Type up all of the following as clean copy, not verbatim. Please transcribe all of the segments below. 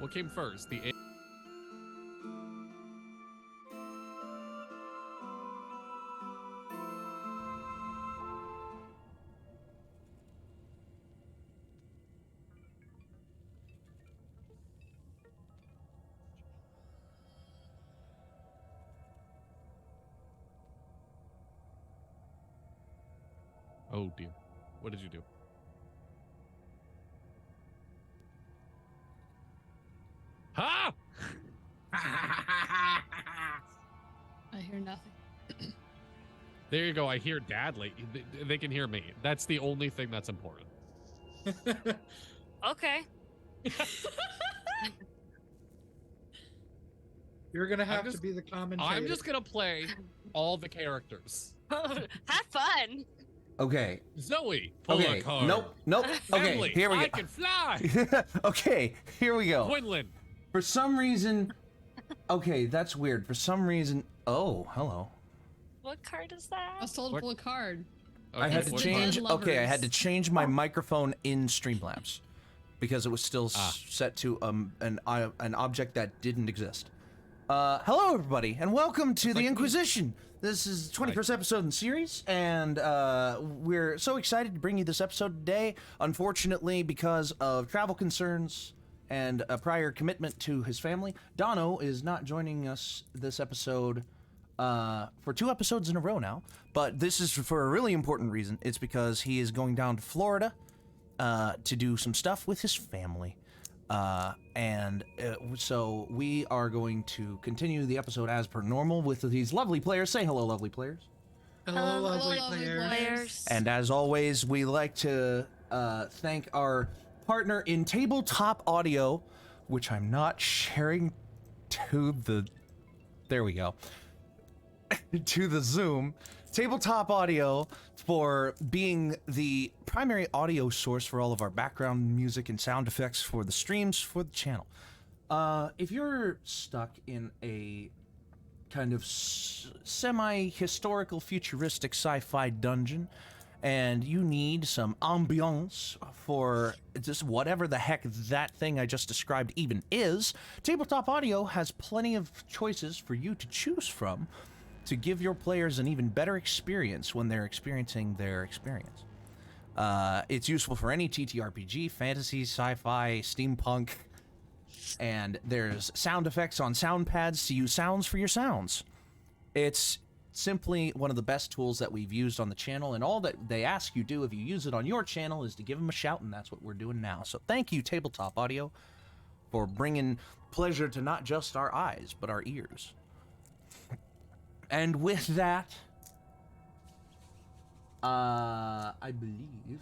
What came first? The Oh dear. What did you do? Ha! I hear nothing. There you go. I hear Dadley. They can hear me. That's the only thing that's important. Okay. You're gonna have to be the commentator. I'm just gonna play all the characters. Have fun. Okay. Zoe, pull a card. Nope. Okay, Emily, here we go. I can fly. Okay, here we go. Quinlan. For some reason, okay, that's weird. For some reason, oh, hello. What card is that? I was told to pull a card. I had to what change. card? Okay, I had to change my microphone in Streamlabs because it was still set to an object that didn't exist. Hello, everybody, and welcome to the In-Quyzz-ition. This is the 21st episode in the series, and we're so excited to bring you this episode today. Unfortunately, because of travel concerns and a prior commitment to his family, Dono is not joining us this episode for 2 episodes in a row now. But this is for a really important reason. It's because he is going down to Florida to do some stuff with his family. So we are going to continue the episode as per normal with these lovely players. Say hello, lovely players. Hello, lovely lovely players. players. And as always, we like to thank our partner in tabletop audio, which I'm not sharing to the... There we go. To the Zoom. Tabletop Audio for being the primary audio source for all of our background music and sound effects for the streams for the channel. If you're stuck in a kind of semi-historical, futuristic sci-fi dungeon and you need some ambiance for just whatever the heck that thing I just described even is, Tabletop Audio has plenty of choices for you to choose from to give your players an even better experience when they're experiencing their experience. It's useful for any TTRPG, fantasy, sci-fi, steampunk, and there's sound effects on sound pads to use sounds for your sounds. It's simply one of the best tools that we've used on the channel, and all that they ask you do if you use it on your channel is to give them a shout, and that's what we're doing now. So thank you, Tabletop Audio, for bringing pleasure to not just our eyes, but our ears. And with that, I believe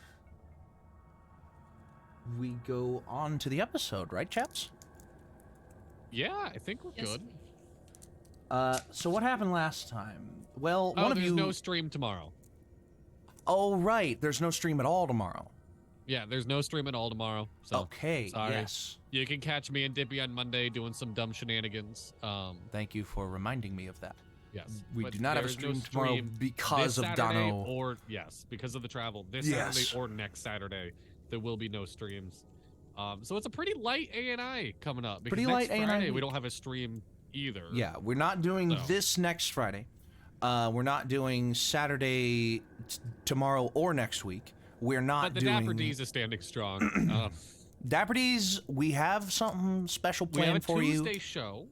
we go on to the episode, right, chaps? Yeah, I think we're good. So what happened last time? Well, one of you... there's no stream tomorrow. Oh, right. There's no stream at all tomorrow. Yeah, there's no stream at all tomorrow. So, okay, sorry. yes. You can catch me and Dippy on Monday doing some dumb shenanigans. Thank you for reminding me of that. Yes. We do not have a stream tomorrow because of Saturday Dono. Or, yes, because of the travel. This Saturday or next Saturday, there will be no streams. So it's a pretty light A&I coming up. Because next Friday, we don't have a stream either. Yeah, we're not doing this next Friday. We're not doing Saturday tomorrow or next week. We're not doing... But the Dapper D's is standing strong. Dapper D's, we have something special planned for you. We have a Tuesday show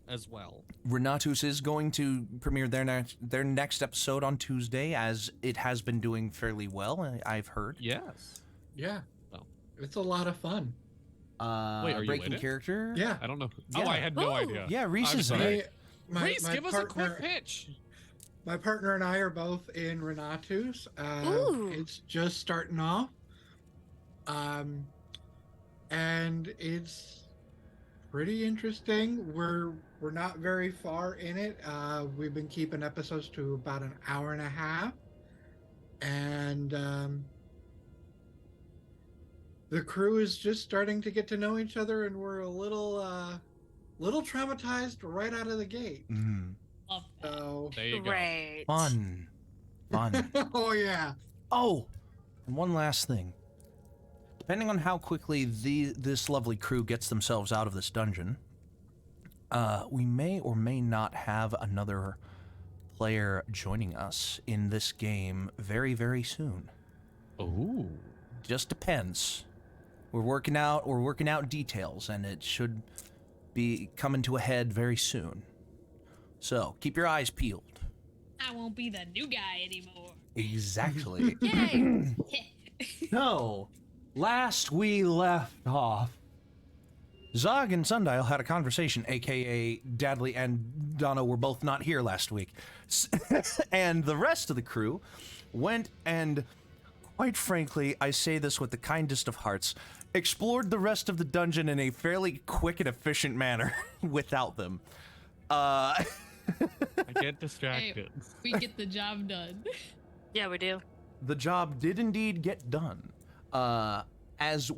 as well. Renatus is going to premiere their next episode on Tuesday, as it has been doing fairly well, I've heard. Yes. Yeah. Oh. It's a lot of fun. Wait, are you breaking in it? character? Yeah. I don't know. Yeah. Oh, I had no idea. Yeah, Rhys is in it. Rhys, give us a quick pitch. My partner and I are both in Renatus. It's just starting off. And it's pretty interesting. We're not very far in it. We've been keeping episodes to about an hour and a half. And the crew is just starting to get to know each other, and we're a little traumatized right out of the gate. Mm-hmm. So there you go. Fun. Oh yeah. Oh, and one last thing. depending on how quickly this lovely crew gets themselves out of this dungeon, we may or may not have another player joining us in this game very, very soon. Oh. Just depends. We're working out details, and it should be coming to a head very soon. So, keep your eyes peeled. I won't be the new guy anymore. Exactly. Yay! So, last we left off, Zog and Sundial had a conversation, aka Dadley and Donna were both not here last week. And the rest of the crew went and, quite frankly, I say this with the kindest of hearts, explored the rest of the dungeon in a fairly quick and efficient manner without them. I get distracted. Hey, we get the job done. Yeah, we do. The job did indeed get done. As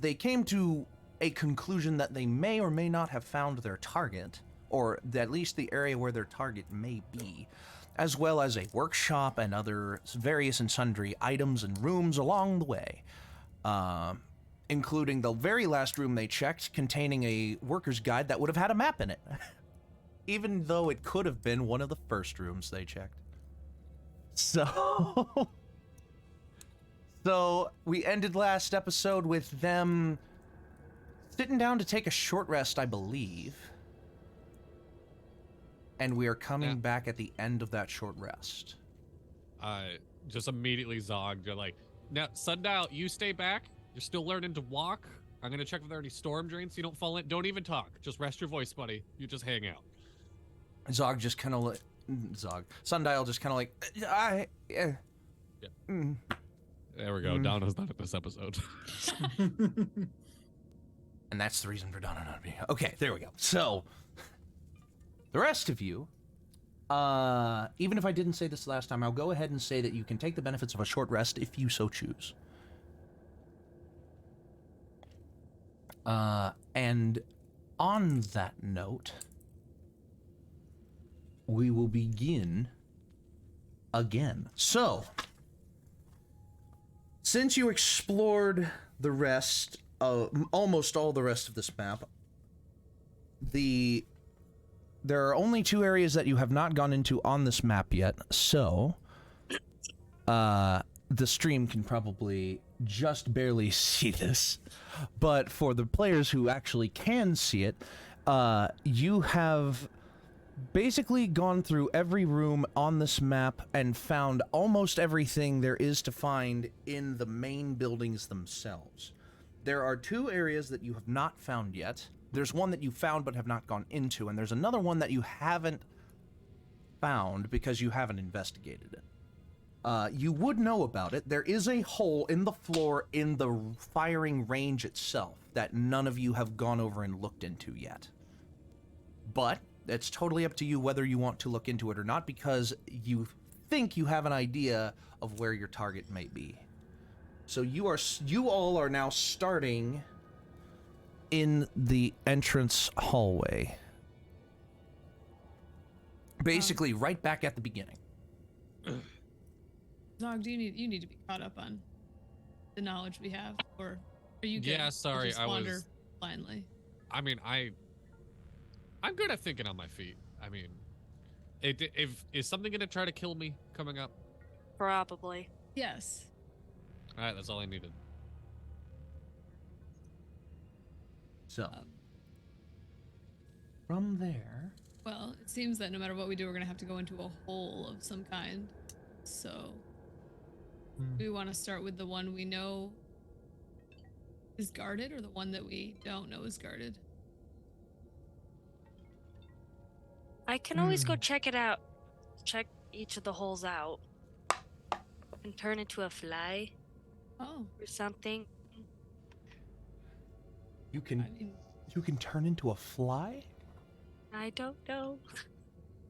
they came to a conclusion that they may or may not have found their target, or at least the area where their target may be, as well as a workshop and other various and sundry items and rooms along the way, including the very last room they checked containing a worker's guide that would have had a map in it, even though it could have been one of the first rooms they checked. So we ended last episode with them sitting down to take a short rest, I believe. And we are coming back at the end of that short rest. Just immediately zogged. You're like, now, Sundial, you stay back. You're still learning to walk. I'm going to check if there are any storm drains so you don't fall in. Don't even talk. Just rest your voice, buddy. You just hang out. Zog just kind of like... Sundial just kind of like... Yeah. There we go. Donna's not in this episode. And that's the reason for Donna not being... Okay, there we go. So, the rest of you, even if I didn't say this last time, I'll go ahead and say that you can take the benefits of a short rest if you so choose. And on that note, we will begin again. So, since you explored the rest of almost all the rest of this map, there are only 2 areas that you have not gone into on this map yet, so the stream can probably just barely see this, but for the players who actually can see it, you have basically gone through every room on this map and found almost everything there is to find in the main buildings themselves. There are 2 areas that you have not found yet. There's one that you found but have not gone into, and there's another one that you haven't found because you haven't investigated it. You would know about it. There is a hole in the floor in the firing range itself that none of you have gone over and looked into yet. But it's totally up to you whether you want to look into it or not, because you think you have an idea of where your target may be. So you all are now starting in the entrance hallway. Basically, right back at the beginning. Zog, you need to be caught up on the knowledge we have, or are you good? Yeah, sorry, just wander blindly? I mean, I'm good at thinking on my feet. I mean, is something gonna try to kill me coming up? Probably. Yes. All right, that's all I needed. So, from there... Well, it seems that no matter what we do, we're gonna have to go into a hole of some kind. So, do we want to start with the one we know is guarded, or the one that we don't know is guarded? I can always go check it out. Check each of the holes out. And turn into a fly. Oh. Or something. You can turn into a fly? I don't know.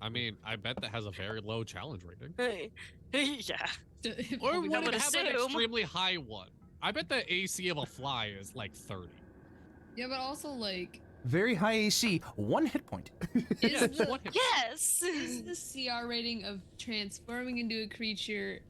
I mean, I bet that has a very low challenge rating. Yeah. Or We would would it have an assume. extremely high one? I bet the AC of a fly is like 30. Yeah, but also like Very high AC, 1 hit point. Yeah, is the, what hit- Yes! is the CR rating of transforming into a creature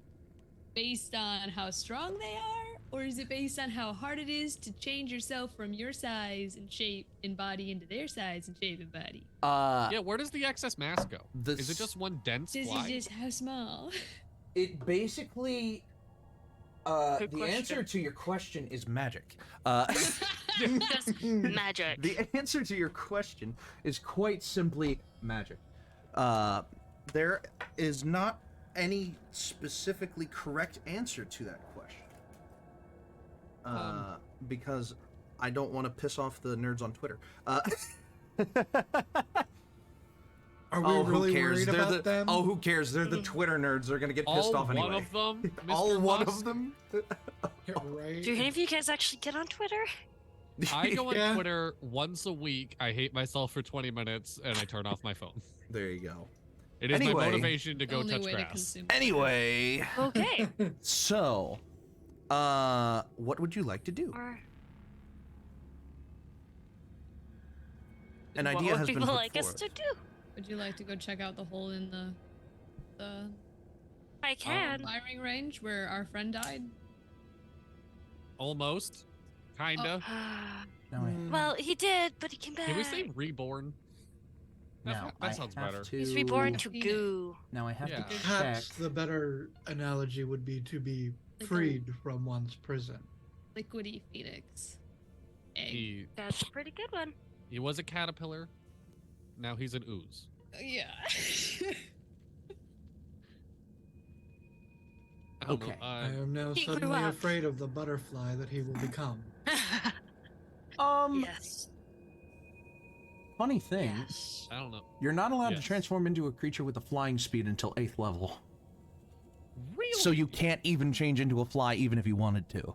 based on how strong they are, Or is it based on how hard it is to change yourself from your size and shape and body into their size and shape and body? Yeah, where does the excess mass go? Is it just one dense This fly? is just how small. It basically, Good the question. answer to your question is magic. Just magic. The answer to your question is quite simply magic. There is not any specifically correct answer to that question. Because I don't want to piss off the nerds on Twitter. Are we Oh, really who cares? worried They're about them? Oh, who cares? They're the Twitter nerds. They're gonna get pissed All off anyway. one of them? Mr. All one Musk? of them? Yeah, right? Do any of you guys actually get on Twitter? I go on Yeah. Twitter once a week. I hate myself for 20 minutes, and I turn off my phone. There you go. It is Anyway. my motivation to go Only touch way to grass. consume. Anyway, Okay. so, what would you like to do? Or An what idea would has been people put like us forth. to do? Would you like to go check out the hole in the I can. firing range where our friend died? Almost. Kinda. Now Well, he did, but he came back. Can we say reborn? now That I sounds have better. to- He's reborn to Phoenix. goo. Now I have Yeah. to check. Perhaps the better analogy would be to be Like a- freed from one's prison. Liquidy Phoenix. Egg. That's a pretty good one. He was a caterpillar. Now he's an ooze. Yeah. I don't know, Okay. I am now He grew suddenly up. afraid of the butterfly that he will become. Yes. Funny thing, Yes. I don't know. you're not allowed Yes. to transform into a creature with a flying speed until 8th level. Really? So you can't even change into a fly even if you wanted to.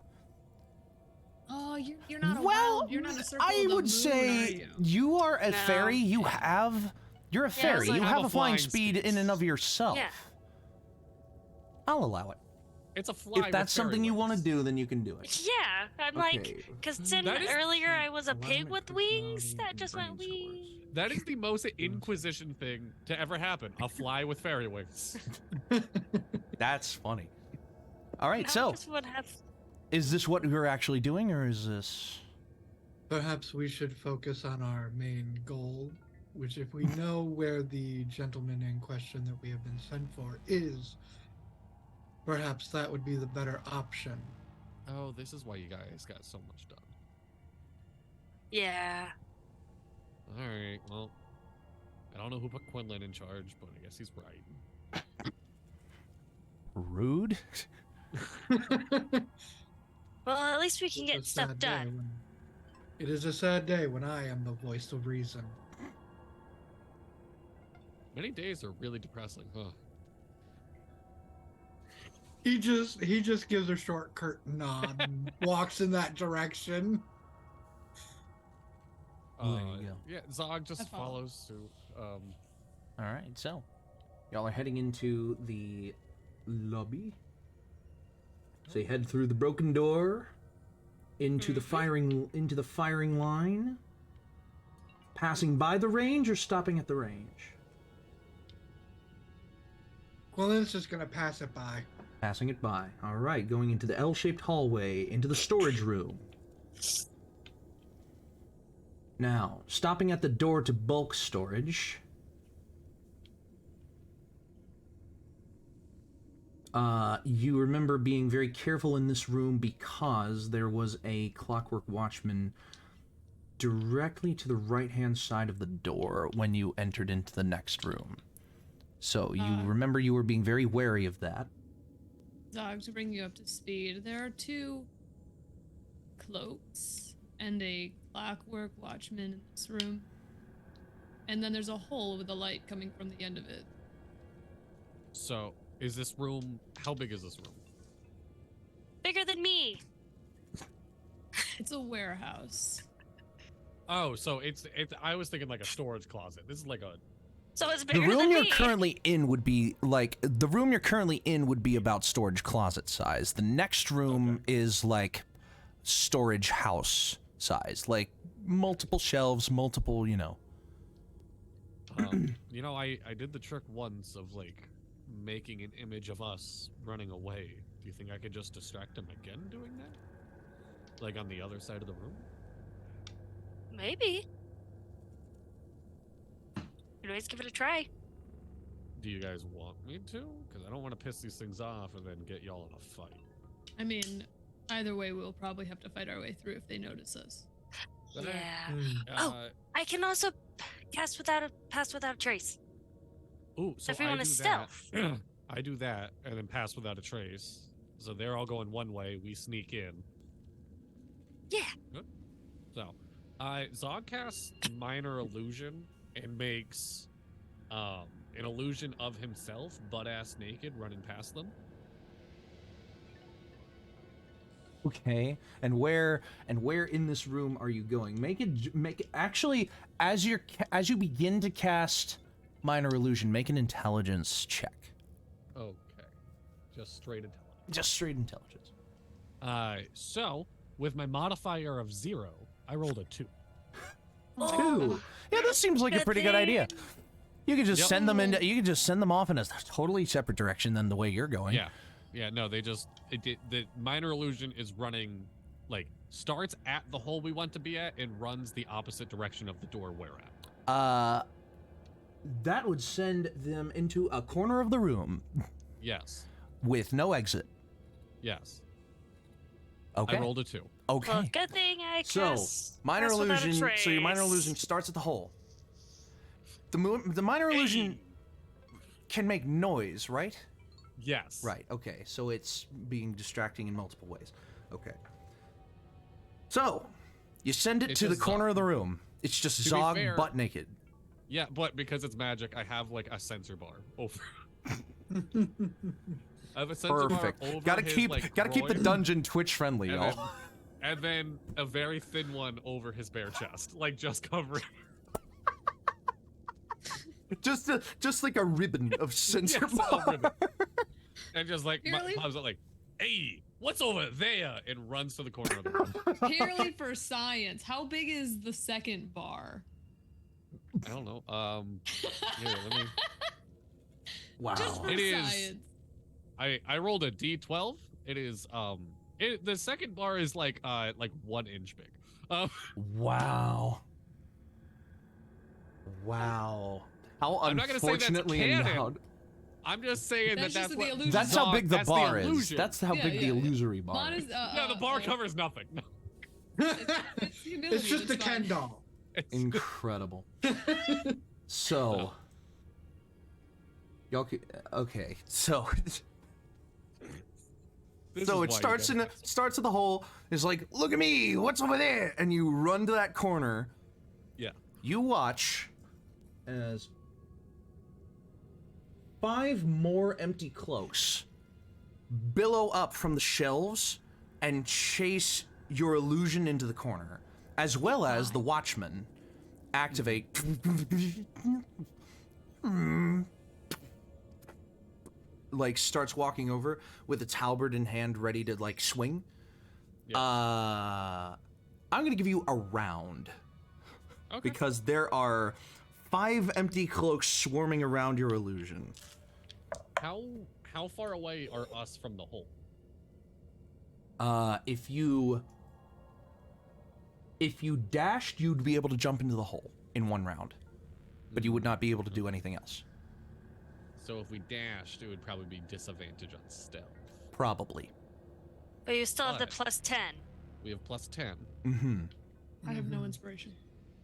Oh, you're not a Well, wild, you're not a circle I of the would moon, say are you are a No. fairy. You're a fairy. like You have have a a flying flying speed speed. in and of yourself. Yeah. I'll allow it. It's a fly. If with that's something fairy you want to wings. do, then you can do it. Yeah, I'm like, Okay. because That is- earlier I was a pig Alignment, with wings personality, that and just went brain wee. scores. That is the most In-Quyzz-ition thing to ever happen. A fly with fairy wings. That's funny. All right, Now I so just would have. is this what we're actually doing, or is this? Perhaps we should focus on our main goal, which, if we know where the gentleman in question that we have been sent for is, perhaps that would be the better option. Oh, this is why you guys got so much done. Yeah. All right, well, I don't know who put Quinlan in charge, but I guess he's right. Rude. Well, at least we can It's a get stuff sad day done. when- It is a sad day when I am the voice of reason. Many days are really depressing, huh? He just gives a short curt nod and walks in that direction. There you go. Yeah, Zog just I follow. follows suit. All right, so y'all are heading into the lobby. So you head through the broken door into the firing line, passing by the range or stopping at the range. Quinlan's just gonna pass it by. Passing it by. All right, going into the L-shaped hallway into the storage room. Now, stopping at the door to bulk storage. You remember being very careful in this room because there was a clockwork watchman directly to the right-hand side of the door when you entered into the next room. So you remember you were being very wary of that. Zog, to bring you up to speed, there are 2 cloaks and a clockwork watchman in this room. And then there's a hole with a light coming from the end of it. So, is this room, how big is this room? Bigger than me. It's a warehouse. Oh, so it's I was thinking like a storage closet. This is like a, So it's The bigger room than you're me. currently in would be about storage closet size. The next room is like storage house size, like multiple shelves, multiple, you know, I did the trick once of like making an image of us running away. Do you think I could just distract him again doing that? Like on the other side of the room? Maybe. You can always give it a try. Do you guys want me to? Because I don't want to piss these things off and then get y'all in a fight. I mean, either way, we'll probably have to fight our way through if they notice us. Yeah. Uh, I can also pass without a trace. Ooh, so Everyone I is do that. stealth. I do that and then pass without a trace. So they're all going one way. We sneak in. Yeah. Good. So, Zog casts minor illusion and makes an illusion of himself, butt-ass naked, running past them. Okay, and where in this room are you going? Make it actually as you begin to cast minor illusion, make an intelligence check. Okay, just straight intelligence. Just straight intelligence. So with my modifier of 0, I rolled a 2. 2. Yeah, this seems like a pretty good idea. You could just send them into. You could just send them off in a totally separate direction than the way you're going. Yeah, no, they just the minor illusion is running, like, starts at the hole we want to be at and runs the opposite direction of the door we're at. That would send them into a corner of the room. Yes. With no exit. Yes. Okay. I rolled a 2. Okay. Well, good thing I cast minor pass without a illusion. So your minor trace. illusion starts at the hole. The minor illusion can make noise, right? Yes. Right. Okay. So it's being distracting in multiple ways. Okay. So you send it It's to the just corner Zog. of the room. It's just To be Zog fair- butt naked. Yeah, but because it's magic, I have, like, a sensor bar over. I have a sensor Perfect. bar over Gotta his, keep like, gotta keep the groin, dungeon Twitch friendly, and y'all. then, and then a very thin one over his bare chest, like, just covering. Just like a ribbon of sensor Yes, bar. a ribbon. And just, like, Purely- pops up, like, hey, what's over there? And runs to the corner of the room. Purely for science, how big is the second bar? I don't know. Here, let me. Wow. Just for It is- science. I rolled a D12. It is the second bar is like 1 inch big. Wow. Wow. How I'm not gonna say that's unfortunately canon. endowed. I'm just saying That's that's just what. the illusion. That's how big the That's bar is. illusion. That's how Yeah, big the yeah, yeah. illusory bar Mine is. is, No, the bar covers nothing. No. It's humility, It's just a that's fine. Ken doll. Incredible. So, y'all. Okay. So. This So is it why you starts gotta- starts at the hole. It's like, look at me, what's over there? And you run to that corner. Yeah. You watch as 5 more empty cloaks billow up from the shelves and chase your illusion into the corner, as well as the watchman activate. Like starts walking over with its halberd in hand, ready to like swing. Yeah. I'm gonna give you a round Okay. because there are 5 empty cloaks swarming around your illusion. How far away are us from the hole? If you dashed, you'd be able to jump into the hole in 1 round, but you would not be able to do anything else. So if we dashed, it would probably be disadvantage on stealth. Probably. But you still have the But- +10. We have +10. Mm-hmm. I have no inspiration.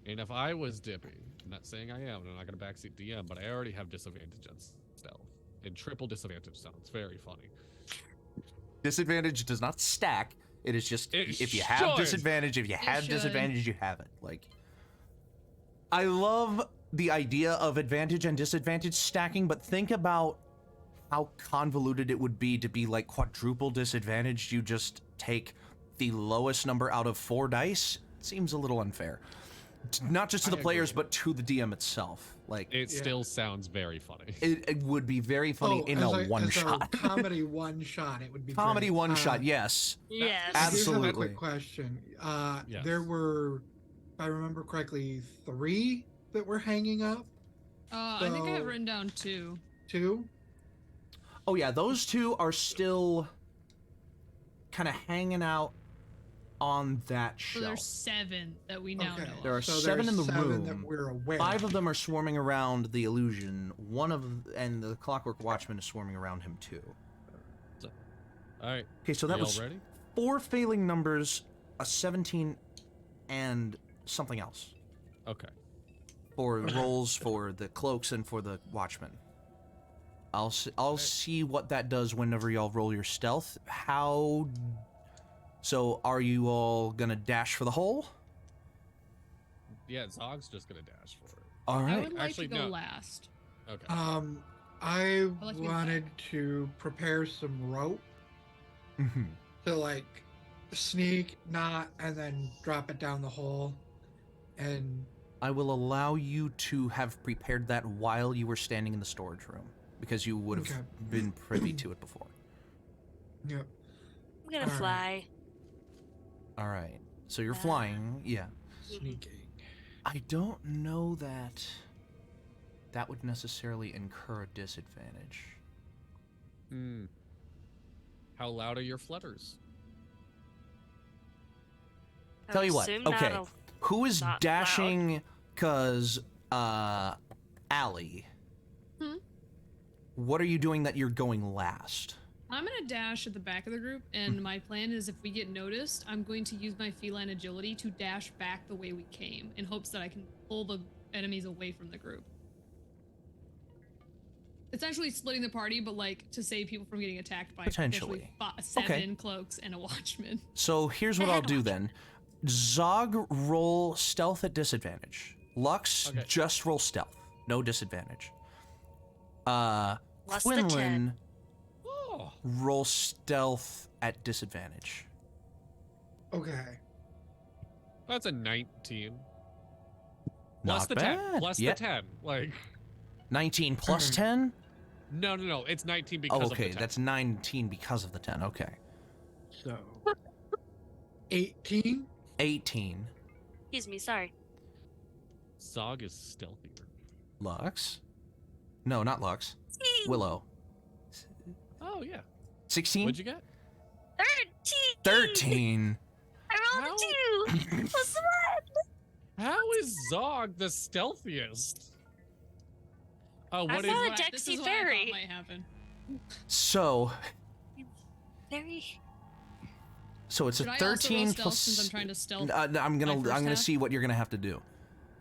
And if I was Dippy, I'm not saying I am, and I'm not gonna backseat DM, but I already have disadvantage on stealth. And triple disadvantage sounds very funny. Disadvantage does not stack. It is just It if you have should. disadvantage, if you have should. disadvantage, you have it. Like, I love the idea of advantage and disadvantage stacking, but think about how convoluted it would be to be like quadruple disadvantaged. You just take the lowest number out of 4 dice. Seems a little unfair. Not just to the I players, agree. but to the DM itself. Like, It Yeah. still sounds very funny. it would be very funny in a as one-shot. a comedy one shot, it would be Comedy great. one-shot, yes. Yes. I do have a Absolutely. quick question. Yes. There were, if I remember correctly, 3 that were hanging up. I think I have So- written down 2. 2. Oh yeah, those 2 are still kind of hanging out on that So shelf. there's 7 that we now know. There are So 7 in the there's 7 room. that we're aware 5 of. of them are swarming around the illusion. And the Clockwork Watchman is swarming around him too. All right. Okay, so that Y'all was ready? 4 failing numbers, a 17, and something else Okay. for rolls for the cloaks and for the Watchman. I'll see what that does whenever y'all roll your stealth. So are you all gonna dash for the hole? Yeah, Zog's just gonna dash for it. All I right. would like Actually, to go no. last. Okay. I like to be wanted to prepare some rope to like sneak, knot, and then drop it down the hole. And I will allow you to have prepared that while you were standing in the storage room, because you would have Okay. been privy to it before. yep. I'm gonna Alright. fly. All right. So you're flying, yeah. Sneaking. I don't know that that would necessarily incur a disadvantage. Hmm. How loud are your flutters? I Tell would you what, assume okay. not Who is Not dashing? Cause Allie. What are you doing that you're going last? I'm gonna dash at the back of the group, and my plan is if we get noticed, I'm going to use my feline agility to dash back the way we came, in hopes that I can pull the enemies away from the group. Essentially splitting the party, but like to save people from getting attacked by Potentially. 7 Okay. cloaks and a watchman. So here's what I'll do then. Zog, roll stealth at disadvantage. Lux, Okay. just roll stealth. No disadvantage. Plus the 10. Quinlan, Oh. roll stealth at disadvantage. Okay. That's a 19. Plus Not the bad. 10. Plus Yeah. the 10. Like, 19 plus Mhm. 10? no. It's 19 because Oh, of the okay, 10. that's 19 because of the 10. Okay. So 18. 18. Excuse me, sorry. Zog is stealthier. Lux? No, not Lux. Willow. Oh, yeah. 16? What'd you get? 13! 13. I rolled a 2! Plus 1! How is Zog the stealthiest? Oh, I what thought is it- This Dexy is what I thought Fairy. might happen. So Very... it's Should a I also roll 13 stealth plus. since I'm trying to stealth I'm my first gonna half? see what you're gonna have to do.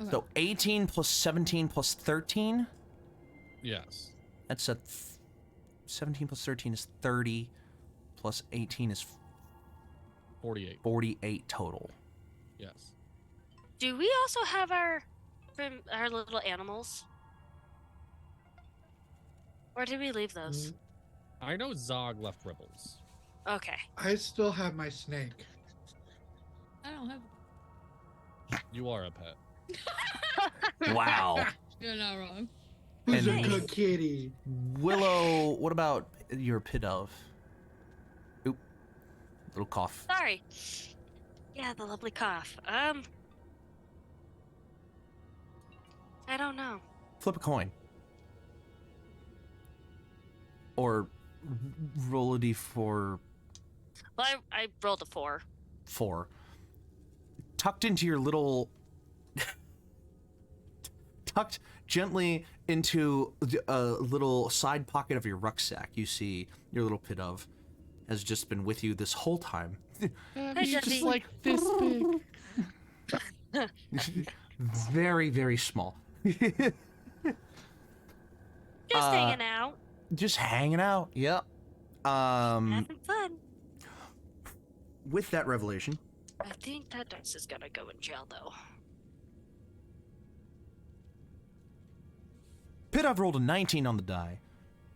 Okay. So 18 plus 17 plus 13. Yes. That's 17 plus 13 is 30. Plus 18 is 48. 48 total. Yes. Do we also have our little animals? Or did we leave those? I know Zog left Rebels. Okay. I still have my snake. I don't have. You are a pet. Wow. You're not wrong. Who's And- a good kitty? Willow, what about your pit of? Oop. Little cough. Sorry. Yeah, the lovely cough. I don't know. Flip a coin. Or roll a d4. Well, I rolled a 4. 4. Tucked into your little... tucked gently into a little side pocket of your rucksack, you see your little pit of has just been with you this whole time. Hi, Jesse. this big. Very, very small. Just hanging out. Just hanging out. Yep. Having fun. With that revelation, I think that dice is gonna go in jail, though. Pidov rolled a 19 on the die.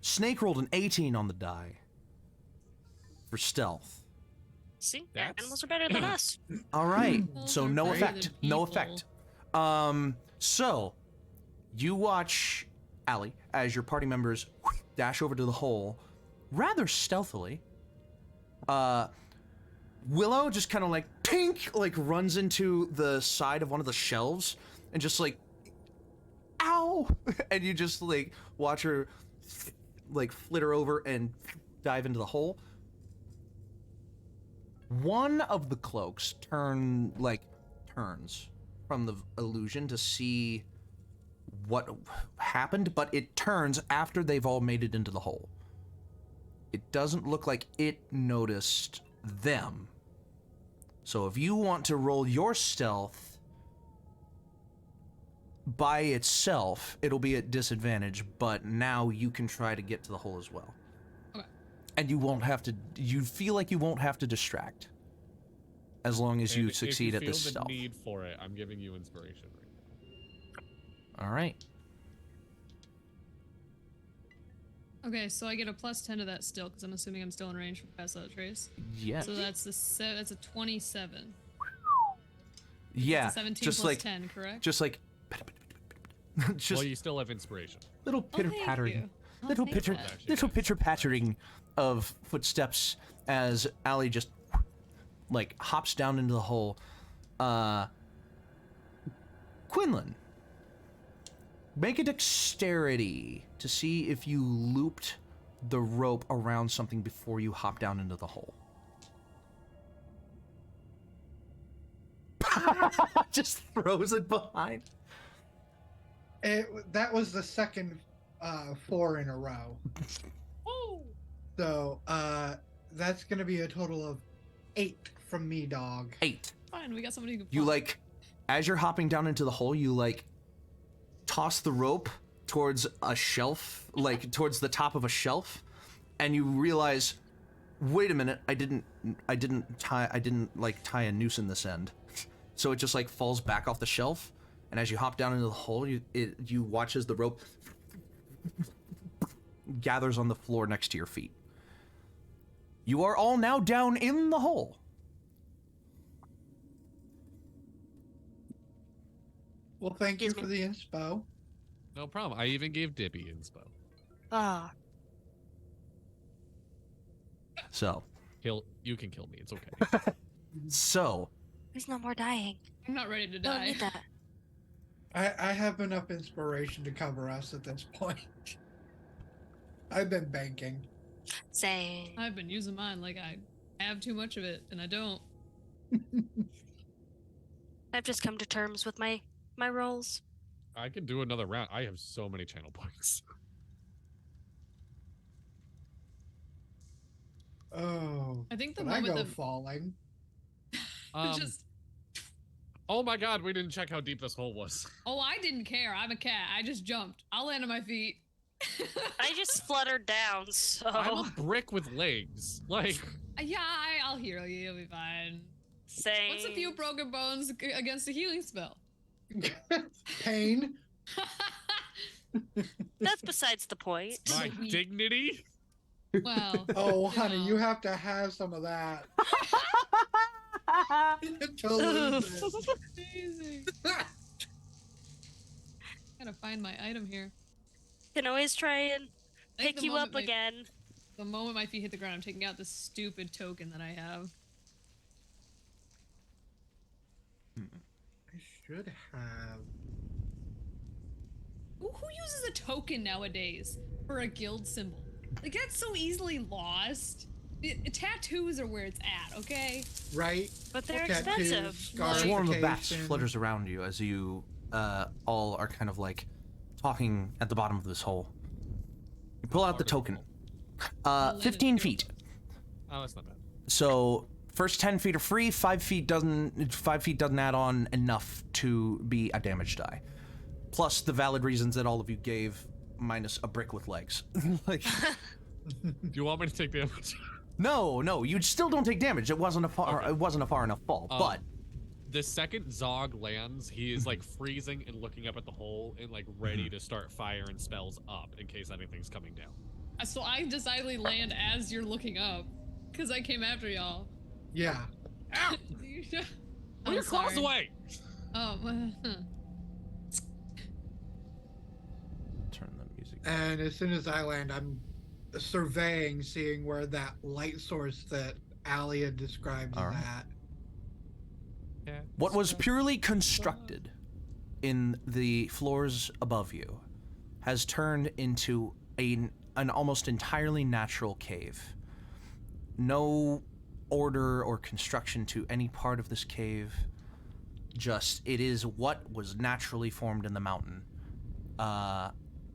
Snake rolled an 18 on the die. For stealth. See? That's- Animals are better than us. All right. Animals So are no better effect. than No people. effect. So you watch Allie as your party members dash over to the hole rather stealthily. Willow just kind of like pink, like runs into the side of one of the shelves and just like, ow! And you just like watch her like flitter over and dive into the hole. One of the cloaks turns from the illusion to see what happened, but it turns after they've all made it into the hole. It doesn't look like it noticed them. So if you want to roll your stealth by itself, it'll be at disadvantage, but now you can try to get to the hole as well. Okay. And you feel like you won't have to distract as long as you succeed at this If you feel stealth. the need for it, I'm giving you inspiration right now. All right. Okay, so I get a +10 to that still, because I'm assuming I'm still in range for pass out trace. Yeah. So that's a 27. Yeah. It's a 17 just plus like 10, correct? just like just Well, you still have inspiration. little pitter thank pattering. you. I'll Little take pitter that. little pitter pattering of footsteps as Allie just like hops down into the hole. Quinlan, make a dexterity to see if you looped the rope around something before you hop down into the hole. Just throws it behind. That was the second 4 in a row. Oh! So that's gonna be a total of 8 from me, dog. 8. Fine, we got somebody who can You fly. like, as you're hopping down into the hole, you like toss the rope towards a shelf, like towards the top of a shelf, and you realize, wait a minute, I didn't tie a noose in this end, so it just like falls back off the shelf, and as you hop down into the hole, you watch as the rope gathers on the floor next to your feet. You are all now down in the hole. Well, thank you Excuse for the inspo. No problem. I even gave Dippy inspo. Ah, So, You can kill me. It's okay. so there's no more dying. I'm not ready to Don't die. need that. I have enough inspiration to cover us at this point. I've been banking. Same. I've been using mine like I have too much of it, and I don't. I've just come to terms with my rolls. I can do another round. I have so many channel points. Oh, I think the when I moment go that falling. just Oh my god, we didn't check how deep this hole was. oh, I didn't care. I'm a cat. I just jumped. I'll land on my feet. I just fluttered down, so I'm a brick with legs. Like, Yeah, I'll heal you. You'll be fine. same. What's a few broken bones against a healing spell? Pain. That's besides the point. my Sweet. dignity? Well. Oh, honey, know. you have to have some of that. Totally. Amazing. Gotta find my item here. Can always try and I think pick you up my- again. The moment my feet hit the ground, I'm taking out this stupid token that I have. I should have. Who uses a token nowadays for a guild symbol? Like, that's so easily lost. Tattoos are where it's at, okay? Right? But they're Tattoos, expensive. a swarm of bats scarification. flutters around you as you all are kind of like talking at the bottom of this hole. You pull out the token. 15 feet. Oh, that's not bad. So first 10 feet are free. 5 feet doesn't add on enough to be a damage die. Plus the valid reasons that all of you gave, minus a brick with legs. Like, Do you want me to take damage? no, you still don't take damage. It wasn't a far enough fall. But The second Zog lands, he is like freezing and looking up at the hole and like ready to start firing spells up in case anything's coming down. So I decidedly land as you're looking up, because I came after y'all. Yeah. Ow! Put Put your claws away! Oh, turn the music. And as soon as I land, I'm surveying, seeing where that light source that Allie had described is All right. at. Yeah. What was purely constructed in the floors above you has turned into an almost entirely natural cave. No order or construction to any part of this cave. Just, it is what was naturally formed in the mountain.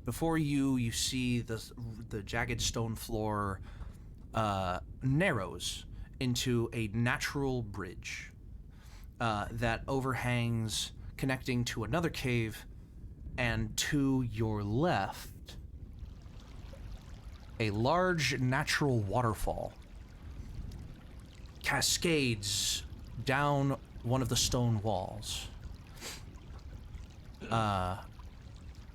Before you see the jagged stone floor narrows into a natural bridge that overhangs, connecting to another cave, and to your left, a large natural waterfall cascades down one of the stone walls.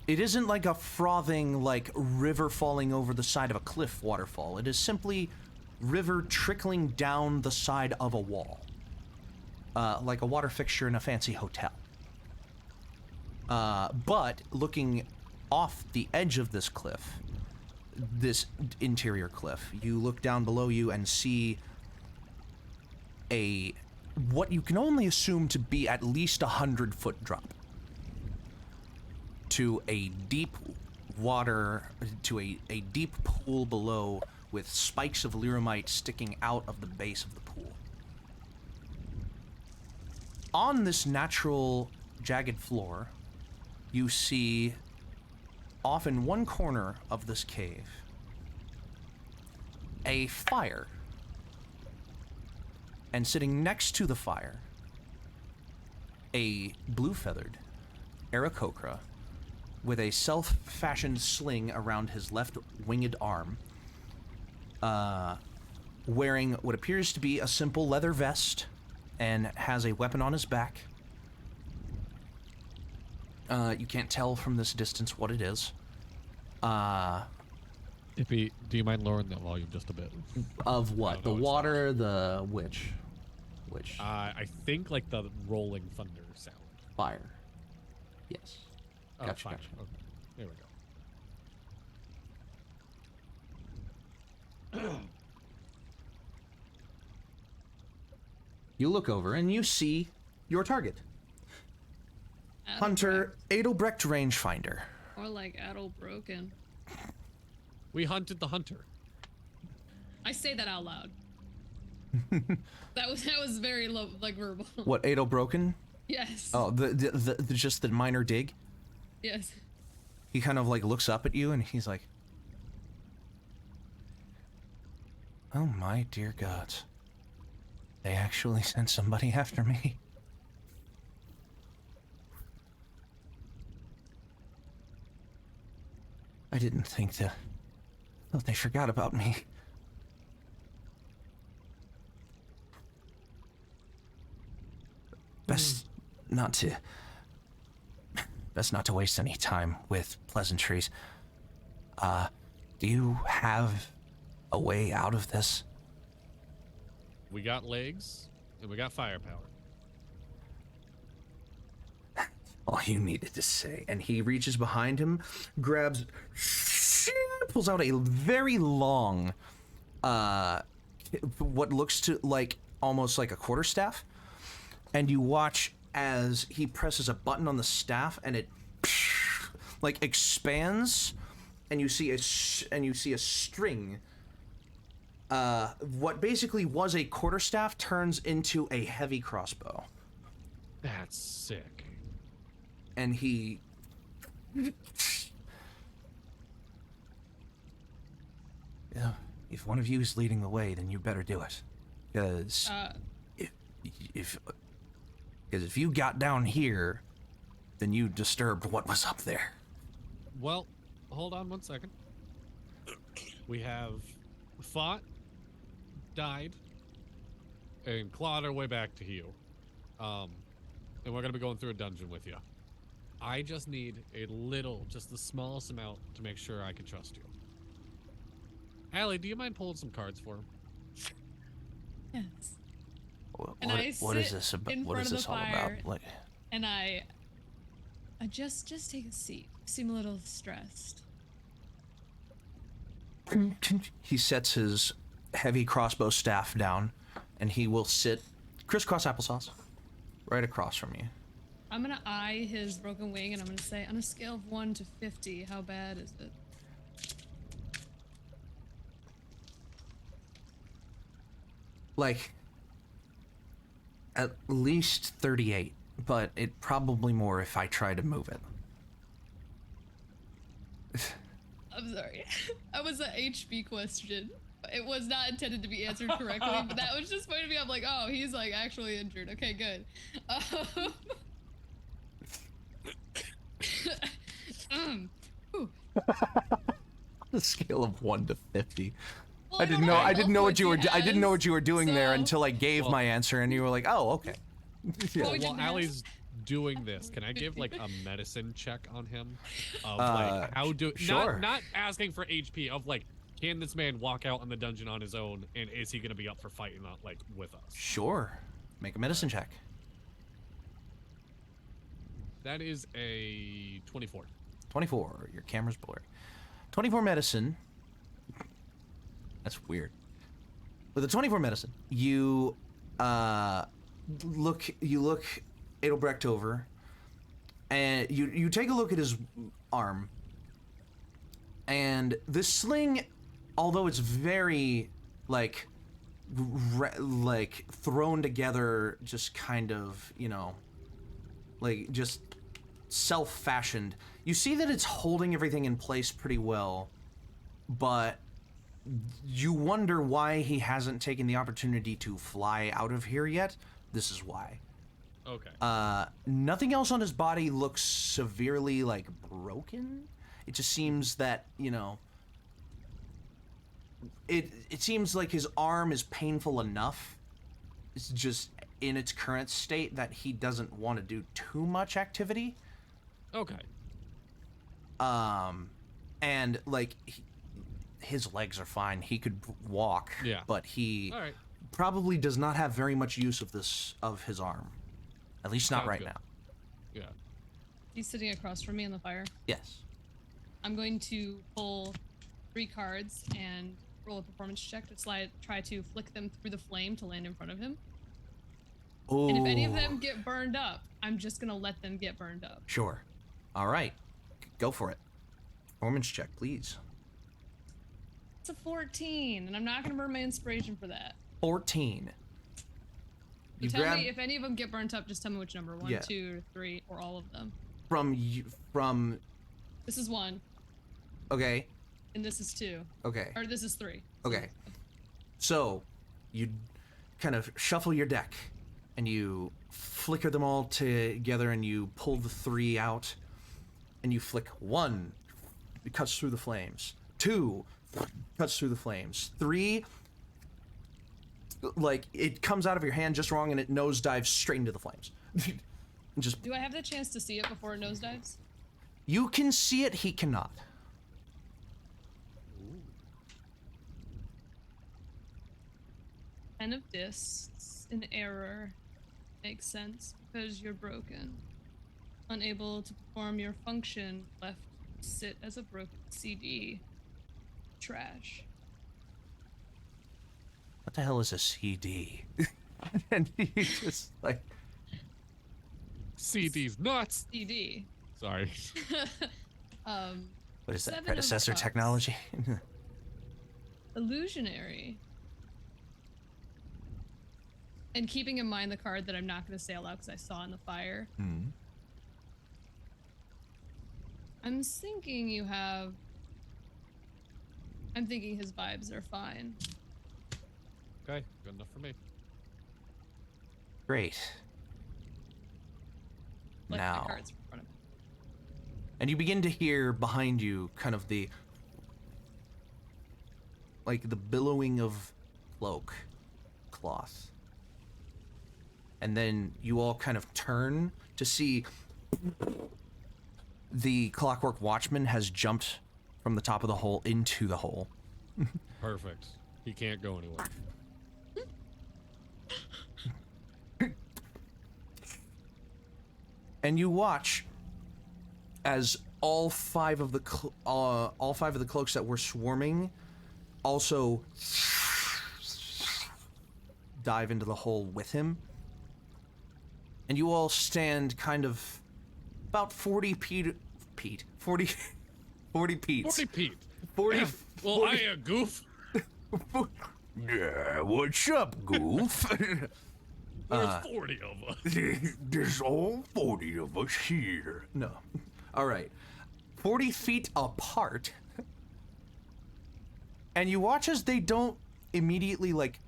It isn't like a frothing, like, river falling over the side of a cliff waterfall. It is simply river trickling down the side of a wall. Like a water fixture in a fancy hotel. But looking off the edge of this cliff, this interior cliff, you look down below you and see what you can only assume to be at least 100-foot drop to a deep water, to a deep pool below with spikes of lyromite sticking out of the base of the pool. On this natural jagged floor, you see off in one corner of this cave a fire, and sitting next to the fire, a blue-feathered Aarakocra with a self-fashioned sling around his left winged arm, wearing what appears to be a simple leather vest, and has a weapon on his back. You can't tell from this distance what it is. Dippy, do you mind lowering the volume just a bit? Of what? The water, the which? I think like the rolling thunder sound. Fire. Yes. Oh, Gotcha, fire. gotcha. Okay. There we go. You look over and you see your target. Hunter Adelbrecht Rangefinder. Or like Adelbroken. We hunted the hunter. I say that out loud. that was very low, like verbal. What, Adelbroken? Yes. Oh, the just the minor dig? Yes. He kind of like looks up at you and he's like, oh my dear gods. They actually sent somebody after me. I didn't think to... thought they forgot about me. Best not to waste any time with pleasantries. Do you have a way out of this? We got legs, and we got firepower. All you needed to say. And he reaches behind him, grabs, pulls out a very long, what looks to like almost like a quarterstaff, and you watch as he presses a button on the staff, and it like expands, and you see a string. What basically was a quarterstaff turns into a heavy crossbow. That's sick. And he... Yeah, if one of you is leading the way, then you better do it. Because if you got down here, then you disturbed what was up there. Well, hold on 1 second. We have fought, died, and clawed our way back to you. And we're gonna be going through a dungeon with you. I just need just the smallest amount to make sure I can trust you. Allie, do you mind pulling some cards for him? Yes. What is this about? What is this all about? Like, and I just take a seat. You seem a little stressed. he sets his heavy crossbow staff down, and he will sit crisscross applesauce right across from you. I'm gonna eye his broken wing, and I'm gonna say, on a scale of 1 to 50, how bad is it? like at least 38, but it probably more if I try to move it. I'm sorry. That was an HP question. It was not intended to be answered correctly, but that was just funny to me. I'm like, oh, he's like actually injured. Okay, good. Whew. On a scale of 1 to 50. Well, I didn't know what you were he I didn't know what you were doing there so- until I gave my answer and you were like, "Oh, okay." Yeah. Well, we While didn't have- Allie's doing this, can I give like a medicine check on him? Of like how do sure. not asking for HP, of like, can this man walk out in the dungeon on his own, and is he gonna be up for fighting like with us? Sure. Make a medicine check. That is a 24. 24. Your camera's blurry. 24 medicine. That's weird. With a 24 medicine, you look Adelbrecht over, and you take a look at his arm, and this sling, although it's very like thrown together, just kind of, you know, like just self-fashioned, you see that it's holding everything in place pretty well, but you wonder why he hasn't taken the opportunity to fly out of here yet. This is why. Okay. Nothing else on his body looks severely like broken. It just seems that, you know, it seems like his arm is painful enough. It's just in its current state that he doesn't want to do too much activity. Okay. And like his legs are fine. He could walk. Yeah. But he All right. probably does not have very much use of his arm. At least not Sounds right good. now. Yeah. He's sitting across from me in the fire. Yes. I'm going to pull 3 cards and roll a performance check to try to flick them through the flame to land in front of him. Oh. And if any of them get burned up, I'm just gonna let them get burned up. Sure. All right. Go for it. Performance check, please. It's a 14, and I'm not gonna burn my inspiration for that. 14. So tell me if any of them get burnt up. Just tell me which number. 1, Yeah. 2, or 3, or all of them. from. This is 1, Okay. and this is 2, Okay. or this is 3. Okay. So, you kind of shuffle your deck, and you flicker them all together, and you pull the 3 out, and you flick 1, it cuts through the flames. 2, cuts through the flames. 3, like, it comes out of your hand just wrong, and it nosedives straight into the flames. Just, Do I have the chance to see it before it nosedives? you can see it, he cannot. Ten of discs, an error. Makes sense because you're broken. Unable to perform your function, left to sit as a broken CD. Trash. What the hell is a CD? And he just like, CD's nuts. CD. Sorry. what is that, 7 of predecessor cups. technology? Illusionary. And keeping in mind the card that I'm not going to say out loud because I saw in the fire. I'm thinking I'm thinking his vibes are fine. Okay, good enough for me. Great. Like Now, the cards in front of me. and you begin to hear behind you kind of the billowing of cloth. And then you all kind of turn to see the Clockwork Watchman has jumped from the top of the hole into the hole. Perfect. He can't go anywhere. And you watch as all five of the cloaks that were swarming also dive into the hole with him. And you all stand kind of about 40 Pete's. 40 Pete. Well, I a goof. What's up, goof? There's 40 of us. There's all 40 of us here. No. All right. 40 feet apart. And you watch as they don't immediately, like,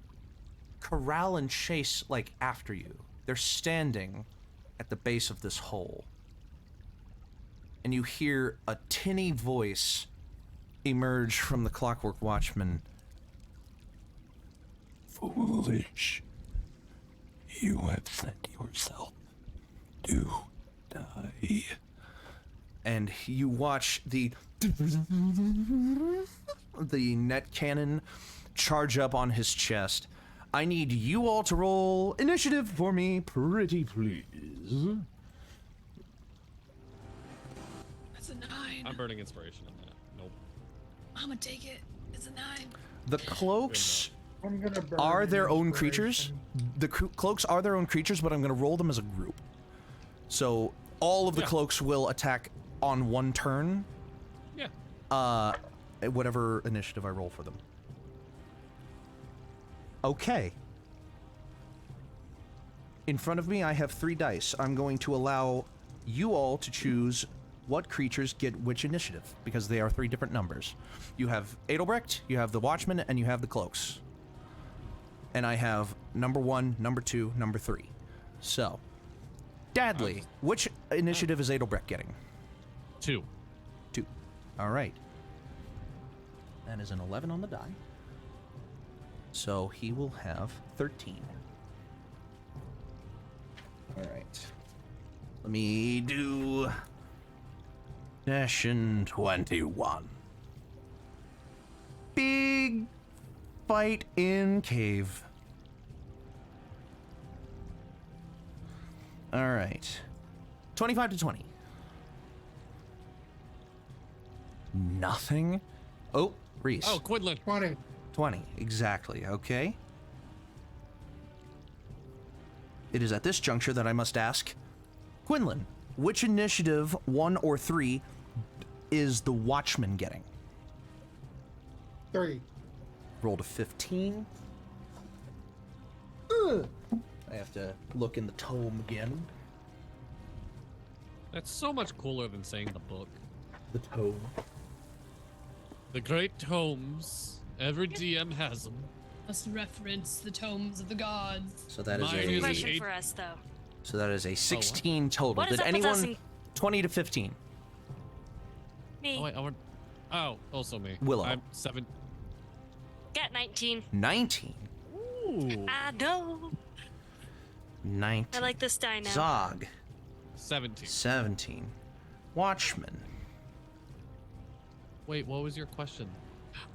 corral and chase, like, after you. They're standing at the base of this hole. And you hear a tinny voice emerge from the Clockwork Watchman. Foolish. You have sent yourself to die. And you watch the net cannon charge up on his chest. I need you all to roll initiative for me, pretty please. That's a 9. I'm burning inspiration on that. Nope. I'm gonna take it. It's a 9. The cloaks I'm gonna burn are an their own creatures. inspiration. The cloaks are their own creatures, but I'm going to roll them as a group. So all of the Yeah. cloaks will attack on one turn. Yeah. Whatever initiative I roll for them. Okay. In front of me, I have 3 dice. I'm going to allow you all to choose what creatures get which initiative, because they are 3 different numbers. You have Adelbrecht, you have the Watchman, and you have the Cloaks. And I have number 1, number 2, number 3. So, Dadley, which initiative is Adelbrecht getting? 2. 2. All right. That is an 11 on the die. So he will have 13. All right. Let me do session 21. Big fight in cave. All right. 25 to 20. Nothing. Oh, Rhys. Oh, Quinlan. 20. 20, exactly, okay. It is at this juncture that I must ask, Quinlan, which initiative, 1 or 3, is the Watchman getting? 3. Rolled a 15. Ugh. I have to look in the tome again. That's so much cooler than saying the book. The tome. The great tomes. Every DM has them. Must reference the tomes of the gods. So that is Mine Here's a is a question eight- for us, though. so that is a 16 total. What is Did up with us anyone in- 20 to 15? Me. Oh, wait, I want... Oh, also me. Willow. I'm 7. Got 19. 19. Ooh. I know. 19. I like this die now. Zog. 17. 17. Watchman. Wait, what was your question?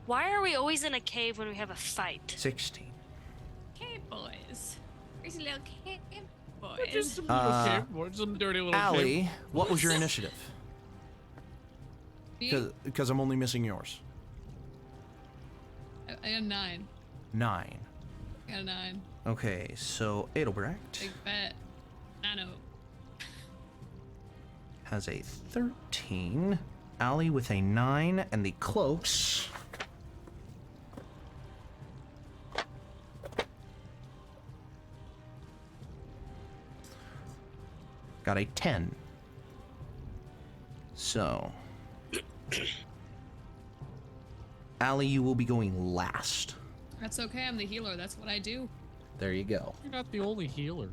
Why are we always in a cave when we have a fight? 16. Cave boys. Crazy little cave Just boys. some little cave boy, some dirty little cave. Allie, what was your initiative? Me? Because I'm only missing yours. I got a 9. 9. I got a 9. Okay, so Adelbrecht Big bet. Nano. has a 13. Allie with a 9, and the Cloaks got a 10. So, Allie, you will be going last. That's okay. I'm the healer. That's what I do. There you go. You're not the only healer.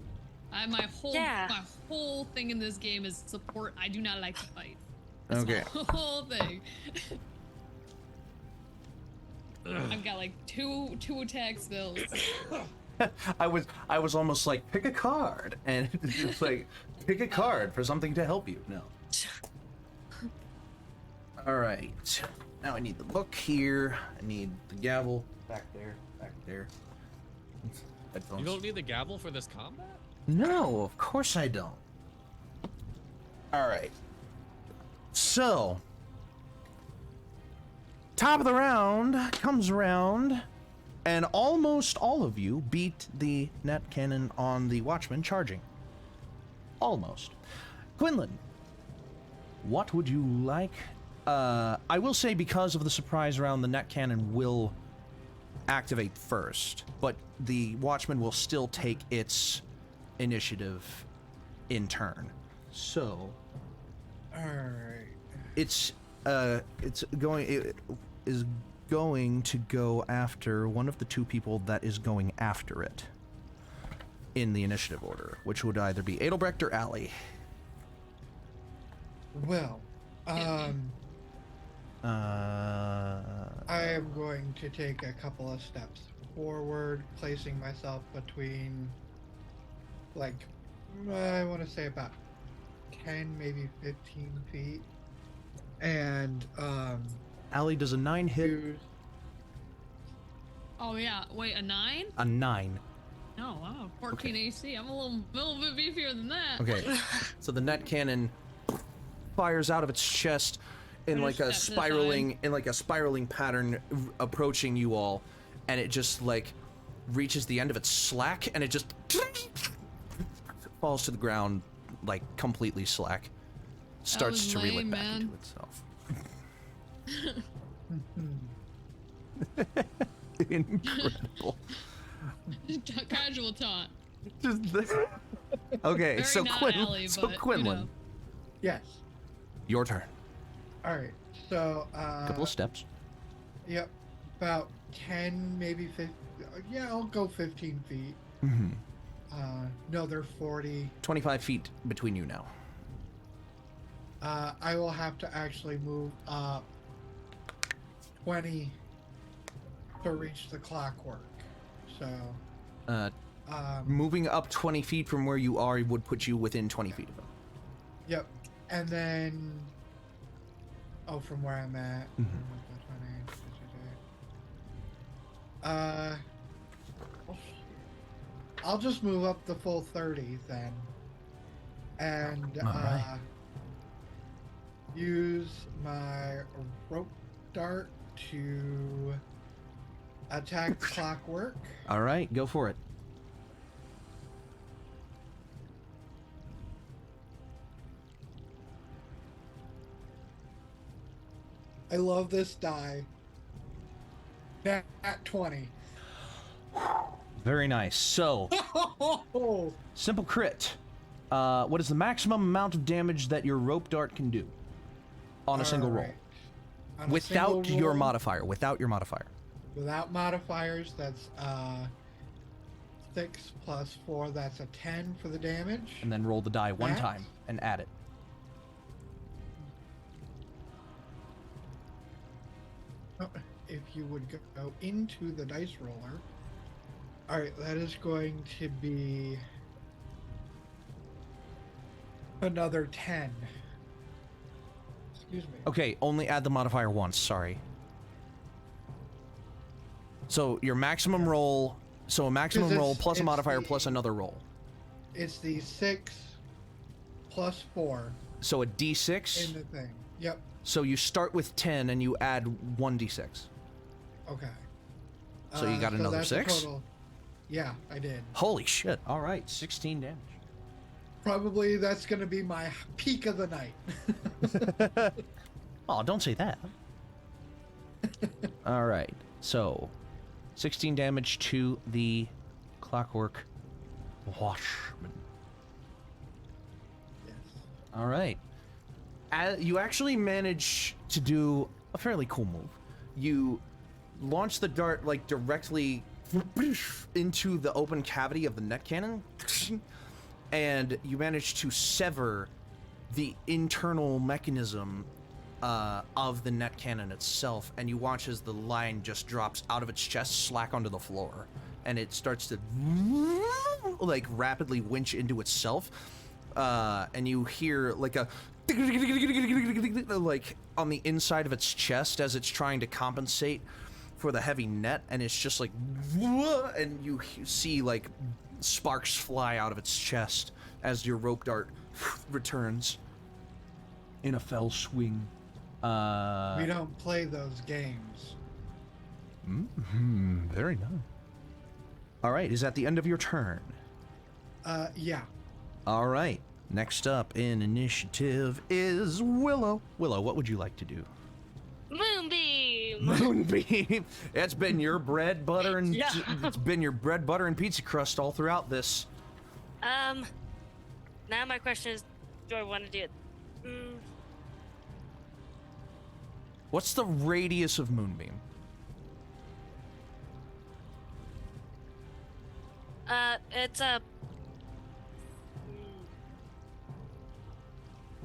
My Yeah. whole thing in this game is support. I do not like to fight. That's Okay. the whole thing. I've got like two attack spells. I was almost like, pick a card, and it's like, pick a card for something to help you. No. All right. Now I need the book here. I need the gavel back there, back there. Headphones. You don't need the gavel for this combat? No, of course I don't. All right. So, top of the round comes around, and almost all of you beat the net cannon on the Watchman charging. Almost. Quinlan, what would you like? I will say, because of the surprise round, the net cannon will activate first, but the watchman will still take its initiative in turn. So, All right. it is going to go after one of the two people that is going after it in the initiative order, which would either be Adelbrecht or Allie. Well, I am going to take a couple of steps forward, placing myself between, like, I want to say about 10, maybe 15 feet. And, Allie does a 9 hit. Oh yeah, wait, a 9? A 9. Oh wow, 14 AC. I'm a little bit beefier than that. Okay, so the net cannon fires out of its chest in like a spiraling pattern, approaching you all, and it just like reaches the end of its slack, and it just falls to the ground like completely slack. Starts to reel it back into itself. Incredible. Casual taunt. Okay, Very so not Quinlan. Allie, So but, Quinlan, you know. yes. your turn. All right. So, Couple of steps. Yep. About 10, maybe 15. Yeah, I'll go 15 feet. Mm-hmm. No, they're 40. 25 feet between you now. I will have to actually move up 20 to reach the clockwork. So, Moving up 20 feet from where you are would put you within 20 feet of them. yep. And then, from where I'm at. I'll just move up the full 30 then. And, Alright. use my rope dart to attack clockwork. All right, go for it. I love this die. Nat 20. Very nice. So, simple crit. What is the maximum amount of damage that your rope dart can do on a single roll? Alright. On a Without single your roll, modifier. Without your modifier. Without modifiers, that's 6 plus 4, that's a 10 for the damage. And then roll the die one Max? time and add it. If you would go into the dice roller. Alright, that is going to be another 10. Excuse me. Okay, only add the modifier once, sorry. So your maximum roll, so a maximum 'Cause roll plus a it's modifier the- plus another roll. It's the 6 plus 4 So a d6. in the thing. Yep. So you start with 10 and you add 1d6. Okay. So you got another that's a 6? total- Yeah, I did. Holy shit. All right, 16 damage. Probably that's going to be my peak of the night. Oh, don't say that. All right. So 16 damage to the clockwork watchman. Yes. All right. You actually manage to do a fairly cool move. You launch the dart like directly into the open cavity of the net cannon, and you manage to sever the internal mechanism of the net cannon itself, and you watch as the line just drops out of its chest, slack onto the floor, and it starts to like rapidly winch into itself, and you hear like a like on the inside of its chest as it's trying to compensate for the heavy net, and it's just like, and you see like sparks fly out of its chest as your rope dart returns in a fell swing. We don't play those games. Very nice. All right, is that the end of your turn? Yeah. All right. Next up in initiative is Willow. Willow, what would you like to do? Moonbeam! Moonbeam. It's been your bread, butter, and Yeah. it's been your bread, butter, and pizza crust all throughout this. Now my question is, do I want to do it? What's the radius of Moonbeam? It's a...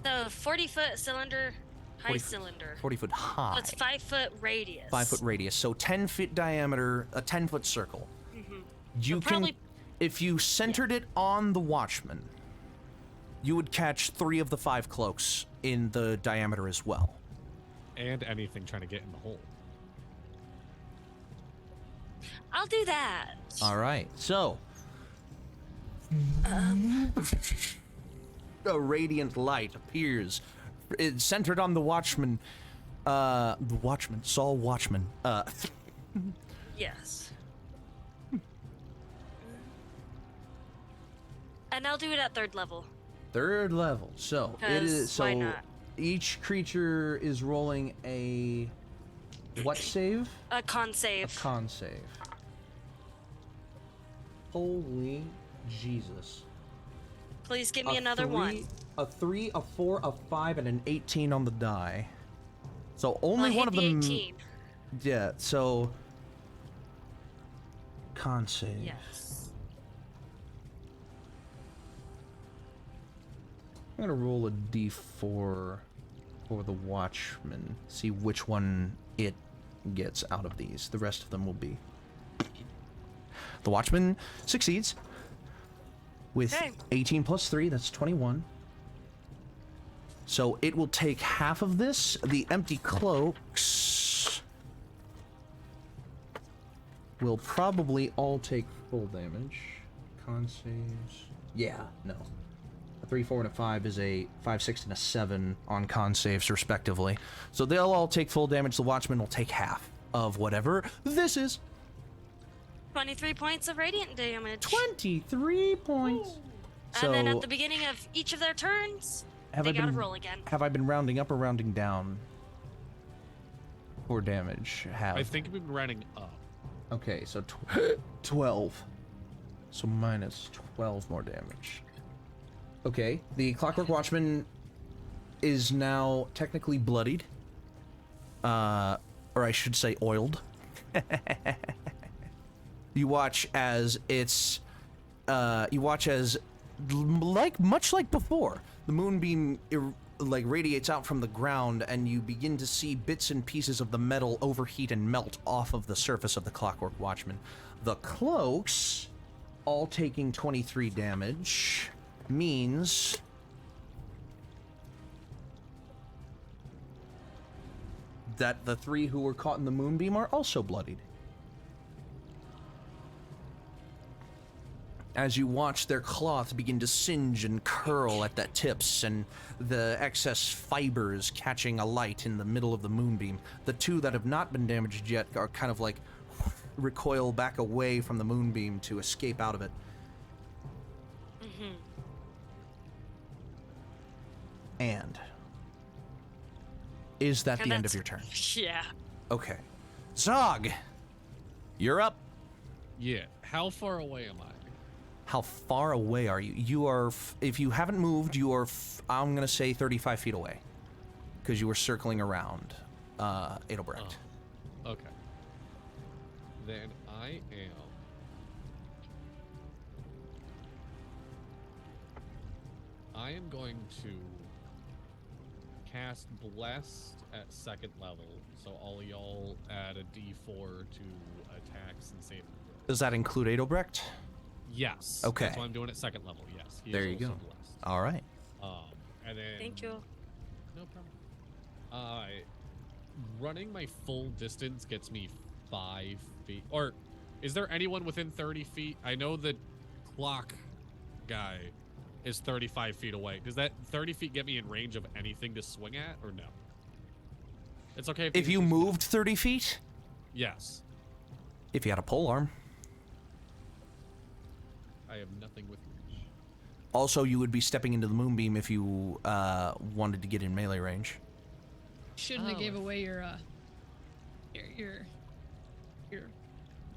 The 40-foot cylinder, high 40 cylinder. 40 foot high. So it's 5-foot radius. 5 foot radius. So 10 feet diameter, a 10-foot circle. You So can, probably- if you centered it on the Watchman, you would catch 3 of the 5 cloaks in the diameter as well. And anything trying to get in the hole. I'll do that. All right, so a radiant light appears. It's centered on the Watchman. The Watchman, Saul Watchman. Yes. And I'll do it at 3rd level. 3rd level. So it 'Cause is. So why not? each creature is rolling a what save? A con save. A con save. Holy Jesus. Please give me A another 3, one. A 3, a 4, a 5, and an 18 on the die. So Well, only I one hit of the them. 18. Yeah. So con save. Yes. I'm gonna roll a d4 for the Watchman. See which one it gets out of these. The rest of them will be. The Watchman succeeds with Okay. 18 plus 3. That's 21. So it will take half of this. The empty cloaks will probably all take full damage. Con saves. Yeah, no. A 3, 4, and a 5 is a 5, 6, and a 7 on con saves, respectively. So they'll all take full damage. The Watchman will take half of whatever this is. 23 points of radiant damage. 23 points. And then at the beginning of each of their turns, they gotta roll again. Have I been rounding up or rounding down for damage? I think we've been running up. Okay, so 12. So minus 12 more damage. Okay, the Clockwork Watchman is now technically bloodied. Or I should say oiled. You watch as it's... much like before, the moonbeam radiates out from the ground, and you begin to see bits and pieces of the metal overheat and melt off of the surface of the Clockwork Watchman. The cloaks, all taking 23 damage, means that the 3 who were caught in the moonbeam are also bloodied. As you watch their cloth begin to singe and curl at the tips, and the excess fibers catching alight in the middle of the moonbeam. The 2 that have not been damaged yet are kind of like recoil back away from the moonbeam to escape out of it. And is that And the end of that's- your turn? Yeah. Okay. Zog, you're up. Yeah. How far away am I? How far away are you? You are, if you haven't moved, you are, I'm going to say 35 feet away. Because you were circling around Adelbrecht. Oh, okay. Then I am... I am going to cast Blessed at 2nd level. So all y'all add a d4 to attacks and saving throws. Does that include Adelbrecht? Yes. Okay. That's why I'm doing it 2nd level, yes. He There is you also go. Blessed. All right. And then... Thank you. No problem. Running my full distance gets me 5 feet. Or is there anyone within 30 feet? I know the clock guy is 35 feet away. Does that 30 feet get me in range of anything to swing at, or no? It's okay If you moved 30 feet? Yes. If you had a pole arm. I have nothing with reach. Also, you would be stepping into the moonbeam if you wanted to get in melee range. Shouldn't have Oh. gave away your your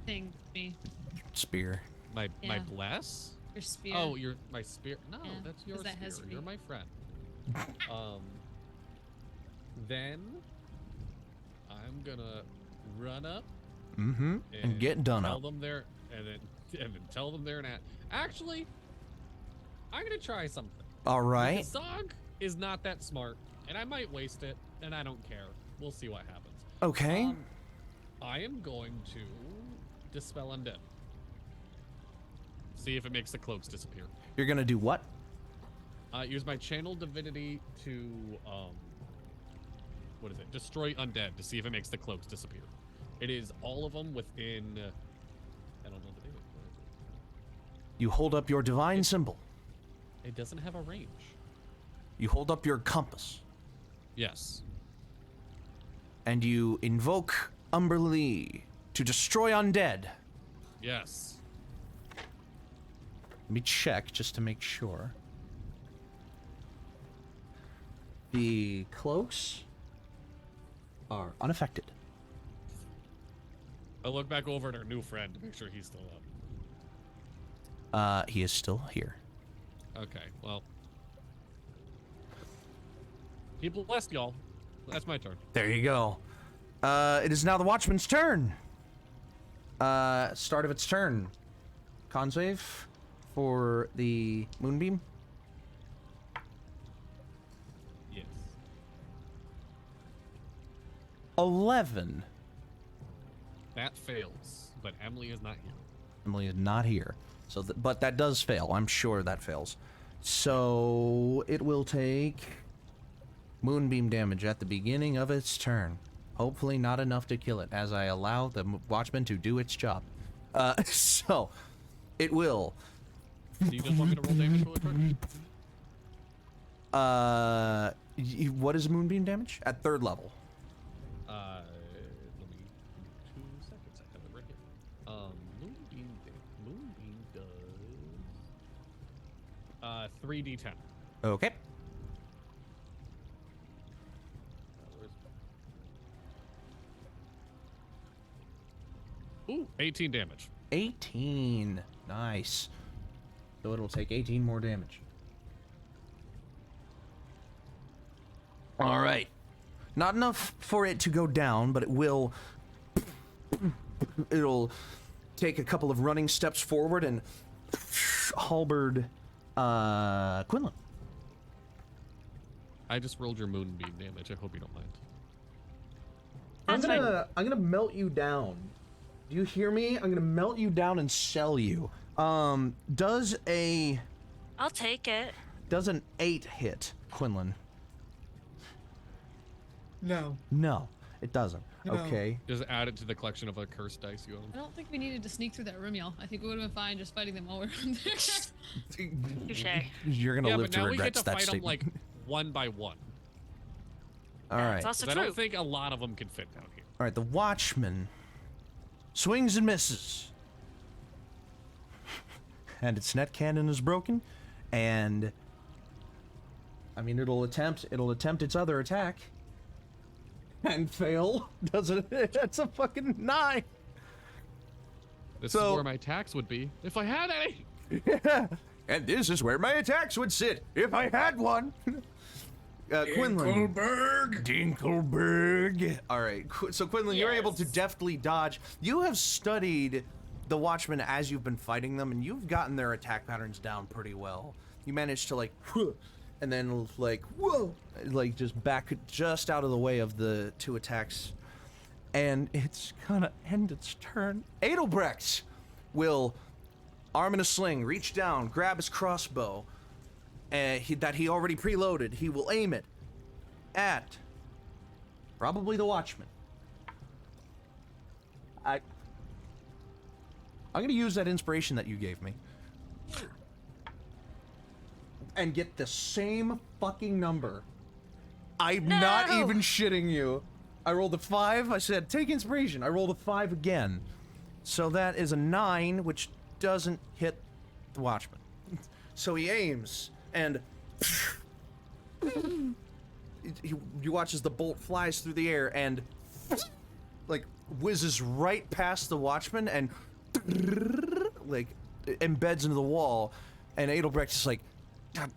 thing to me. Spear. My Yeah. bless? Your spear. Oh, my spear. No, Yeah, that's your 'cause that has spear. to be- You're my friend. Then I'm gonna run up Mm-hmm. And get done tell up. them they're and then tell them they're an Actually, I'm gonna try something. All right. The Zog is not that smart, and I might waste it, and I don't care. We'll see what happens. Okay. I am going to dispel undead. See if it makes the cloaks disappear. You're gonna do what? Use my channel divinity to what is it? Destroy undead to see if it makes the cloaks disappear. It is all of them within. I don't know the name. You hold up your divine symbol. It doesn't have a range. You hold up your compass. Yes. And you invoke Umberlee to destroy undead. Yes. Let me check just to make sure. The cloaks are unaffected. I look back over at our new friend to make sure he's still up. He is still here. Okay, well. People blessed y'all. That's my turn. There you go. It is now the Watchman's turn. Start of its turn. Con save for the Moonbeam. Yes. 11. That fails, but Emily is not here. Emily is not here. So, but that does fail. I'm sure that fails. So it will take Moonbeam damage at the beginning of its turn. Hopefully not enough to kill it, as I allow the Watchman to do its job. So it will. Do you just want me to roll damage really quick? What is Moonbeam damage? At 3rd level. Let me 2 seconds. I have it right here. Moonbeam does 3d10. Okay. Ooh, 18 damage. 18. Nice. So it'll take 18 more damage. All right. Not enough for it to go down, but it will. It'll take a couple of running steps forward and halberd Quinlan. I just rolled your moonbeam damage. I hope you don't mind. That's fine. I'm gonna melt you down. Do you hear me? I'm gonna melt you down and sell you. Does I'll take it. an 8 hit Quinlan? No. No, it doesn't. No. Okay. Just add it to the collection of cursed dice you own. I don't think we needed to sneak through that room, y'all. I think we would have been fine just fighting them while we were in there. Touche. You're gonna Yeah, live but to now we get regret to that fight them statement. like one by one. All right. It's also 'Cause I true. don't think a lot of them can fit down here. All right. The Watchman swings and misses, and its net cannon is broken, and I mean it'll attempt its other attack. And fail. Does it? That's a fucking 9. This So- is where my tax would be if I had any. And this is where my attacks would sit if I had one. Quinlan. Dinkelberg. All right. So Quinlan, you're able to Yes. deftly dodge. You have studied the Watchmen as you've been fighting them, and you've gotten their attack patterns down pretty well. You managed to like, and then like, whoa, like just back just out of the way of the 2 attacks, and it's gonna end its turn. Adelbrecht will, arm in a sling, reach down, grab his crossbow, that he already preloaded. He will aim it at probably the Watchman. I'm gonna use that inspiration that you gave me and get the same fucking number. I'm not No! even shitting you. I rolled a 5. I said, take inspiration. I rolled a 5 again. So that is a 9, which doesn't hit the Watchman. So he aims, and you watch as the bolt flies through the air and like whizzes right past the watchman and like embeds into the wall, and Adelbrecht is like, God,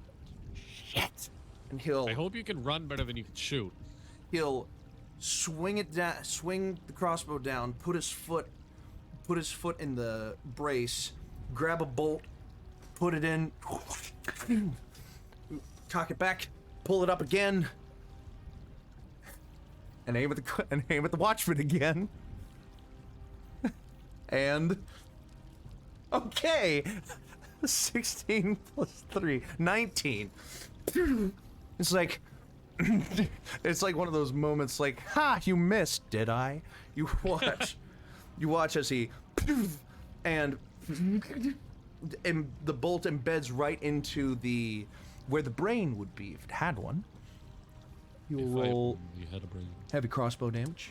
shit, and I hope you can run better than you can shoot. he'll swing it down, swing the crossbow down, put his foot in the brace, grab a bolt, put it in, cock it back, pull it up again, and aim at the watchman again. And okay, 16 plus 3, 19. It's like it's like one of those moments like, ha, you missed, did I? You watch as he and the bolt embeds right into where the brain would be if it had one. You will roll You had a brain. heavy crossbow damage.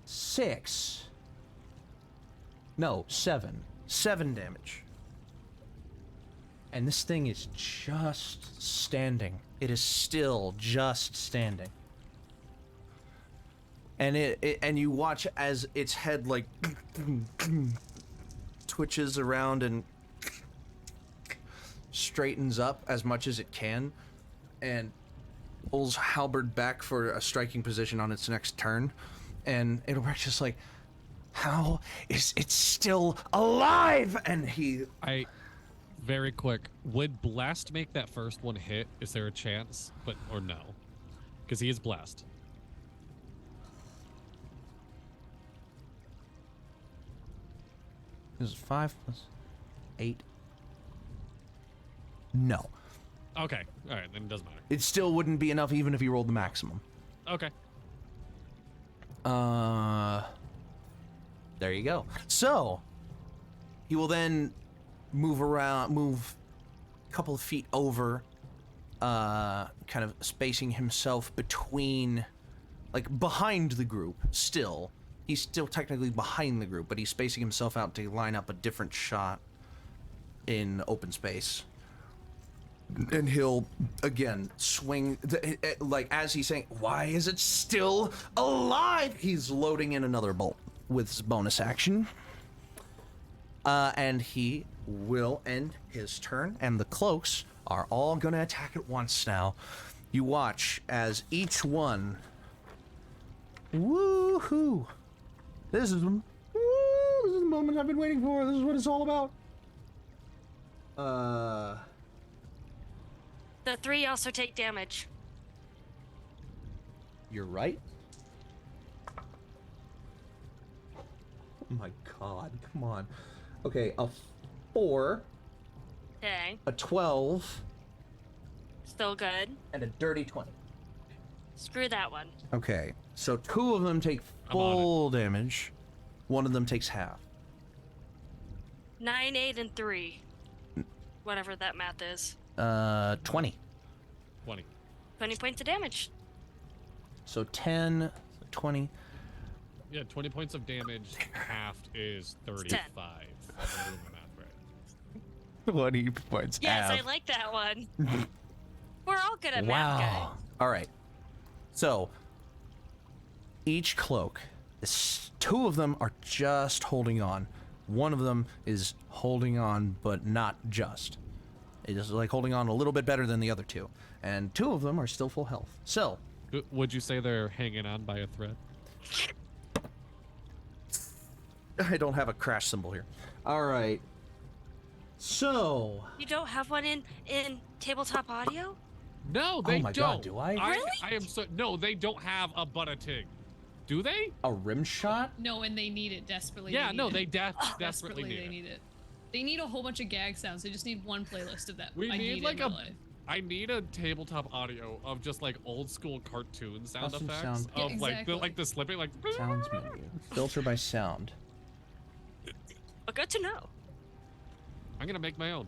6. No, 7. 7 damage. And this thing is just standing. It is still just standing. And and you watch as its head like twitches around and straightens up as much as it can, and pulls halberd back for a striking position on its next turn. And it'll be just like, how is it still alive? And Very quick. Would Blast make that first one hit? Is there a chance? Or no? Because he is Blast. This is 5 plus 8. No. Okay. All right. Then it doesn't matter. It still wouldn't be enough even if you rolled the maximum. Okay. There you go. So, he will then move a couple of feet over, kind of spacing himself between, like, behind the group, still. He's still technically behind the group, but he's spacing himself out to line up a different shot in open space. And he'll, again, swing, like, as he's saying, why is it still alive? He's loading in another bolt with his bonus action. And he will end his turn, and the cloaks are all gonna attack at once now. You watch as each one... Woohoo! This is the moment I've been waiting for. This is what it's all about. The 3 also take damage. You're right. Oh my god, come on. Okay, a 4, Okay. a 12, Still good. and a dirty 20. Screw that one. Okay, so 2 of them take full damage. 1 of them takes half. 9, 8, and 3. Whatever that math is. 20. 20. 20 points of damage. So 10, 20. Yeah, 20 points of damage. Halved is 35. I'm doing the math right. 20 points Yes, I like that one. We're all good at math, guys. Wow. All right. So, each cloak, 2 of them are just holding on. 1 of them is holding on, but not just. It is like holding on a little bit better than the other 2. And 2 of them are still full health. So, Would you say they're hanging on by a thread? I don't have a crash symbol here. All right. So, You don't have one in tabletop audio? No, they oh my don't. god, do I? Really? I am so no. They don't have a Buttatig. Do they? A rim shot? No, and they need it desperately. Yeah, no, they desperately desperately need they it. need it. They need a whole bunch of gag sounds. They just need one playlist of that. We I need like in my life. I need a tabletop audio of just like old school cartoon sound Custom effects sound. Yeah, of exactly. like the slipping like. Sounds menu. Filter by sound. Well, good to know. I'm gonna make my own.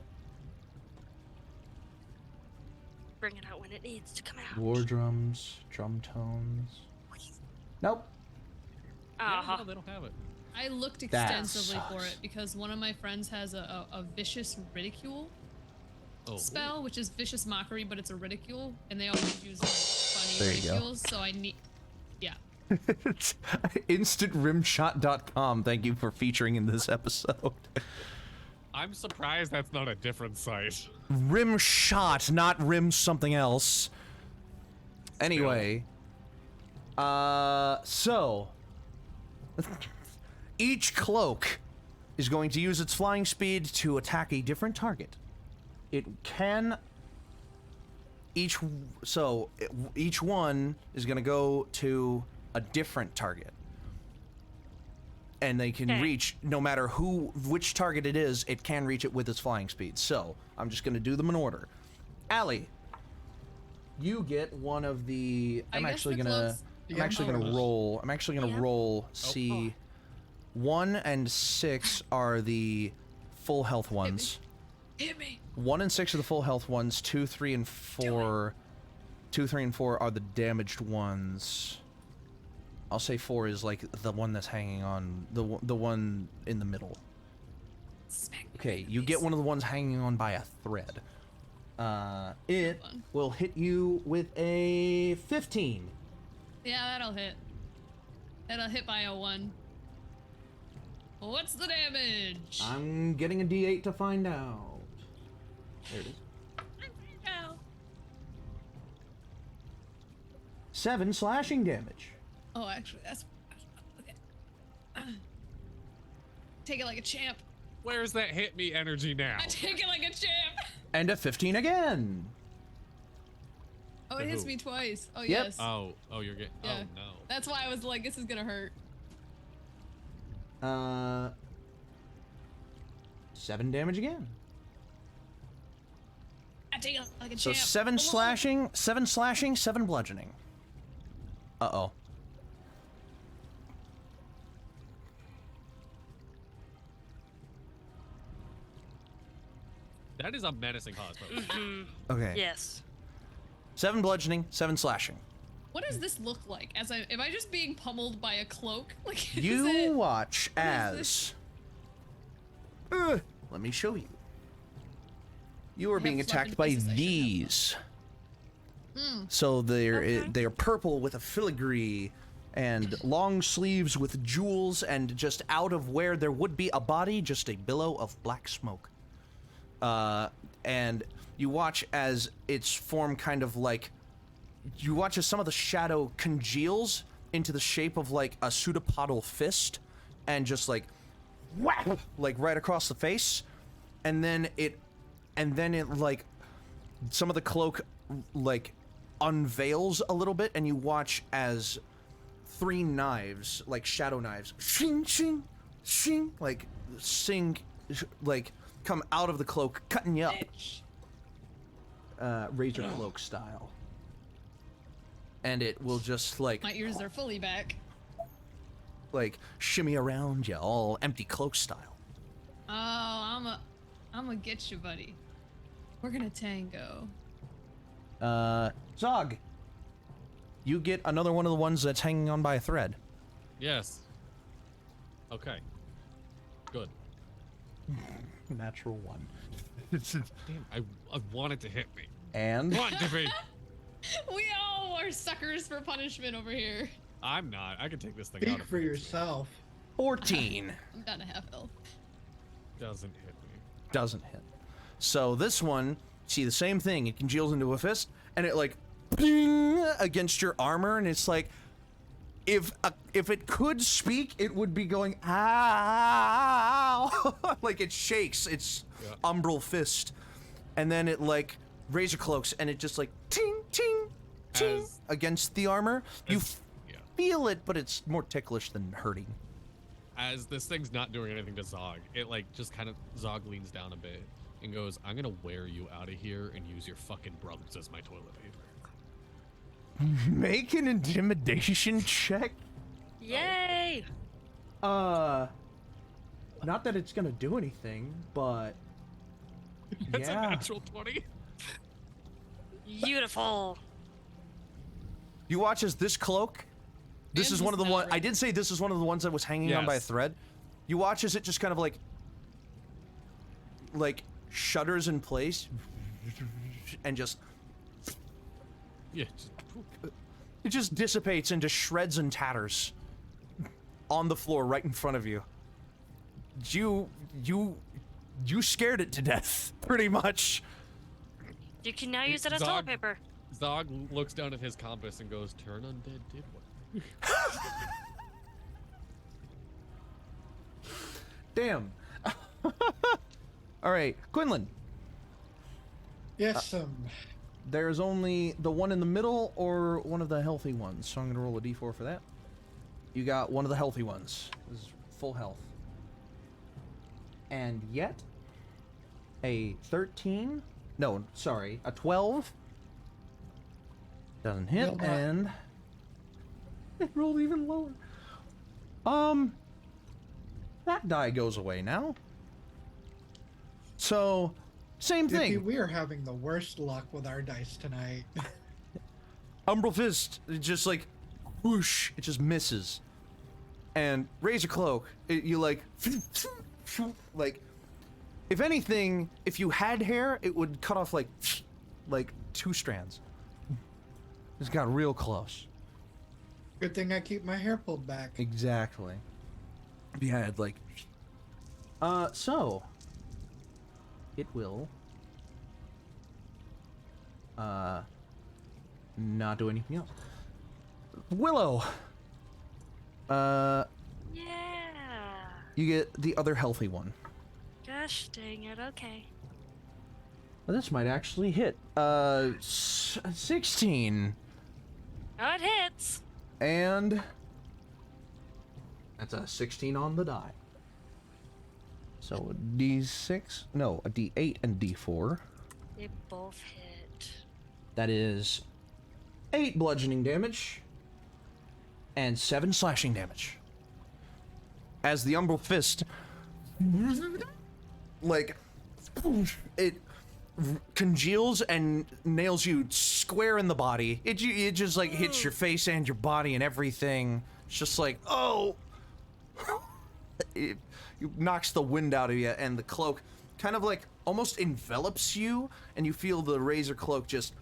Bring it out when it needs to come out. War drums, drum tones. Nope. Yeah, no, they don't have it. I looked That extensively for sucks. it because one of my friends has a vicious ridicule, Oh. spell, which is vicious mockery, but it's a ridicule, and they always use like funny There you go. ridicules. So I need, yeah. InstantRimshot.com. Thank you for featuring in this episode. I'm surprised that's not a different site. Rimshot, not rim something else. Anyway, so each cloak is going to use its flying speed to attack a different target. It can each one is going to go to a different target. And they can reach, no matter which target it is, it can reach it with its flying speed. So, I'm just going to do them in order. Allie, you get one of the... I'm actually going to roll, see... 1 and 6 are the full health ones. Hit me. 1 and 6 are the full health ones. 2, 3, and 4... 2, 3, and 4 are the damaged ones. I'll say 4 is like the one that's hanging on, the one in the middle. Okay, you get one of the ones hanging on by a thread. It will hit you with a 15. Yeah, that'll hit. That'll hit by a 1. What's the damage? I'm getting a D8 to find out. There it is. 7 slashing damage. Oh, actually, that's okay. Take it like a champ. Where's that hit me energy now? I take it like a champ. And a 15 again. Oh, To it hits who? me twice. Oh, Yep. yes. Oh, you're getting. Yeah. Oh no. That's why I was like, this is gonna hurt. 7 damage again. I take it like a So champ. 7 Come on. slashing, 7 bludgeoning. Uh-oh. That is a menacing pause. folks. Okay. Yes. 7 bludgeoning, 7 slashing. What does this look like? Am I just being pummeled by a cloak? Like, is You it... watch What is as... this? Let me show you. You are I being have attacked flapping by faces, I should have these. Hmm. So Okay. they're purple with a filigree and long sleeves with jewels, and just out of where there would be a body, just a billow of black smoke. And you watch as its form kind of like... You watch as some of the shadow congeals into the shape of like a pseudopodal fist, and just like whack, like right across the face, and then it like some of the cloak like unveils a little bit, and you watch as 3 knives, like shadow knives, shing shing shing, like like come out of the cloak, cutting you up, razor cloak style. And it will just like My ears are fully back. shimmy around you, all empty cloak style. Oh, I'm a get you, buddy. We're gonna tango. Zog, you get another one of the ones that's hanging on by a thread. Yes. Okay. Good. Natural 1. Damn, I wanted to hit me. And Come on, Dippy. We all are suckers for punishment over here. I'm not. I can take this thing Speak out. for yourself. 14 I'm down to half health. Doesn't hit me. doesn't hit. So this one, see the same thing. It congeals into a fist, and it like ding against your armor, and it's like if it could speak, it would be going ow, like it shakes its umbral fist, and then it like razor cloaks, and it just like ting ting ting against the armor. You feel it, but it's more ticklish than hurting. As this thing's not doing anything to Zog, it like just kind of Zog leans down a bit and goes, "I'm gonna wear you out of here and use your fucking brothers as my toilet paper." Make an intimidation check. Yay! Not that it's gonna do anything, but That's yeah. a natural 20. Beautiful. You watch as this cloak. This And is one of the he's one. not I did say this is one of the ones that was hanging on by a Yes. thread. You watch as it just kind of like shudders in place, and just Yeah. it just dissipates into shreds and tatters on the floor right in front of you. You scared it to death, pretty much. You can now use it as Zog- toilet paper. Zog looks down at his compass and goes, "Turn undead did what?" Damn. All right, Quinlan. Yes, There's only the one in the middle or one of the healthy ones, so I'm gonna roll a d4 for that. You got one of the healthy ones. This is full health. And yet, a 13. No, sorry, a 12. Doesn't hit, Will not. and it rolled even lower. That die goes away now. So, same Dippy, thing. we are having the worst luck with our dice tonight. Umbral Fist, it just like, whoosh, it just misses. And Razor Cloak, you like, if anything, if you had hair, it would cut off like 2 strands. It's got real close. Good thing I keep my hair pulled back. Exactly. If you had like, so, it will, not do anything else. Willow. Yeah. You get the other healthy one. Gosh dang it. Okay. Well, this might actually hit. 16. Oh, it hits. And that's a 16 on the die. So a D6, no, a D8 and D4. They both hit. That is 8 bludgeoning damage and 7 slashing damage. As the Umbral Fist, like, it congeals and nails you square in the body. It just like hits your face and your body and everything. It's just like, oh, it knocks the wind out of you, and the cloak kind of like almost envelops you, and you feel the razor cloak just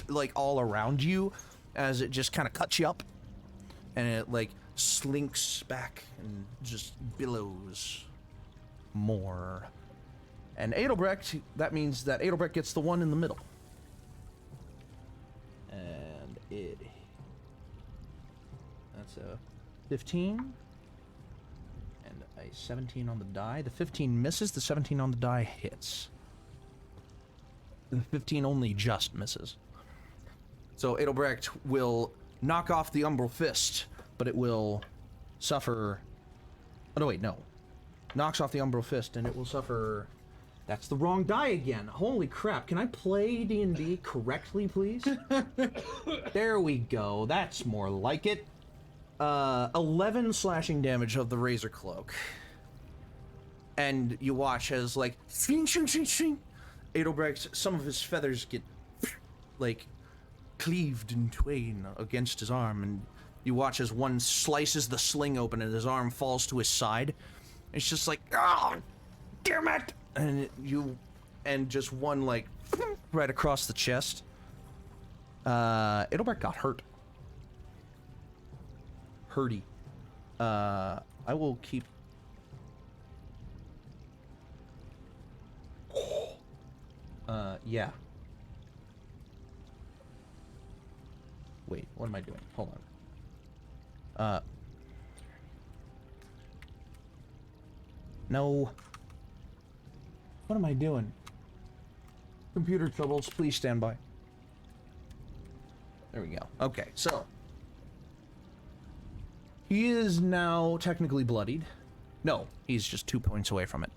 like all around you as it just kind of cuts you up, and it like slinks back and just billows more. And Adelbrecht, that means that Adelbrecht gets the one in the middle. And that's a 15 and a 17 on the die. The 15 misses, the 17 on the die hits. The 15 only just misses. So Adelbrecht will knock off the Umbral Fist, but it will suffer... Oh, no, wait, no. Knocks off the Umbral Fist, and it will suffer... That's the wrong die again. Holy crap. Can I play D&D correctly, please? There we go. That's more like it. 11 slashing damage of the Razor Cloak. And you watch as, like, Adelbrecht, some of his feathers get, like, cleaved in twain against his arm, and you watch as one slices the sling open and his arm falls to his side. It's just like, oh, damn it! And just one, like, right across the chest. Adelbrecht got hurt. Hurty. I will keep... yeah. Wait, what am I doing? Hold on. No. What am I doing? Computer troubles, please stand by. There we go. Okay, so. He is now technically bloodied. No, he's just 2 points away from it.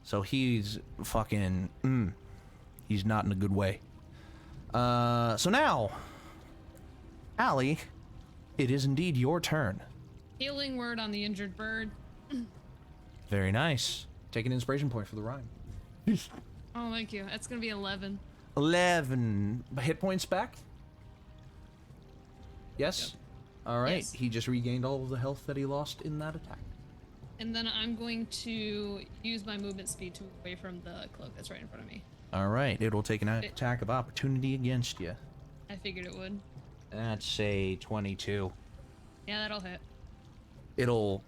So he's fucking... he's not in a good way. So now... Allie, it is indeed your turn. Healing word on the injured bird. Very nice. Take an inspiration point for the rhyme. Oh, thank you. That's gonna be 11. 11 hit points back? Yes? Yep. Alright, Yes. he just regained all of the health that he lost in that attack. And then I'm going to use my movement speed to move away from the cloak that's right in front of me. All right, it'll take an attack of opportunity against you. I figured it would. That's a 22. Yeah, that'll hit. It'll...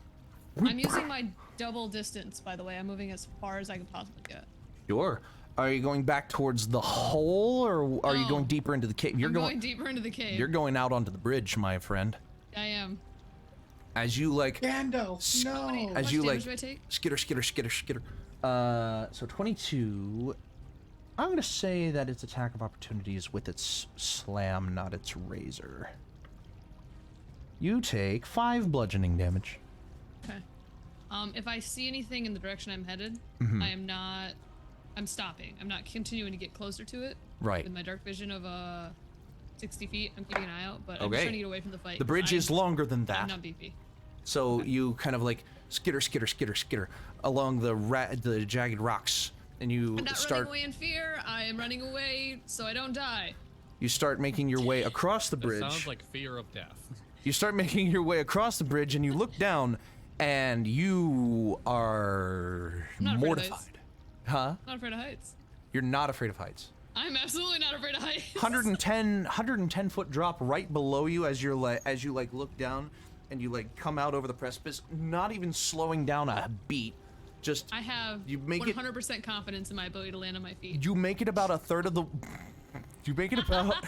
I'm using my double distance, by the way. I'm moving as far as I can possibly get. Sure. Are you going back towards the hole, or are you going deeper into the cave? I'm going deeper into the cave. You're going out onto the bridge, my friend. I am. As you like... Gandalf, no! How As much you damage like... do I take? Skitter. So 22... I'm gonna say that its attack of opportunity is with its slam, not its razor. You take 5 bludgeoning damage. Okay. If I see anything in the direction I'm headed, I'm stopping. I'm not continuing to get closer to it. Right. With my dark vision of 60 feet, I'm keeping an eye out, but I'm just trying to get away from the fight. The bridge is longer than that. I'm not beefy. So you kind of like skitter along the jagged rocks, and you I'm not start... running away in fear. I am running away so I don't die. You start making your way across the bridge. That sounds like fear of death. You start making your way across the bridge, and you look down, and you are mortified. Huh? Not afraid of heights. You're not afraid of heights. I'm absolutely not afraid of heights. 110 foot drop right below you as you look down, and you like come out over the precipice, not even slowing down a beat. Just I have you make 100% confidence in my ability to land on my feet. You make it about a third of the. You make it about.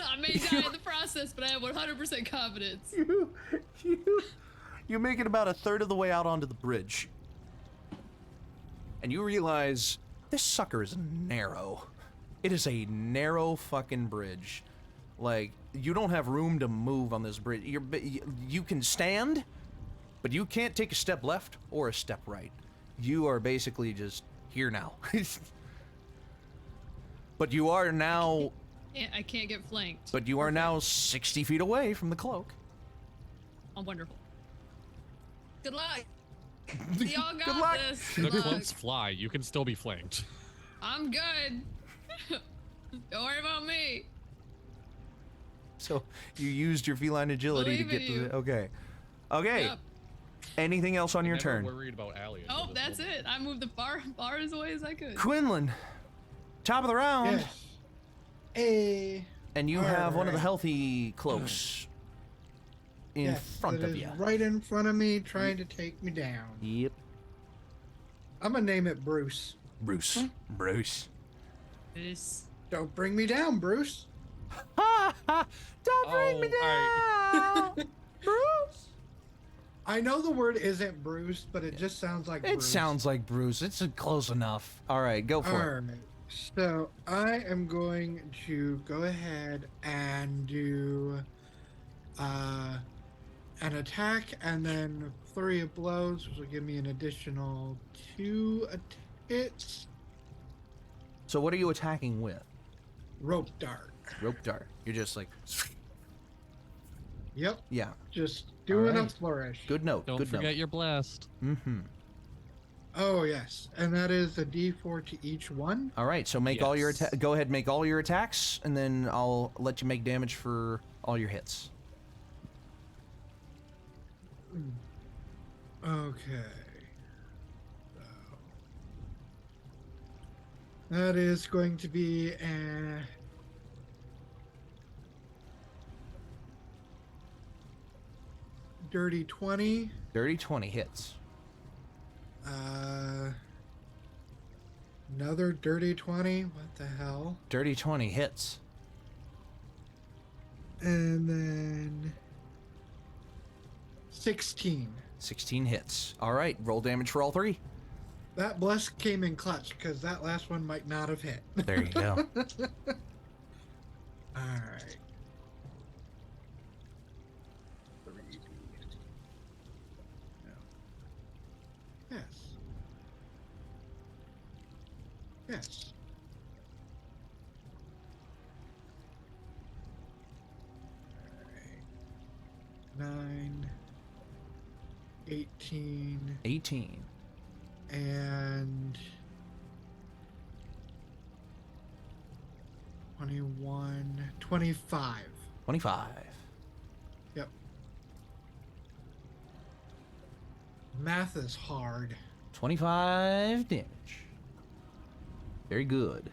I may die in the process, but I have 100% confidence. You make it about a third of the way out onto the bridge, and you realize this sucker is narrow. It is a narrow fucking bridge. Like, you don't have room to move on this bridge. You can stand, but you can't take a step left or a step right. You are basically just here now. But you are now... I can't get flanked. But you are now 60 feet away from the cloak. Oh, wonderful. Good luck. Y'all got Good luck. this. The Good luck. cloaks fly. You can still be flanked. I'm good. Don't worry about me. So you used your feline agility to Believe get in to you. the... Okay. Okay. Yep. Anything else on your Never turn? worried about Allie. until Oh, this that's moment. it. I moved the far as away as I could. Quinlan, top of the round. Yes. Hey. And you have one of the Alright. healthy cloaks in Yes, front that of is you. right in front of me, trying to take me down. Yep. I'm gonna name it Bruce. Bruce. Bruce. This. Don't bring me down, Bruce. Ha ha! Don't bring me Oh, down! Bruce! I know the word isn't Bruce, but it just sounds like It Bruce. sounds like Bruce. It's close enough. Alright, go for it. Alright. So I am going to go ahead and do an attack and then flurry of blows, which will give me an additional 2 hits. So what are you attacking with? Rope dart. Rope dart. You're just like... Yep. Yeah. Just doing a Alright. flourish. Good note. Don't good forget you're blessed. note. Mm-hmm. Oh yes, and that is a D4 to each one. Alright, so make all your Yes. go ahead, make all your attacks, and then I'll let you make damage for all your hits. Okay. So that is going to be a dirty 20. Dirty 20 hits. Another dirty 20. What the hell? Dirty 20 hits. And then 16. 16 hits. Alright, roll damage for all 3. That bless came in clutch because that last one might not have hit. There you go. All right. 3D. No. Yes. Yes. All right. 9, 18, 18. and 21, 25. 25. Yep. Math is hard. 25 damage. Very good.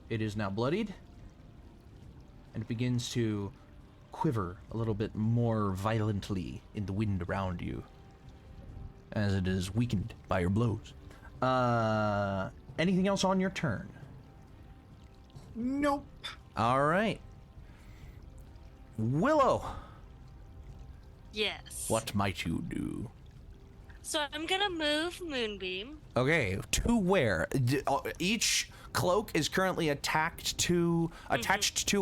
It is now bloodied, and it begins to quiver a little bit more violently in the wind around you, as it is weakened by your blows. Anything else on your turn? Nope. All right. Willow, Yes. what might you do? So I'm gonna move Moonbeam. Okay, to where? Each cloak is currently attached to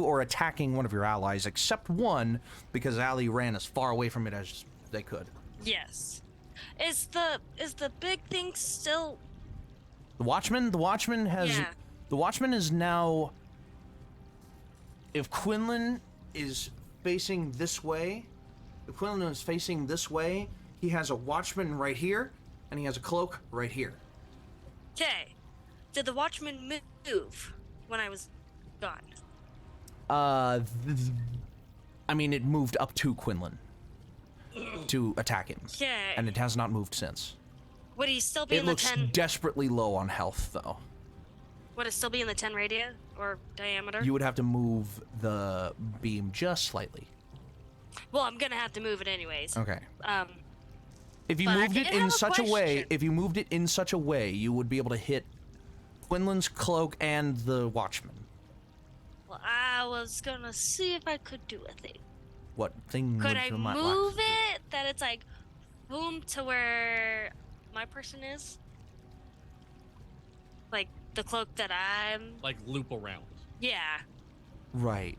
or attacking one of your allies, except one, because Allie ran as far away from it as they could. Yes. Is the big thing still? The Watchman? The Watchman has... Yeah. The Watchman is now... If Quinlan is facing this way, he has a Watchman right here, and he has a cloak right here. Okay. Did the Watchman move when I was gone? I mean, it moved up to Quinlan to attack him, Okay. and it has not moved since. Would he still be It in the looks 10? desperately low on health, though. Would it still be in the 10 radius or diameter? You would have to move the beam just slightly. Well, I'm gonna have to move it anyways. Okay. If you But I moved it did in have a such a way, question. you would be able to hit Quinlan's cloak and the Watchman. Well, I was gonna see if I could do a thing. What thing Could would I you move it that it's like, boom, to where my person is? Like the cloak that I'm. Like loop around. Yeah. Right.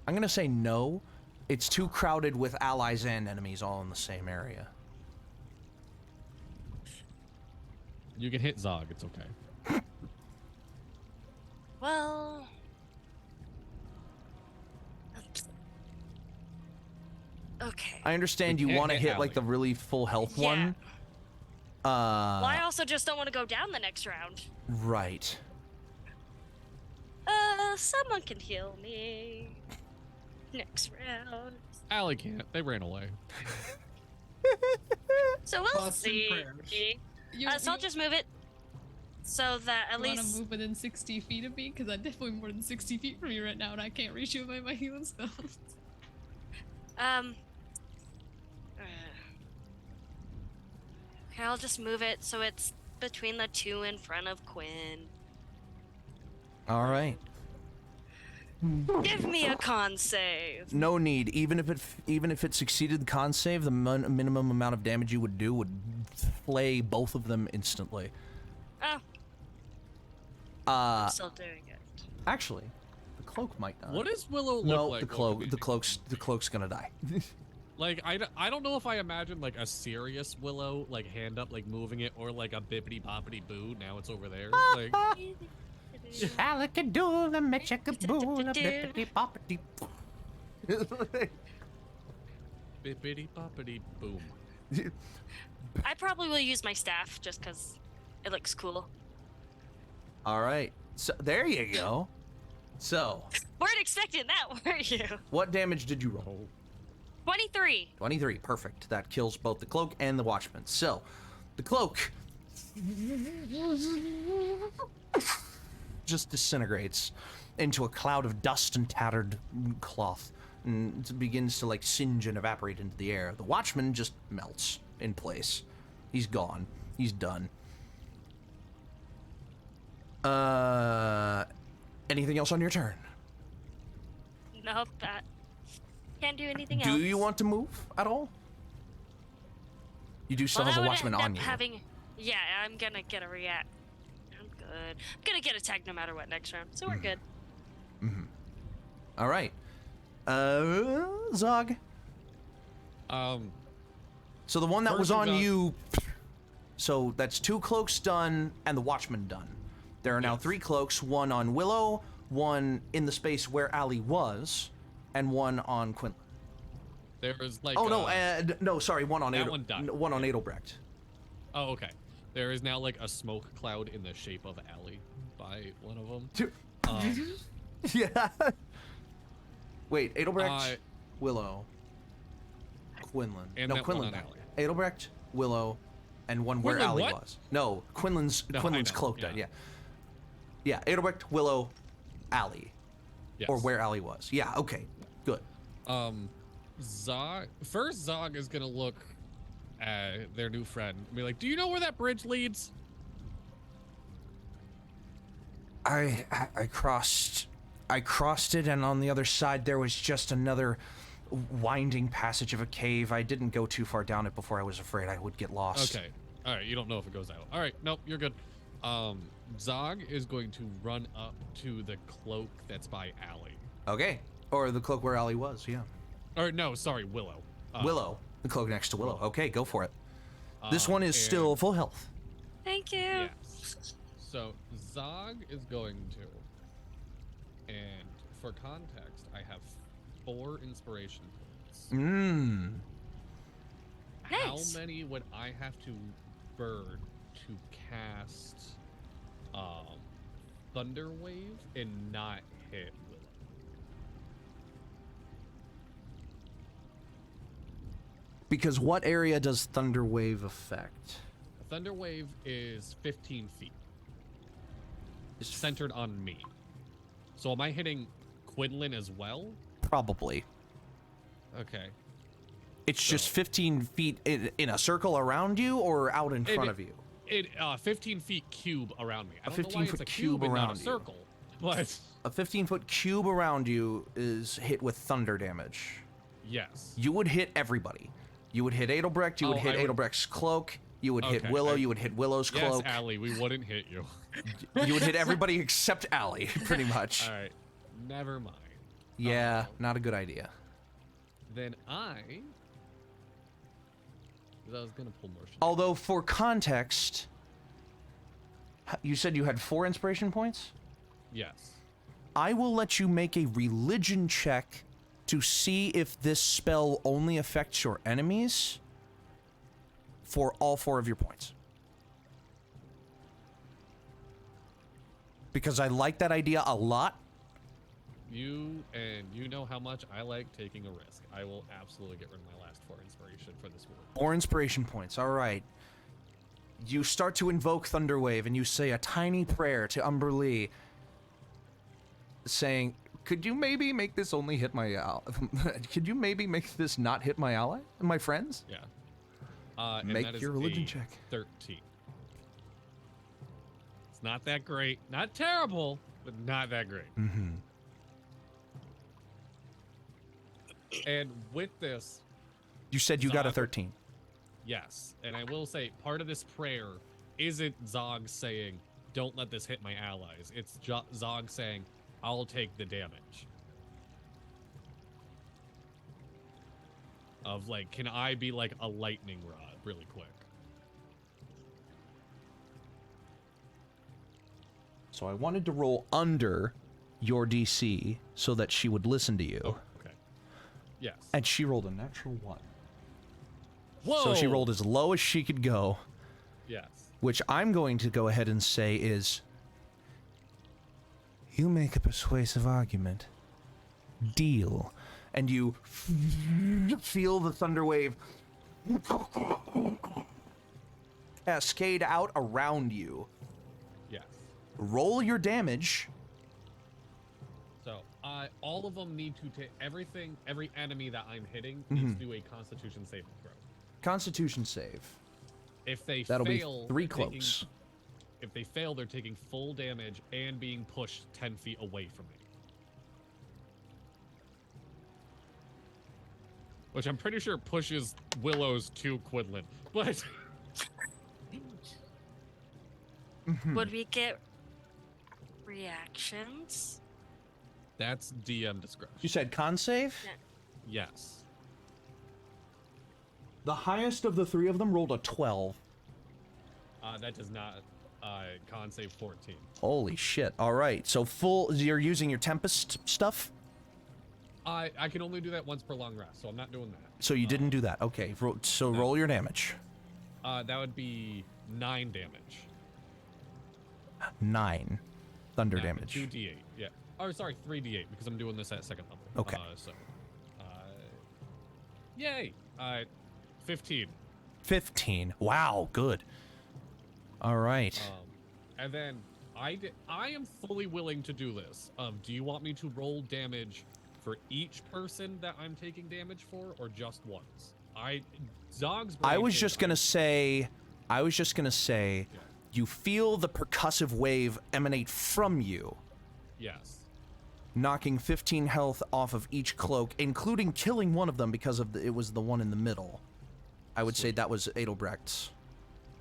I'm gonna say no. It's too crowded with allies and enemies all in the same area. You can hit Zog. It's okay. Well. Okay. I understand We you can't want to hit hit like the Allie. really full health Yeah. one. Well, I also just don't want to go down the next round. Right. Someone can heal me. Next round. Allie can't. They ran away. So we'll Thoughts and see. prayers. So I'll just move it so that at want to least. move within 60 feet of me? Because I'm definitely more than 60 feet from you right now, and I can't reach you with my healing spells. Okay, I'll just move it so it's between the two in front of Quinn. All right. Give me a con save. No need. Even if it succeeded the con save, the minimum amount of damage you would do would flay both of them instantly. Oh, Uh, I'm still doing it. actually, the cloak might die. What does Willow look No, like? the cloak's gonna die. Like, I don't know if I imagine, like, a serious Willow, like, hand up, like, moving it, or, like, a bippity-boppity-boo, now it's over there. Like, Alakadoola, mechakaboola, bippity-boppity. bippity-boppity-boom. I probably will use my staff just because it looks cool. All right. So, there you go. So, Weren't expecting that, were you? what damage did you roll? 23. 23, perfect. That kills both the cloak and the watchman. So, the cloak just disintegrates into a cloud of dust and tattered cloth, and it begins to like singe and evaporate into the air. The watchman just melts in place. He's gone. He's done. Anything else on your turn? Nope, that can't do anything else. Do you want to move at all? You do still Well, have that a would watchman end on up you. having. Yeah, I'm gonna get a react. I'm good. I'm gonna get attacked no matter what next round, so we're good. All right. Zog. So the one that was Person on done. you. So that's 2 cloaks done and the watchman done. There are now Yes. 3 cloaks, one on Willow, one in the space where Allie was, and one on Quinlan. There is, like, Oh no, no, sorry, one on that one died. one on Adelbrecht. Oh, okay. There is now, like, a smoke cloud in the shape of Allie by one of them. Yeah. Wait, Adelbrecht, Willow. Quinlan. And no, that Quinlan. one on Allie. Adelbrecht, Willow, and one where Quinlan Allie what? was. No, Quinlan's No, I Quinlan's know, cloak yeah. died. Yeah. Yeah, Adelbrecht, Willow, Allie. Yes. Or where Allie was. Yeah, okay. Good. Zog is gonna look at their new friend and be like, "Do you know where that bridge leads?" I crossed it, and on the other side there was just another winding passage of a cave. I didn't go too far down it before I was afraid I would get lost. Okay. All right. You don't know if it goes out. All right. Nope. You're good. Zog is going to run up to the cloak that's by Allie. Okay. Or the cloak where Allie was, yeah. Or no, sorry, Willow. Willow. The cloak next to Willow. Okay, go for it. This Um, one is and- still full health. Thank you. Yes. So Zog is going to, and for context, I have 4 inspiration points. Mmm. Nice. How many would I have to burn to cast Thunder Wave and not hit Willow? Because what area does Thunder Wave affect? Thunder Wave is 15 feet. It's centered on me. So am I hitting Quinlan as well? Probably. Okay. It's just So- 15 feet in a circle around you or out in front of you? 15 feet cube around me. I A don't know why 15-foot it's a cube and around not a you. circle, but A 15-foot cube around you is hit with thunder damage. yes. You would hit everybody. You would hit Adelbrecht, you would Oh, hit I would- Adelbrecht's cloak, you would hit Okay, Willow, you would hit Willow's Yes, cloak. Allie, we wouldn't hit you. You would hit everybody except Allie, pretty much. All right. Never mind. Yeah, not a good idea. Then I was gonna pull more shit. Although, for context, you said you had 4 inspiration points? Yes. I will let you make a religion check to see if this spell only affects your enemies for all 4 of your points. Because I like that idea a lot. You know how much I like taking a risk. I will absolutely get rid of my last 4 inspiration for this one. 4 inspiration points, alright. You start to invoke Thunderwave and you say a tiny prayer to Umber Lee, saying, could you maybe make this only hit my could you maybe make this not hit my ally? My friends? Yeah. And Make that is your religion a check. 13. It's not that great. Not terrible, but not that great. Mm-hmm. And with this, You said you got a Zog- 13. yes. And I will say, part of this prayer isn't Zog saying, don't let this hit my allies. It's Zog saying, I'll take the damage. Of like, can I be like a lightning rod really quick? So I wanted to roll under your DC so that she would listen to you. Oh, okay. Yes. And she rolled a natural 1. Whoa! So she rolled as low as she could go, Yes. which I'm going to go ahead and say is, you make a persuasive argument. Deal. And you feel the thunder wave cascade out around you. Yes. Roll your damage. So, all of them need to take every enemy that I'm hitting needs to do a Constitution saving throw. Constitution save. If they That'll fail, be 3 they're taking- cloaks. if they fail, they're taking full damage and being pushed 10 feet away from me. Which I'm pretty sure pushes Willow's to Quinlan. But Would we get reactions? that's DM discretion. You said con save? Yes. The highest of the 3 of them rolled a 12. That does not con save 14. Holy shit. All right. So you're using your Tempest stuff? I can only do that once per long rest, so I'm not doing that. So you didn't do that. Okay. So roll your damage. That would be 9 damage. 9 thunder Yeah, damage. 2d8, yeah. Oh, sorry, 3d8, because I'm doing this at 2nd level. Okay. Yay! 15. 15. Wow, good. All right. And then I am fully willing to do this. Do you want me to roll damage for each person that I'm taking damage for, or just once? Zog's. I was just gonna say, Yeah. you feel the percussive wave emanate from you, Yes. knocking 15 health off of each cloak, including killing one of them because of it was the one in the middle. I would say that was Adelbrecht's.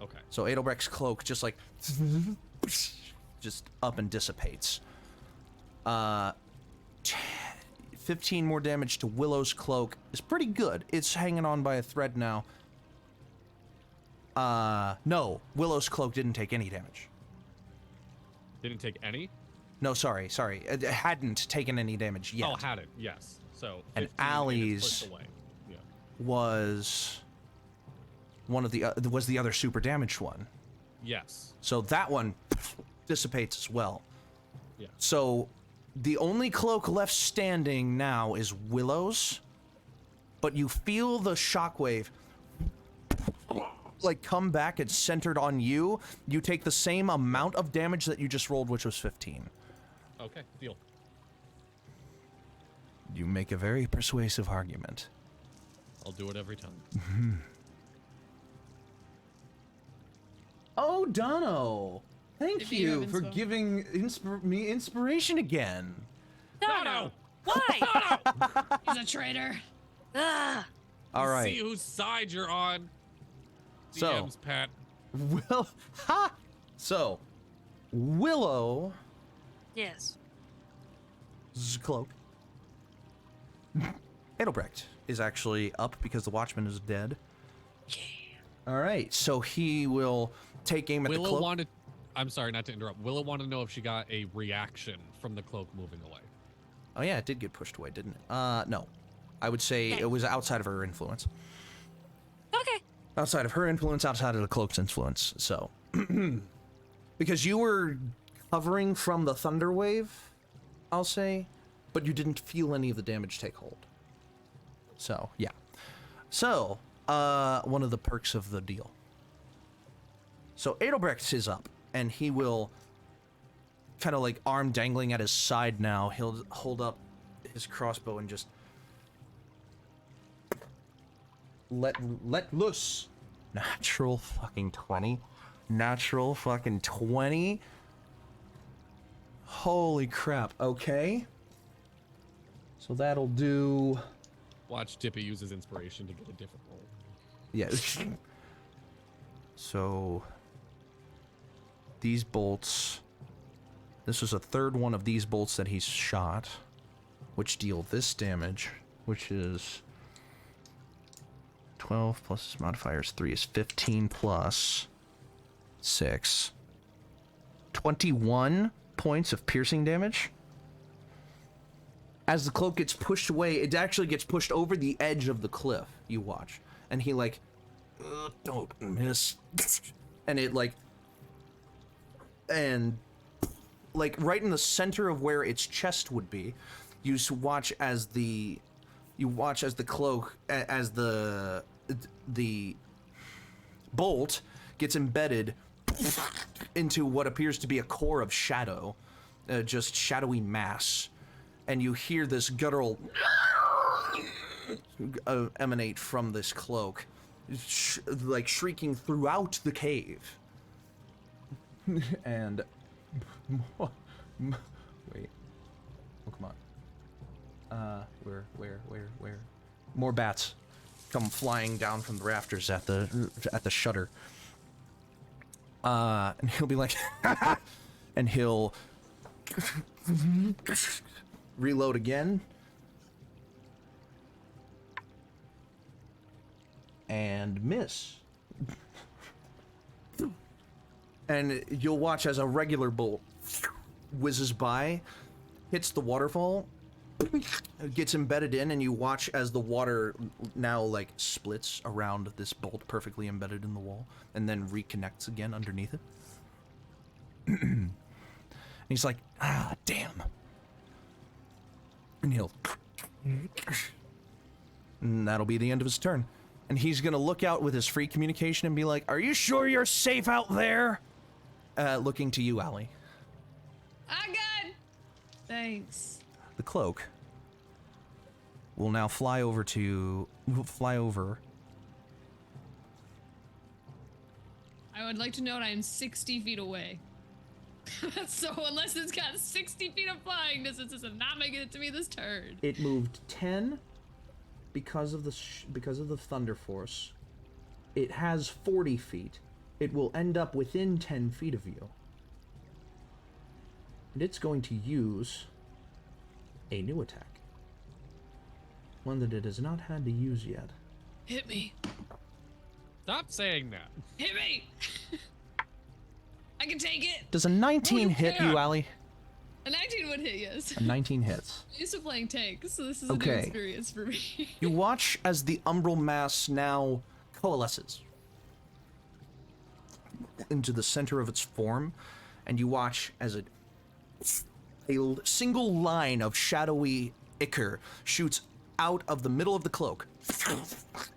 Okay. So Adelbrecht's cloak just like just up and dissipates. 15 more damage to Willow's cloak is pretty good. It's hanging on by a thread now. No, Willow's cloak didn't take any damage. Didn't take any? No, sorry. It hadn't taken any damage yet. Oh, had it. Yes. So. And 15 Allie's pushed away. Yeah. was one of the was the other super damaged one. Yes. So that one dissipates as well. Yeah. So the only cloak left standing now is Willow's, but you feel the shockwave like come back. It's centered on you. You take the same amount of damage that you just rolled, which was 15. Okay. Deal. You make a very persuasive argument. I'll do it every time. Oh, Dono! Thank If you you have for inspo. giving me inspiration again. No. Why? He's a traitor. Ugh. All right. See whose side you're on. So- DMs, Pat. So, Willow's Yes. cloak. Adelbrecht is actually up because the Watchman is dead. Yeah. All right, so he will take aim at the Willow cloak. wanted. I'm sorry, not to interrupt. Willow wanted to know if she got a reaction from the cloak moving away. Oh yeah, it did get pushed away, didn't it? No. I would say Okay. it was outside of her influence. Okay. Outside of her influence, outside of the cloak's influence. So, because you were covering from the thunder wave, I'll say, but you didn't feel any of the damage take hold. So, yeah. So, one of the perks of the deal. So, Adelbrecht is up, and he will kind of like arm dangling at his side now. He'll hold up his crossbow and just let loose. Natural fucking 20. Natural fucking 20. Holy crap. Okay. So that'll do. Watch Dippy use his inspiration to get a different roll. Yeah. So these bolts. This was a third one of these bolts that he's shot, which deal this damage, which is 12 plus his modifier is 3 is 15 plus 6. 21 points of piercing damage. As the cloak gets pushed away, it actually gets pushed over the edge of the cliff. You watch. And he like, don't miss. And it like, and like right in the center of where its chest would be, you watch as the cloak, as the bolt gets embedded into what appears to be a core of shadow, just shadowy mass, and you hear this guttural emanate from this cloak, like shrieking throughout the cave. And wait, oh come on, where? More bats come flying down from the rafters at the shutter. And he'll be like, and he'll reload again. And miss. And you'll watch as a regular bolt whizzes by, hits the waterfall, gets embedded in, and you watch as the water now like splits around this bolt perfectly embedded in the wall, and then reconnects again underneath it. And he's like, ah, damn. And he'll... And that'll be the end of his turn. and he's gonna look out with his free communication and be like, "Are you sure you're safe out there?" Looking to you, Allie. I'm good. Thanks. The cloak will now fly over. I would like to note I am 60 feet away. So unless it's got 60 feet of flying distance, it's not making it to me this turn. It moved 10 because of the thunder force. It has 40 feet. It will end up within 10 feet of you. And it's going to use a new attack. One that it has not had to use yet. Hit me. Stop saying that. Hit me. I can take it. Does a 19 hit you, can't. Allie? A 19 would hit, yes. A 19 hits. I'm used to playing tank, so this is a new Okay. experience for me. You watch as the umbral mass now coalesces into the center of its form, and you watch as a single line of shadowy ichor shoots out of the middle of the cloak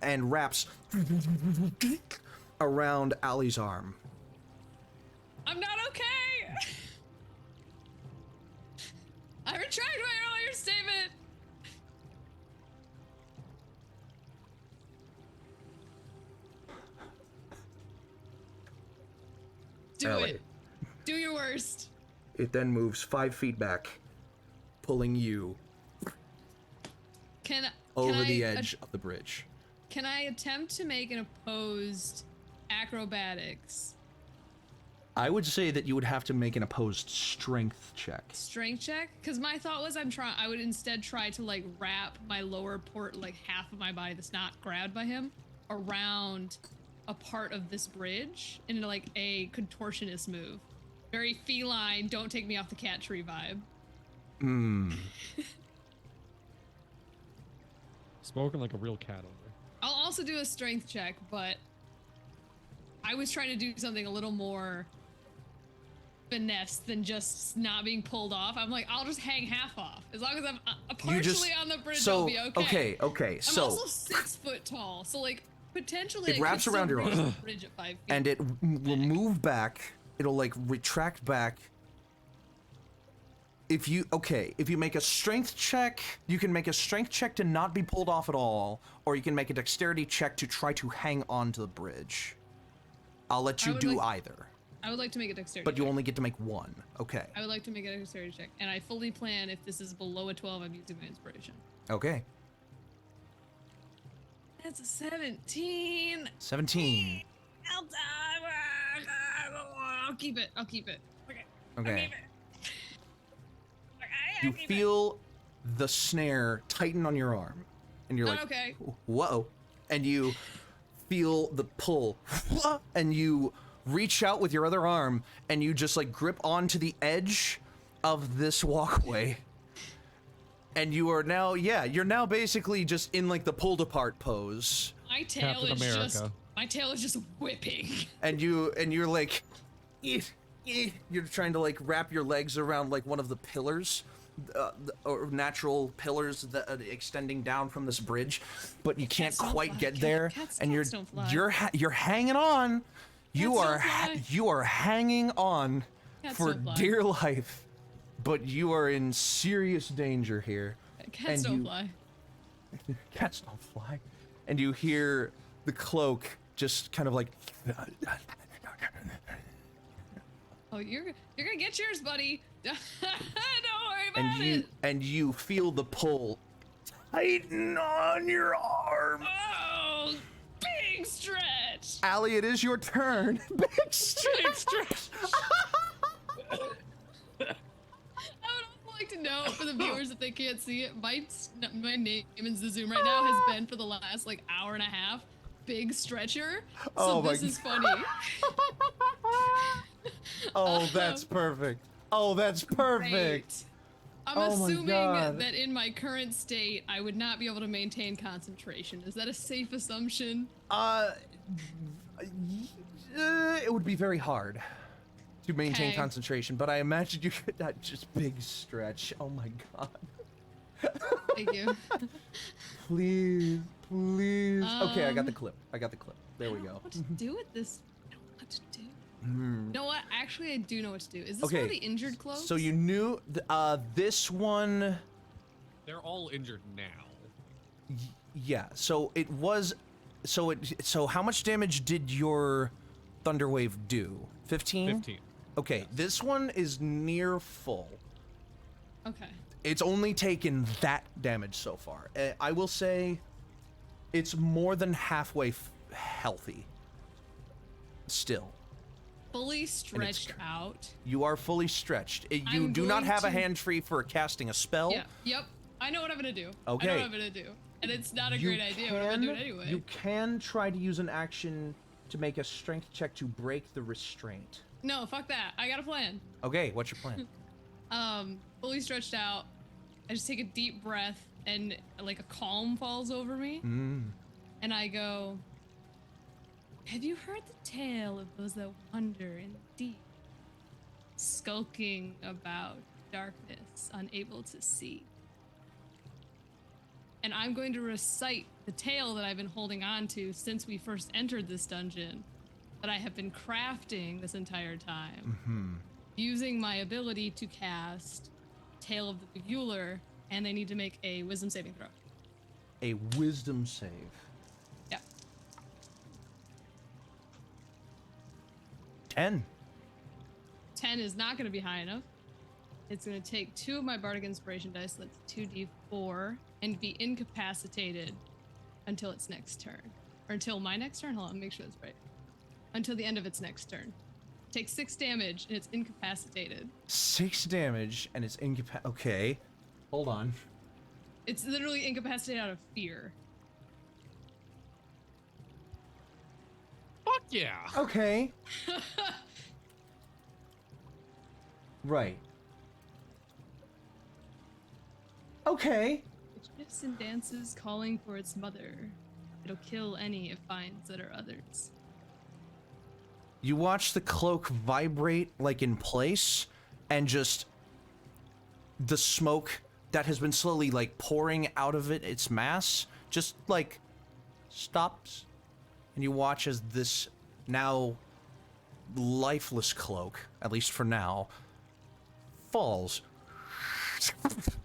and wraps around Allie's arm. I'm not okay. I retract my earlier statement. Do Allie. it. Do your worst. It then moves 5 feet back, pulling you over the edge of the bridge. Can I attempt to make an opposed acrobatics I would say that you would have to make an opposed strength check. strength check? Because my thought was I would instead try to like wrap my lower port, like half of my body that's not grabbed by him, around a part of this bridge into like a contortionist move. Very feline, don't take me off the cat tree vibe. Spoken like a real cat owner. I'll also do a strength check, but I was trying to do something a little more finesse than just not being pulled off. I'm like, I'll just hang half off. As long as I'm partially on the bridge, I'll be okay. Okay, I'm so also 6 foot tall, so like potentially It wraps could around still your reach arm. the bridge at 5 feet. and it will move back. It'll like retract back. If you make a strength check, you can make a strength check to not be pulled off at all, or you can make a dexterity check to try to hang on to the bridge. I'll let you do either, I would like to make a dexterity but you check. only get to make one. Okay. I would like to make a dexterity check, and I fully plan if this is below a 12, I'm using my inspiration. Okay. That's a 17. 17. I'll keep it. I'll keep it. Okay. Okay. You feel the snare tighten on your arm, and you're like, okay. whoa, and you feel the pull, and you reach out with your other arm, and you just like grip onto the edge of this walkway, and you are now, you're now basically just in like the pulled apart pose, My tail Captain is America. my tail is just whipping. and you're like, you're trying to like wrap your legs around like one of the pillars. Or natural pillars that extending down from this bridge, but you can't Cats don't quite fly. get there, and Cats don't fly. you're hanging on. You Cats are don't fly. you are hanging on Cats for don't fly. dear life, but you are in serious danger here. Cats And don't you- fly. Cats don't fly, and you hear the cloak just kind of like. Oh, you're gonna get yours, buddy. Don't worry about it. And you feel the pull tighten on your arm. Oh, big stretch. Allie, it is your turn. Big stretch. I would also like to know for the viewers if they can't see it, my name in the Zoom right now has been for the last like hour and a half. Big stretcher. So Oh my this is funny. Oh, that's perfect. Oh, that's perfect. Great. I'm Oh my assuming God. that in my current state, I would not be able to maintain concentration. Is that a safe assumption? It would be very hard to maintain Okay. concentration, but I imagine you could not just big stretch. Oh my God. Thank you. Please, please. Okay, I got the clip. There we I don't know go. what to do with this? I don't know what to do. Hmm. You know what? Actually, I do know what to do. Is this Okay, one of the injured cloaks? So you knew this one. They're all injured now. Yeah. So it was. So how much damage did your Thunderwave do? 15? 15. Okay, this one is near full. Okay. It's only taken that damage so far. I will say it's more than halfway healthy. Still. Fully stretched out. You are fully stretched. You I'm do not going have a to- hand free for casting a spell. Yeah. Yep. I know what I'm gonna do. Okay. I know what I'm gonna do. And it's not a great idea, but I'm gonna do it anyway. You can try to use an action to make a strength check to break the restraint. No, fuck that. I got a plan. Okay, what's your plan? Fully stretched out. I just take a deep breath and like a calm falls over me. And I go, have you heard the tale of those that wander in the deep, skulking about darkness, unable to see? And I'm going to recite the tale that I've been holding on to since we first entered this dungeon, that I have been crafting this entire time, using my ability to cast Tale of the Beguiler, and they need to make a wisdom saving throw. A wisdom save. Yeah. 10. 10 is not going to be high enough. It's going to take 2 of my Bardic Inspiration dice, so that's 2d4, and be incapacitated until its next turn. Or until my next turn? Hold on, make sure that's right. Until the end of its next turn. Takes 6 damage, and it's incapacitated. 6 damage, and it's Okay. Hold on. It's literally incapacitated out of fear. Fuck yeah. Okay. Right. Okay. It shifts and dances, calling for its mother. It'll kill any it finds that are others. You watch the cloak vibrate like in place, and just the smoke that has been slowly like pouring out of its mass just like stops, and you watch as this now lifeless cloak, at least for now, falls.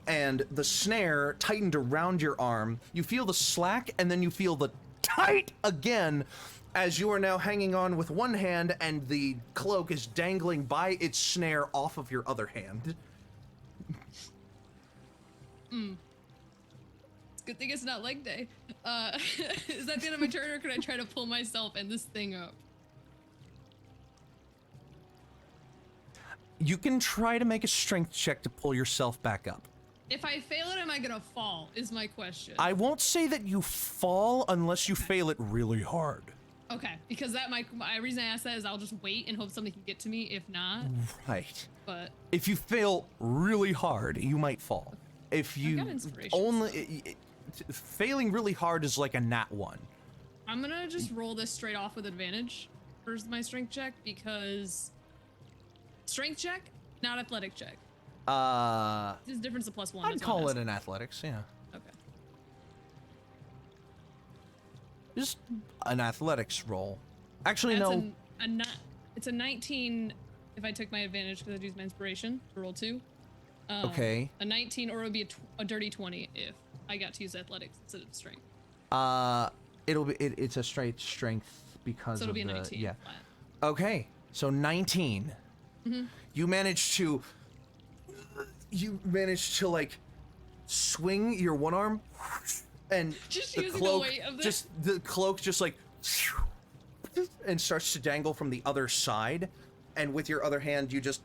And the snare tightened around your arm. You feel the slack, and then you feel the tight again, as you are now hanging on with one hand, and the cloak is dangling by its snare off of your other hand. It's a good thing it's not leg day. Is that the end of my turn, or can I try to pull myself and this thing up? You can try to make a strength check to pull yourself back up. If I fail it, am I gonna fall? Is my question. I won't say that you fall unless you fail it really hard. Okay, because that my reason I ask that is I'll just wait and hope something can get to me. If not, Right. but If you fail really hard, you might fall. If you got inspiration, only failing really hard is like a nat 1. I'm gonna just roll this straight off with advantage for my strength check, because strength check, not athletic check. There's a difference of +1. I'd that's call why it I'm an athletics, yeah. asking. Okay. Just an athletics roll. Actually, That's no. It's a 19 if I took my advantage because I'd use my inspiration to roll 2. Okay. A 19, or it would be a dirty 20 if I got to use athletics instead of strength. It's a straight strength because So it'll of be a the 19. yeah. flat. Okay, so 19. You managed to like swing your one arm, and Just the using the cloak weight of this. the cloak just like and starts to dangle from the other side, and with your other hand you just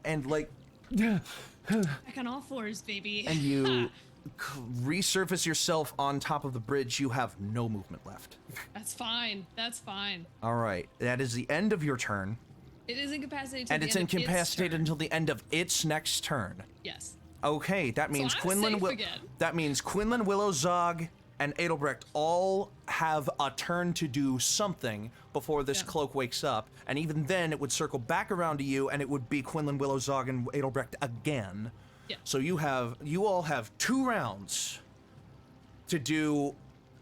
and like Back on all fours, baby. and you resurface yourself on top of the bridge. You have no movement left. That's fine. That's fine. All right, that is the end of your turn. It is incapacitated till And the it's end of its incapacitated turn. until the end of its next turn. Yes. Okay, that means I'm Quinlan safe again. That means Quinlan, Willow, Zog, and Adelbrecht all have a turn to do something before this Yeah. cloak wakes up, and even then it would circle back around to you, and it would be Quinlan, Willow, Zog, and Adelbrecht again. Yeah. So you all have 2 rounds to do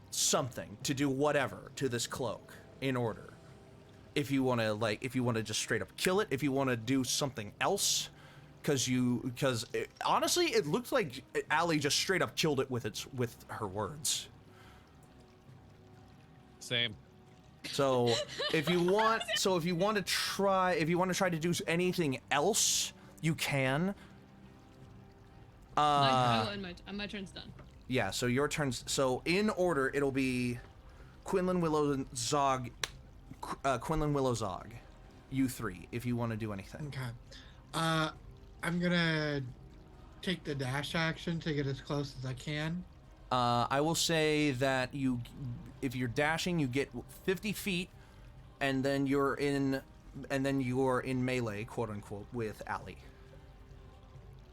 something, to do whatever to this cloak in order. If you want to just straight up kill it, if you want to do something else, because honestly, it looks like Allie just straight up killed it with her words. Same. So if you want to try to do anything else, you can. My turn's done. Yeah, so your turns. So in order, it'll be Quinlan, Willow, Zog. Quinlan, Willow, Zog. You three, if you want to do anything. Okay. I'm gonna take the dash action to get as close as I can. I will say that if you're dashing, you get 50 feet, and then you're in melee, quote unquote, with Allie.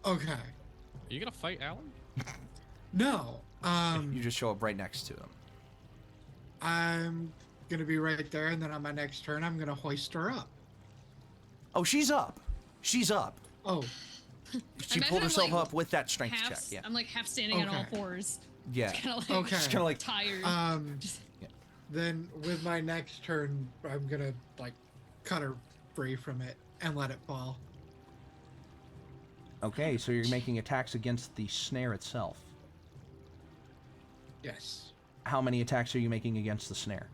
Okay. Are you gonna fight Alan? No. You just show up right next to him. I'm gonna be right there, and then on my next turn, I'm gonna hoist her up. Oh, she's up. She's up. Oh. She pulled herself up with that strength check. Yeah. I'm like half standing on all Okay. fours. Yeah. Kind of like Okay. She's kind of like tired. Then with my next turn, I'm gonna like cut her free from it and let it fall. Okay, so you're making attacks against the snare itself. Yes. How many attacks are you making against the snare?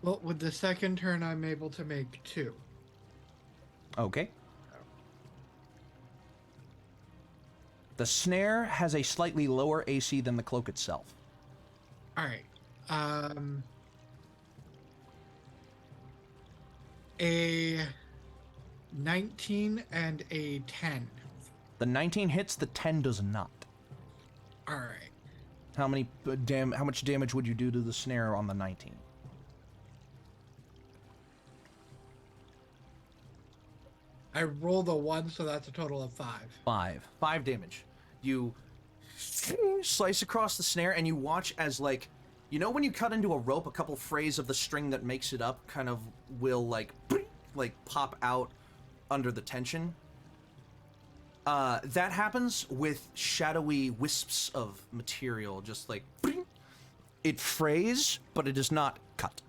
Well, with the second turn, I'm able to make 2. Okay. The snare has a slightly lower AC than the cloak itself. All right. A 19 and a 10. The 19 hits, the 10 does not. All right. How much damage would you do to the snare on the 19? I rolled a 1, so that's a total of 5. 5 damage. You slice across the snare, and you watch as, like, you know when you cut into a rope, a couple frays of the string that makes it up kind of will, like pop out under the tension? That happens with shadowy wisps of material, just like, it frays, but it is not cut.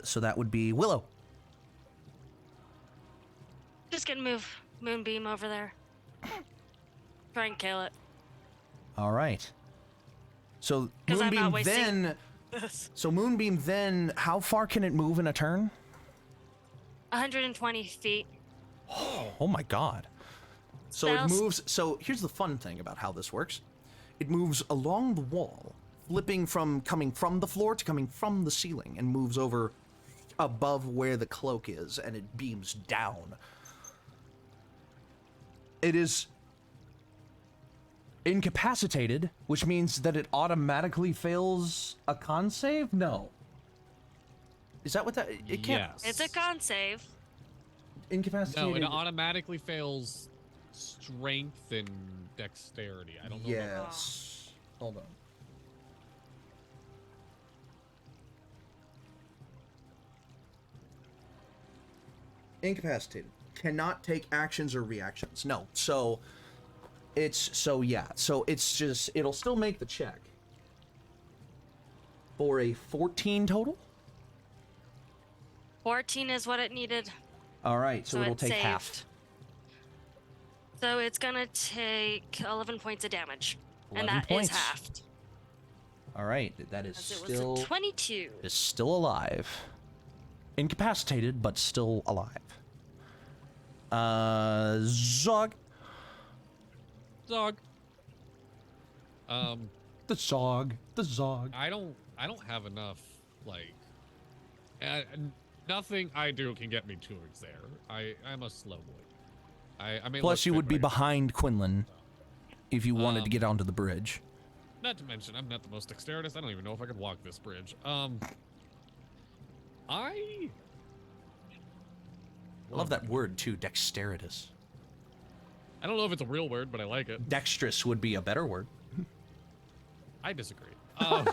So that would be Willow. Just gonna move Moonbeam over there. Try and kill it. All right. So 'Cause I'm not Moonbeam wasting then. this. So Moonbeam then. How far can it move in a turn? 120 feet. Oh my God. So Spells. it moves. So here's the fun thing about how this works. It moves along the wall, coming from the floor to coming from the ceiling, and moves over above where the cloak is, and it beams down. It is incapacitated, which means that it automatically fails a con save? No. Is that what that... It can't... Yes. It's a con save. Incapacitated... No, it automatically fails strength and dexterity. I don't know. Yes. Hold on. Incapacitated. Cannot take actions or reactions. No. So it's just, it'll still make the check. For a 14 total? 14 is what it needed. Alright, so it'll it take saved. half. So it's gonna take 11 points of damage. 11 And that points. is halved. Alright, that is As it still... was a 22. is still alive. Incapacitated, but still alive. Zog. Zog. The Zog. The Zog. I don't have enough, like, nothing I do can get me towards there. I'm a slow boy. I mean, Plus, you would be behind Quinlan if you wanted to get onto the bridge. Not to mention, I'm not the most dexterous. I don't even know if I could walk this bridge. I love that word too, dexteritus. I don't know if it's a real word, but I like it. Dexterous would be a better word. I disagree. I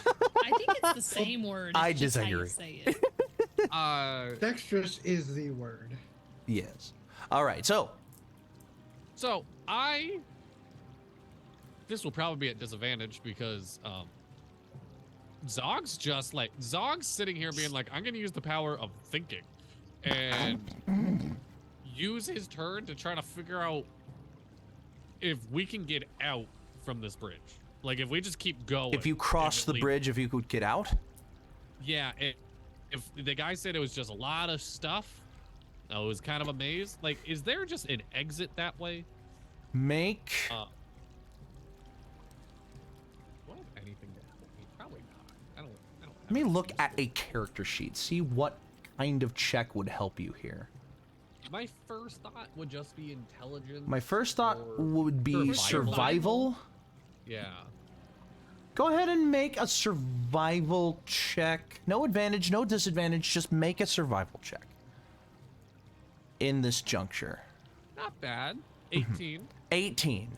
I think it's the same word. I it's just how you disagree. say it. Dexterous is the word. Yes. All right. So this will probably be at disadvantage because Zog's sitting here being like, I'm gonna use the power of thinking and use his turn to try to figure out if we can get out from this bridge. Like if we just keep going. if you cross the bridge, if you could get out. Yeah, if the guy said it was just a lot of stuff, I was kind of amazed. Like, is there just an exit that way? Make. What if anything to help me? Probably not. I don't. Let me look at a character sheet. See what kind of check would help you here. My first thought would just be intelligence. My first thought or would be survival. Yeah. Go ahead and make a survival check. No advantage, no disadvantage. Just make a survival check. In this juncture. Not bad. 18. 18.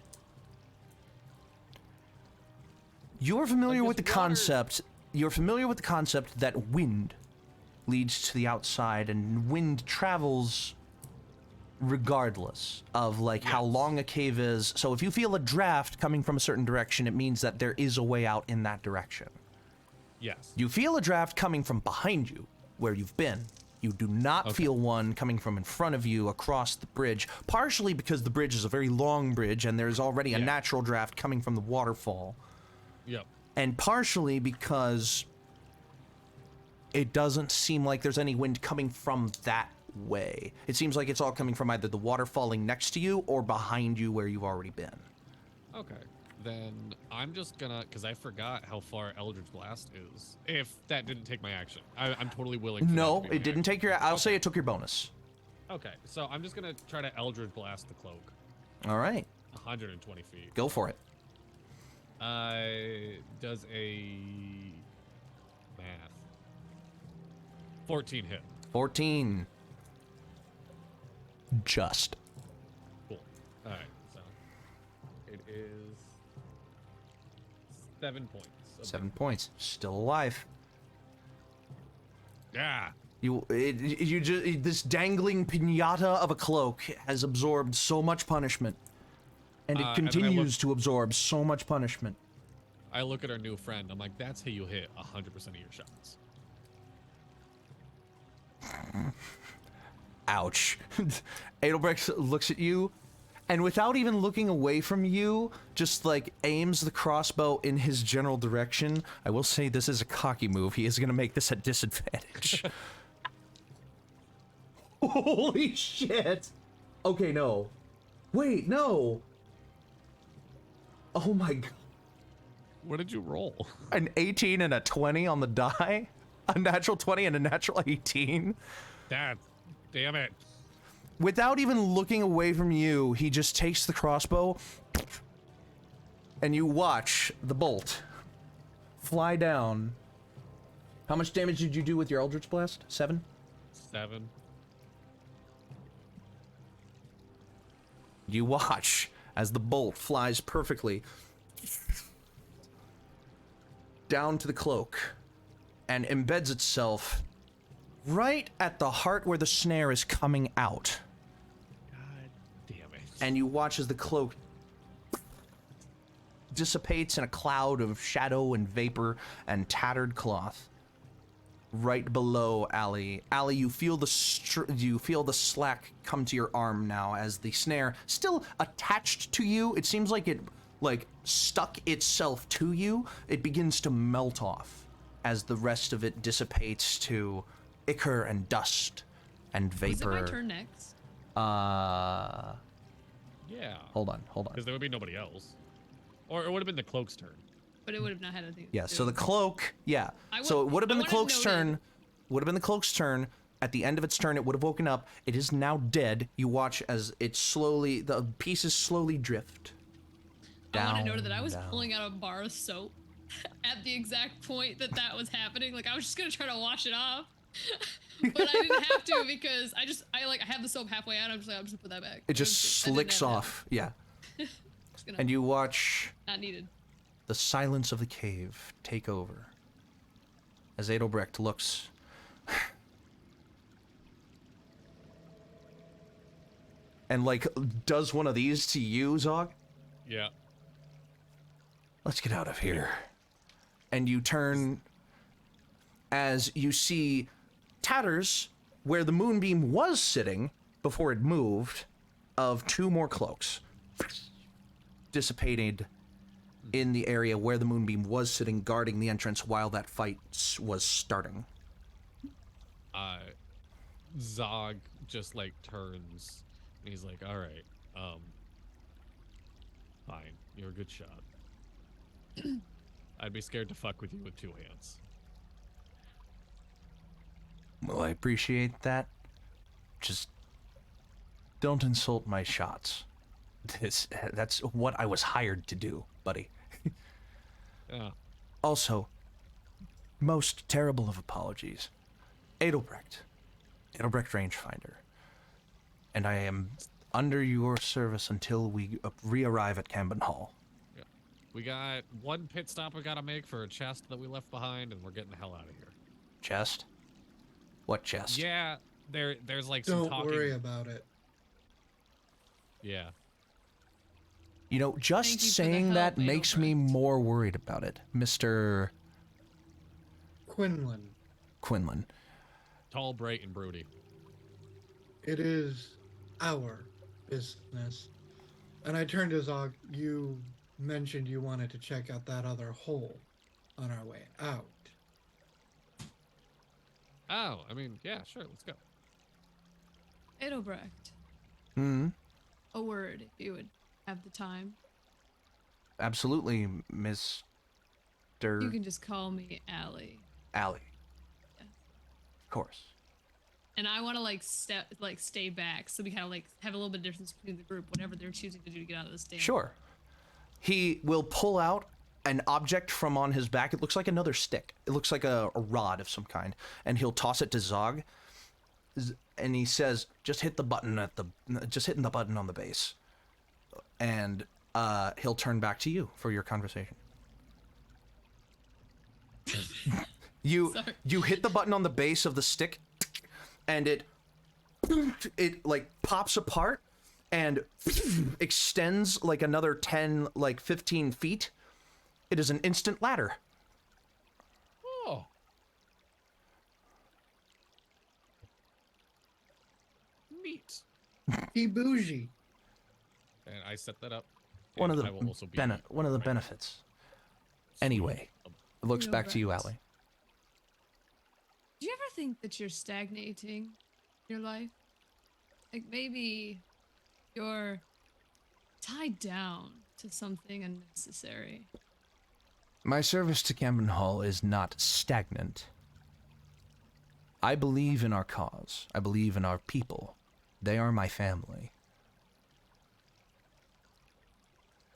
You're familiar with the concept. You're familiar with the concept that wind leads to the outside, and wind travels regardless of like how long a cave is. So if you feel a draft coming from a certain direction, it means that there is a way out in that direction. Yes. You feel a draft coming from behind you, where you've been. You do not feel one coming from in front of you across the bridge, partially because the bridge is a very long bridge and there's already a natural draft coming from the waterfall. Yep. And partially because it doesn't seem like there's any wind coming from that way. It seems like it's all coming from either the water falling next to you or behind you where you've already been. Okay. Then I'm just gonna, because I forgot how far Eldritch Blast is. If that didn't take my action, I'm totally willing. No, it didn't take your. I'll say it took your bonus. Okay, so I'm just gonna try to Eldritch Blast the cloak. All right. 120 feet. Go for it. Does a math. 14 hit. 14. Just. Cool. All right, so it is 7 points. 7 points. Still alive. Yeah. This dangling piñata of a cloak has absorbed so much punishment, and it continues to absorb so much punishment. I look at our new friend. I'm like, that's how you hit 100% of your shots. Ouch. Adelbrecht looks at you, and without even looking away from you, just like aims the crossbow in his general direction. I will say this is a cocky move. He is going to make this at disadvantage. Holy shit. Okay, no. Wait, no. Oh my god. What did you roll? An 18 and a 20 on the die? A natural 20 and a natural 18? Damn it. Without even looking away from you, he just takes the crossbow, and you watch the bolt fly down. How much damage did you do with your Eldritch Blast? 7? 7. You watch as the bolt flies perfectly down to the cloak and embeds itself right at the heart where the snare is coming out. God damn it. And you watch as the cloak dissipates in a cloud of shadow and vapor and tattered cloth right below Allie. Allie, you feel the slack come to your arm now as the snare, still attached to you, it seems like it stuck itself to you. It begins to melt off as the rest of it dissipates to ichor and dust and vapor. Is it my turn next? Yeah. Hold on. Because there would be nobody else. Or it would have been the cloak's turn. But it would have not had anything to Yeah, do. so the cloak, so it would have been the cloak's turn. Would have been the cloak's turn. At the end of its turn, it would have woken up. It is now dead. You watch as it slowly, the pieces slowly drift down. I want to note that I was down. pulling out a bar of soap at the exact point that was happening. Like I was just gonna try to wash it off, but I didn't have to because I have the soap halfway out. I'm just gonna put that back. It just slicks off. Yeah. And you watch not needed. the silence of the cave take over as Adelbrecht looks. And, like, does one of these to you, Zog? Yeah. Let's get out of here. And you turn as you see tatters where the moonbeam was sitting before it moved of 2 more cloaks dissipated in the area where the moonbeam was sitting guarding the entrance while that fight was starting. Zog just like turns and he's like, all right, fine, you're a good shot. I'd be scared to fuck with you with 2 hands. Well, I appreciate that. Just don't insult my shots. That's what I was hired to do, buddy. Yeah. Also, most terrible of apologies. Adelbrecht Rangefinder. And I am under your service until we re-arrive at Camden Hall. Yeah. We got 1 pit stop we gotta make for a chest that we left behind, and we're getting the hell out of here. Chest? What chest? Yeah, there's like some Don't talking. worry about it. Yeah. You know, Thank just you for the saying help, that makes me Adelbrecht. more worried about it, Mr. Quinlan, Quinlan. Tall, bright, and broody. it is our business. And I turned to Zog. You mentioned you wanted to check out that other hole on our way out. Oh, I mean, yeah, sure, let's go. Adelbrecht, a word if you would have the time. Absolutely, Mr. You can just call me Allie. Allie. Yeah. Of course. And I want to stay back so we kind of like have a little bit of difference between the group, whatever they're choosing to do to get out of this damn. Sure. He will pull out an object from on his back. It looks like another stick. It looks like a rod of some kind. And he'll toss it to Zog. And he says, just hit the button just hitting the button on the base. And he'll turn back to you for your conversation. You hit the button on the base of the stick, and it like pops apart and extends like another 10, like 15 feet. It is an instant ladder. Oh. Neat. He bougie. And I set that up. One of and the I will also be one of the right. benefits. Anyway, it looks back to you, Right. Allie. Do you ever think that you're stagnating in your life? Like maybe you're tied down to something unnecessary. My service to Camden Hall is not stagnant. I believe in our cause. I believe in our people. They are my family.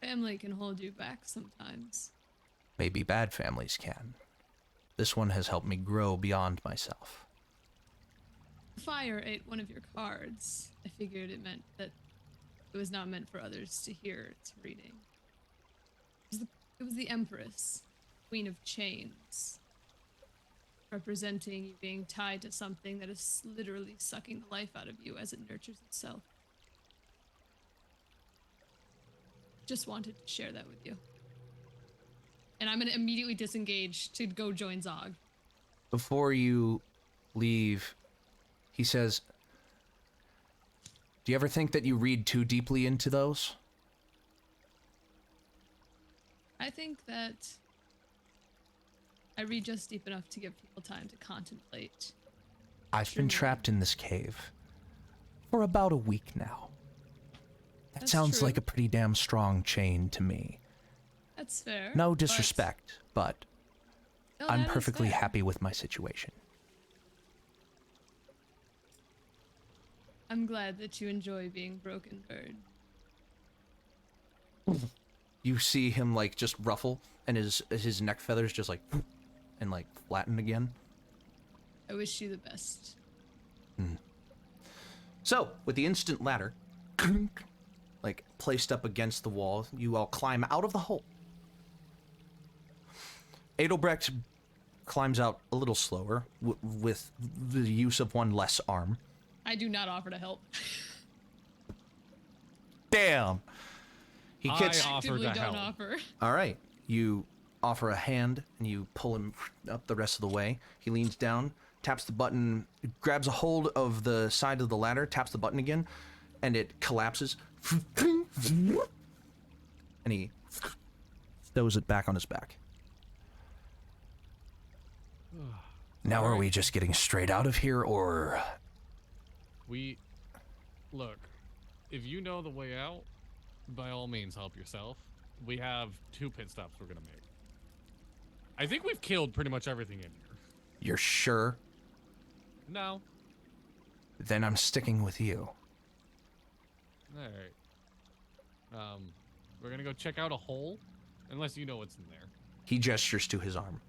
Family can hold you back sometimes. Maybe bad families can. This one has helped me grow beyond myself. Fire ate one of your cards. I figured it meant that it was not meant for others to hear its reading. It was the Empress, Queen of Chains, representing you being tied to something that is literally sucking the life out of you as it nurtures itself. Just wanted to share that with you. And I'm going to immediately disengage to go join Zog. Before you leave, he says, do you ever think that you read too deeply into those? I think that I read just deep enough to give people time to contemplate. I've been trapped in this cave for about a week now. That That's sounds true. like a pretty damn strong chain to me. That's fair. No but- disrespect, but No, I'm that is perfectly fair. happy with my situation. I'm glad that you enjoy being Broken Bird. You see him like just ruffle and his neck feathers just like and like flatten again. I wish you the best. So, with the instant ladder like placed up against the wall, you all climb out of the hole. Adelbrecht climbs out a little slower with the use of one less arm. I do not offer to help. Damn. He I gets. offer Actively to don't help. offer. All right. You offer a hand and you pull him up the rest of the way. He leans down, taps the button, grabs a hold of the side of the ladder, taps the button again, and it collapses. And he throws it back on his back. Now, are we just getting straight out of here, or? Look, if you know the way out, by all means help yourself. We have 2 pit stops we're gonna make. I think we've killed pretty much everything in here. You're sure? No. Then I'm sticking with you. Alright. We're gonna go check out a hole, unless you know what's in there. He gestures to his arm.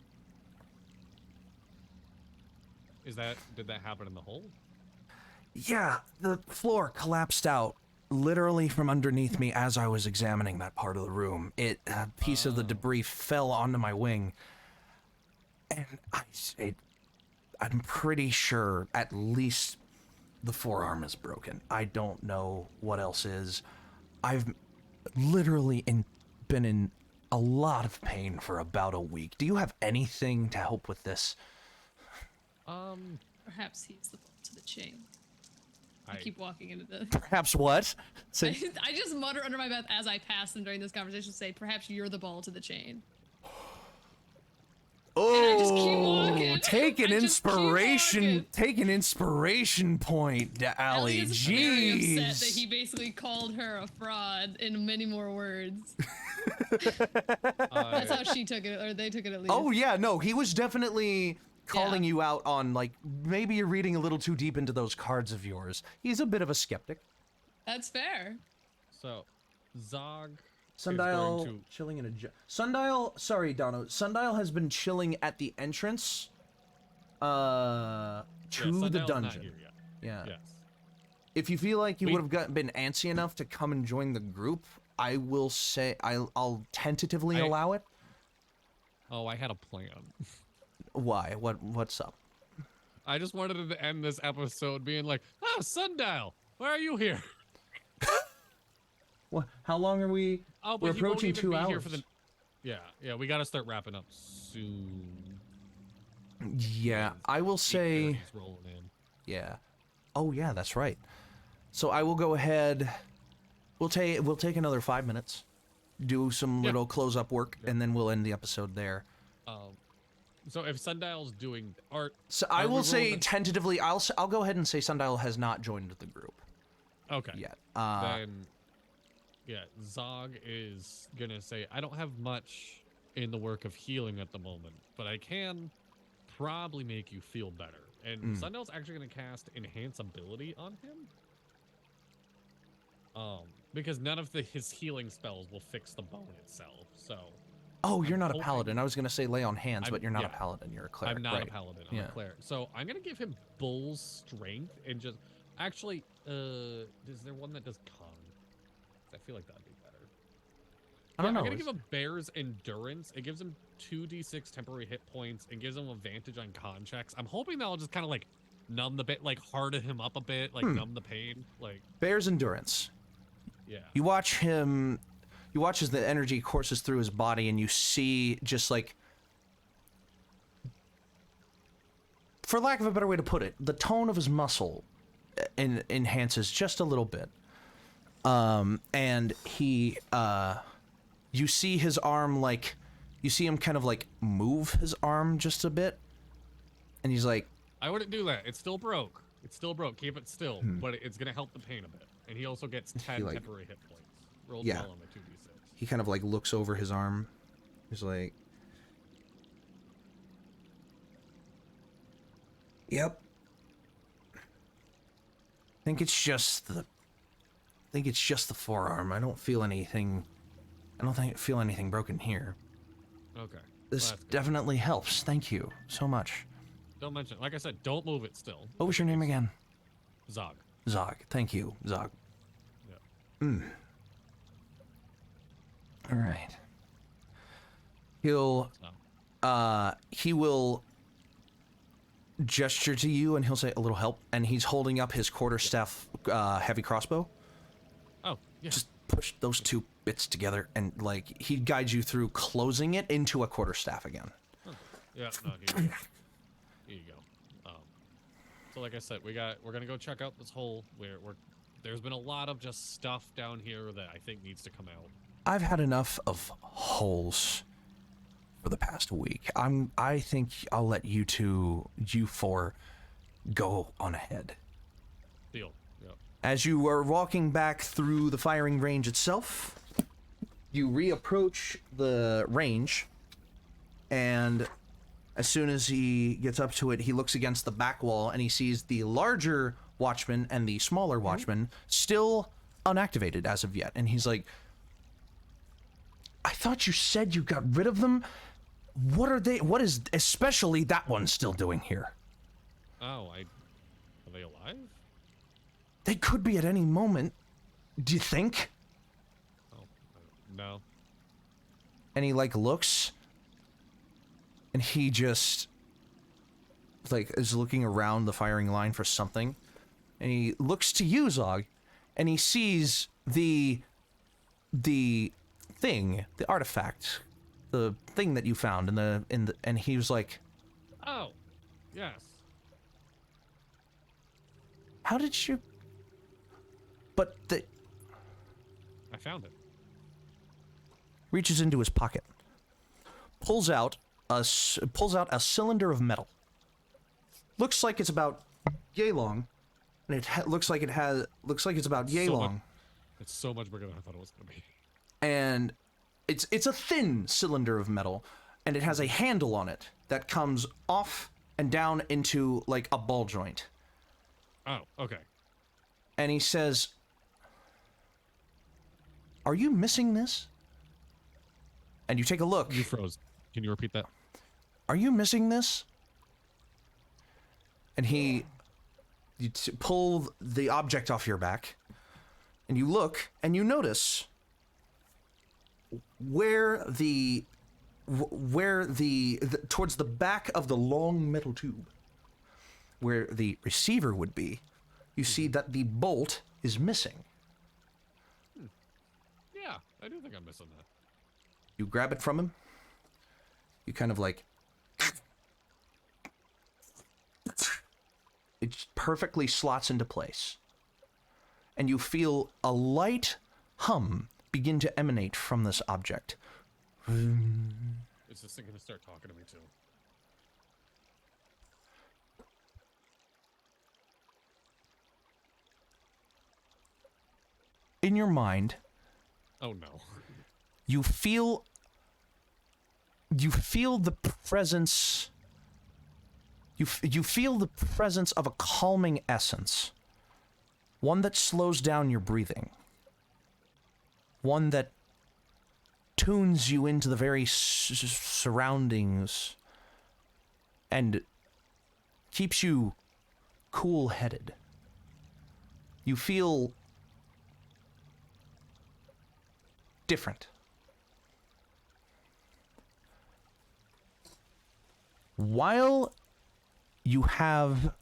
Did that happen in the hole? Yeah, the floor collapsed out literally from underneath me as I was examining that part of the room. A piece of the debris fell onto my wing, and I'm pretty sure at least the forearm is broken. I don't know what else is. I've literally been in a lot of pain for about a week. Do you have anything to help with this? Perhaps he's the bolt to the chain. I keep walking into the... Perhaps what? Say, I just mutter under my breath as I pass him during this conversation, say, perhaps you're the ball to the chain. oh, just keep walking. take an I just keep inspiration, walking. take an inspiration point, Allie. Ellie is very upset Jeez. that he basically called her a fraud in many more words. That's how she took it, or they took it at least. Oh yeah, no, he was definitely calling you out on, like, maybe you're reading a little too deep into those cards of yours. He's a bit of a skeptic. That's fair. So, Zog Sundial is going to... chilling in a Sundial, sorry, Dono. Sundial has been chilling at the entrance to the Sundial's not dungeon. here yet. Yeah. Yes. If you feel like you would have been antsy enough to come and join the group, I will say I'll tentatively allow it. Oh, I had a plan. Why? What's up? I just wanted to end this episode being like, "Oh, Sundial, why are you here?" What? How long are we? Oh, but We're he won't approaching even 2 be hours. here for the... Yeah, we gotta start wrapping up soon. Yeah, I will say. 8:30's rolling in. Yeah. Oh yeah, that's right. So I will go ahead. We'll take another 5 minutes, do some little close up work, and then we'll end the episode there. So if Sundial's doing art, So I will say tentatively, I'll go ahead and say Sundial has not joined the group okay, yet. then yeah, Zog is gonna say, I don't have much in the work of healing at the moment, but I can probably make you feel better. And Sundial's actually gonna cast Enhance Ability on him. Because none of his healing spells will fix the bone itself. So. Oh, you're not a hoping- paladin. I was gonna say lay on hands, but you're not a yeah. paladin. You're a cleric. I'm not right. a paladin. I'm a cleric. So I'm gonna give him Bull's Strength and just actually. Is there one that does Con? I feel like that'd be better. I don't know. I'm gonna give him Bear's Endurance. It gives him 2d6 temporary hit points and gives him advantage on con checks. I'm hoping that'll just kind of like numb the bit, like harden him up a bit, like numb the pain. Like Bear's Endurance. yeah. You watch him. You watch as the energy courses through his body, and you see just like, for lack of a better way to put it, the tone of his muscle enhances just a little bit. And he, you see his arm, like, you see him kind of like move his arm just a bit, and he's like, I wouldn't do that. It's still broke. It's still broke. Keep it still, but it's gonna help the pain a bit. And he also gets 10 like- temporary hit points. Rolled Yeah. well on the 2d6. he kind of like looks over his arm. He's like, yep. I think it's just the forearm. I don't feel anything. I don't feel anything broken here. Okay. This Well, that's good. definitely helps. Thank you so much. Don't mention. Like I said, don't move it still. What was your name again? Zog. Zog. Thank you, Zog. Yeah. All right. He'll. So. he will gesture to you and he'll say, a little help, and he's holding up his quarterstaff heavy crossbow. Oh, yeah. Just push those two bits together, and like he guides you through closing it into a quarterstaff again. Yeah, no, here you go. So like I said, we're gonna go check out this hole where there's been a lot of just stuff down here that I think needs to come out. I've had enough of holes for the past week. I think I'll let you four go on ahead. Deal. Yep. As you are walking back through the firing range itself, you reapproach the range, and as soon as he gets up to it, he looks against the back wall and he sees the larger watchman and the smaller watchman still unactivated as of yet. And he's like, I thought you said you got rid of them. What are they? What is especially that one still doing here? Oh, are they alive? They could be at any moment. Do you think? Oh, no. And he like looks, and he just like is looking around the firing line for something, and he looks to you, Zog, and he sees the thing, the artifact, the thing that you found in the and he was like, Oh, yes. how did you? But I found it. reaches into his pocket, pulls out a cylinder of metal. Looks like it's about yay long, and it looks like it's about yay long. It's so much bigger than I thought it was gonna be. And it's a thin cylinder of metal, and it has a handle on it that comes off and down into like a ball joint. Oh, okay. And he says, "Are you missing this?" And you take a look. You froze. Can you repeat that? Are you missing this? And you pull the object off your back, and you look, and you notice where towards the back of the long metal tube, where the receiver would be, you see that the bolt is missing. Yeah, I do think I'm missing that. You grab it from him. You kind of like... It perfectly slots into place. And you feel a light hum begin to emanate from this object. Is this thing gonna start talking to me too? In your mind, Oh no. you feel the presence you feel the presence of a calming essence, one that slows down your breathing, one that tunes you into the very surroundings and keeps you cool-headed. You feel different. While you have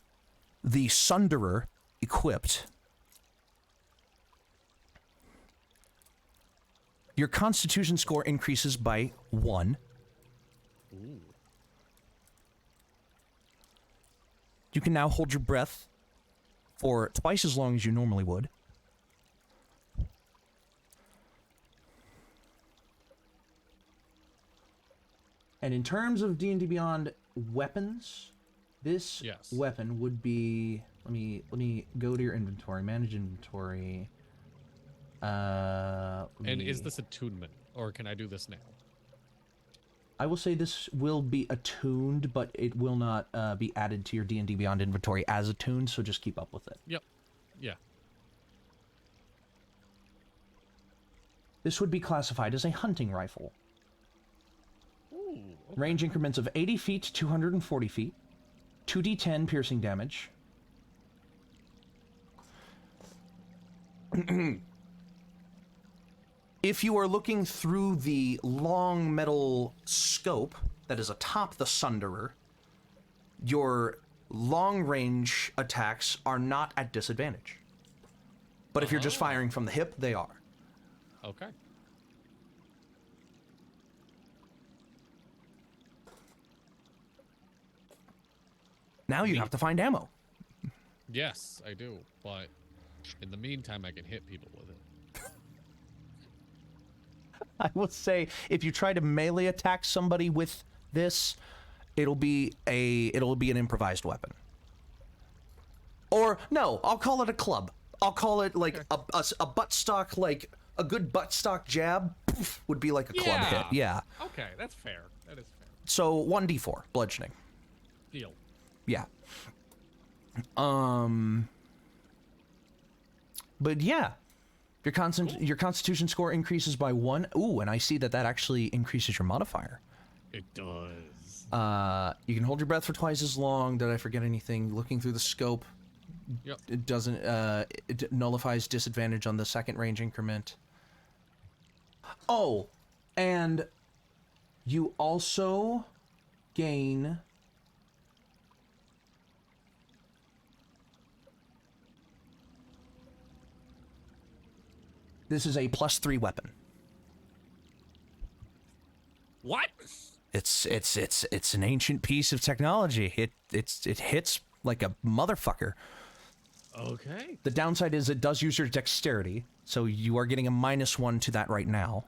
the Sunderer equipped, your Constitution score increases by 1. Ooh. You can now hold your breath for twice as long as you normally would. And in terms of D&D Beyond weapons, this weapon would be... Let me go to your inventory. Manage inventory. And is this attunement, or can I do this now? I will say this will be attuned, but it will not be added to your D&D Beyond inventory as attuned, so just keep up with it. Yep. Yeah. This would be classified as a hunting rifle. Ooh, okay. Range increments of 80 feet to 240 feet. 2d10 piercing damage. If you are looking through the long metal scope that is atop the Sunderer, your long-range attacks are not at disadvantage. But if you're just firing from the hip, they are. Okay. Now you have to find ammo. Yes, I do. But in the meantime, I can hit people with it. I will say, if you try to melee attack somebody with this, it'll be an improvised weapon. Or no, I'll call it a club. I'll call it like a buttstock, like a good buttstock jab would be like a club hit. Yeah. Okay, that's fair. That is fair. So 1d4 bludgeoning. Deal. Yeah. But yeah, your Constitution score increases by 1. Ooh, and I see that actually increases your modifier. It does. You can hold your breath for twice as long. Did I forget anything? Looking through the scope. Yep. It doesn't. It nullifies disadvantage on the second range increment. Oh, and you also gain. This is a +3 weapon. What? It's an ancient piece of technology. It hits like a motherfucker. Okay. The downside is it does use your dexterity, so you are getting a -1 to that right now.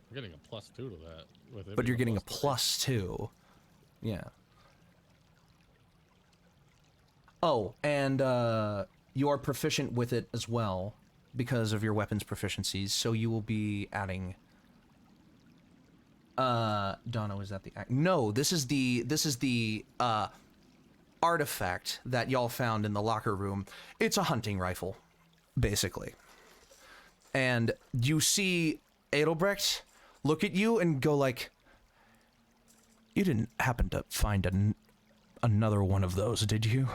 I'm getting a +2 to that. With it But you're being getting a +2. Yeah. Oh, and you are proficient with it as well because of your weapons proficiencies, so you will be adding. Dono, is that the no? This is the artifact that y'all found in the locker room. It's a hunting rifle, basically. And you see Adelbrecht look at you and go like, "You didn't happen to find another one of those, did you?"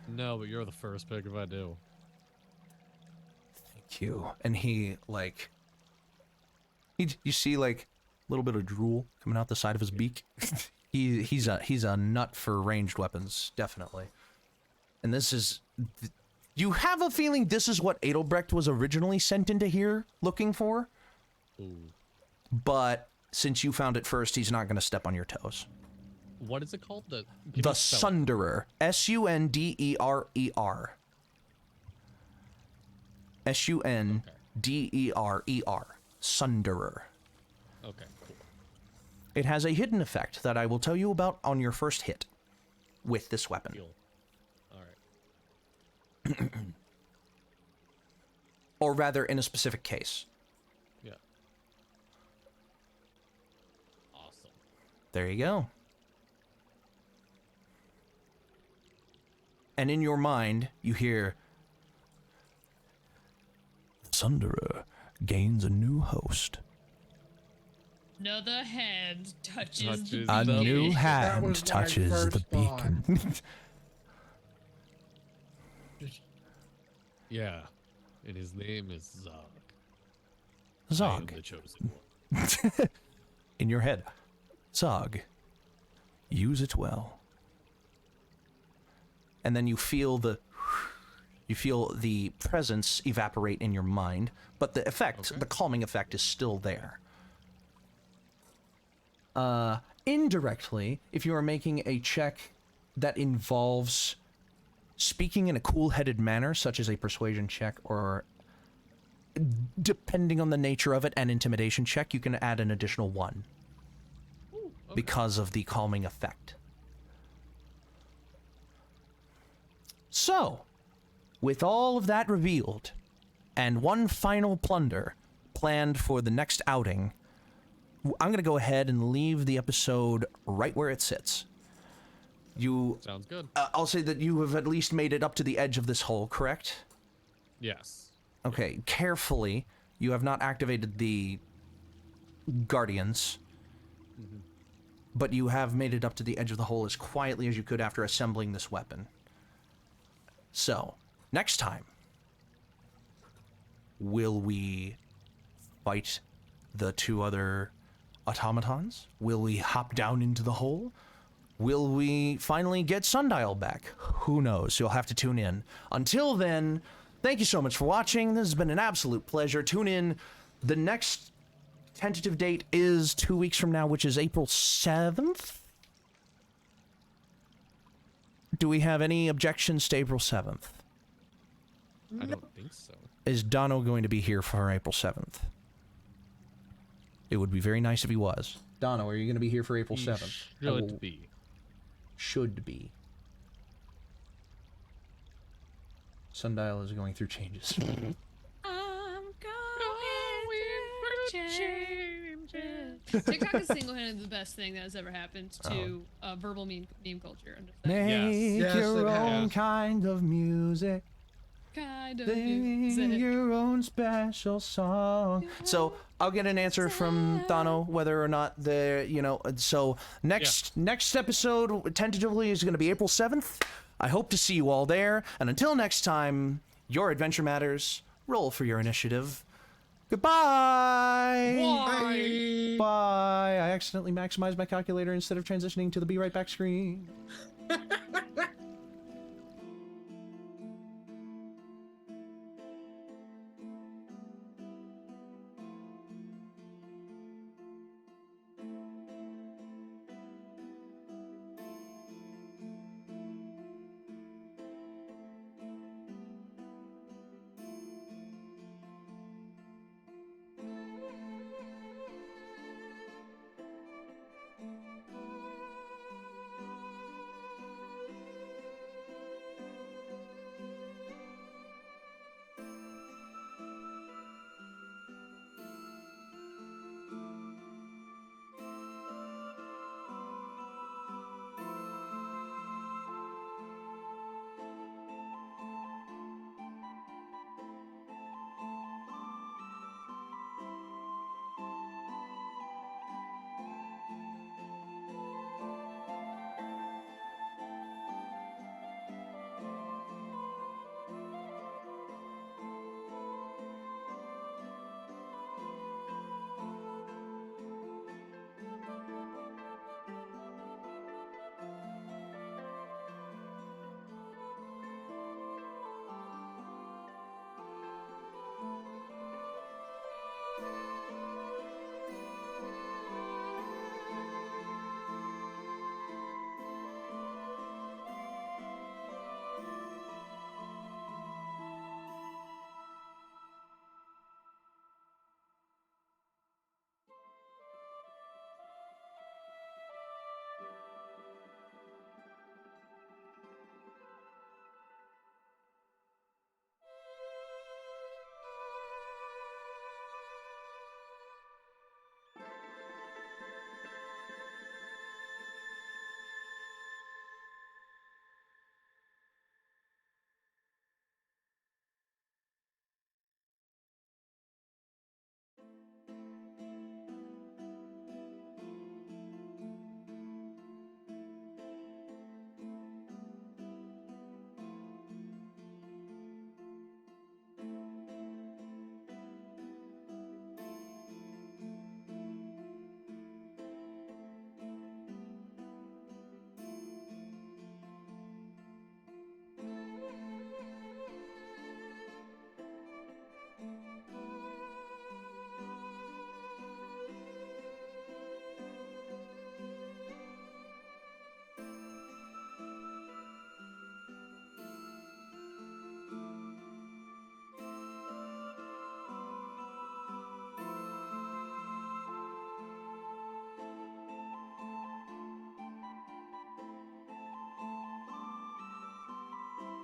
No, but you're the first pick if I do. Thank you. And he like, you see like a little bit of drool coming out the side of his beak. He's a nut for ranged weapons, definitely. And this is, you have a feeling this is what Adelbrecht was originally sent into here looking for. Ooh. But since you found it first, he's not going to step on your toes. What is it called? The Sunderer. Sunderer. Sunderer. Sunderer. Okay, cool. It has a hidden effect that I will tell you about on your first hit with this weapon. Deal. All right. Or rather, in a specific case. Yeah. Awesome. There you go. And in your mind, you hear, Sunderer gains a new host. Another hand touches the A beacon. new That hand was my touches the first thought. beacon. Yeah. And his name is Zog. I am Zog. the chosen one. In your head. Zog. Use it well. And then you feel the presence evaporate in your mind, but the effect, Okay. the calming effect, is still there. Indirectly, if you are making a check that involves speaking in a cool-headed manner, such as a persuasion check, or depending on the nature of it, an intimidation check, you can add an additional 1 Ooh, okay. because of the calming effect. So, with all of that revealed, and one final plunder planned for the next outing, I'm going to go ahead and leave the episode right where it sits. Sounds good. I'll say that you have at least made it up to the edge of this hole, correct? Yes. Okay, carefully. You have not activated the Guardians, but you have made it up to the edge of the hole as quietly as you could after assembling this weapon. So, next time, will we fight the 2 other automatons? Will we hop down into the hole? Will we finally get Sundial back? Who knows? You'll have to tune in. Until then, thank you so much for watching. This has been an absolute pleasure. Tune in. The next tentative date is 2 weeks from now, which is April 7th. Do we have any objections to April 7th? I don't think so. Is Dono going to be here for April 7th? It would be very nice if he was. Dono, are you going to be here for April 7th? Should be. Should be. Sundial is going through changes. I'm going through changes. TikTok is single-handedly the best thing that has ever happened to verbal meme culture. I'm just saying. Make Yes, your it own has. kind of music. Kind of Sing music. your own special song. So I'll get an answer from Dono whether or not the So next episode tentatively is going to be April 7th. I hope to see you all there. And until next time, your adventure matters. Roll for your initiative. Goodbye. Bye. Bye. I accidentally maximized my calculator instead of transitioning to the be right back screen.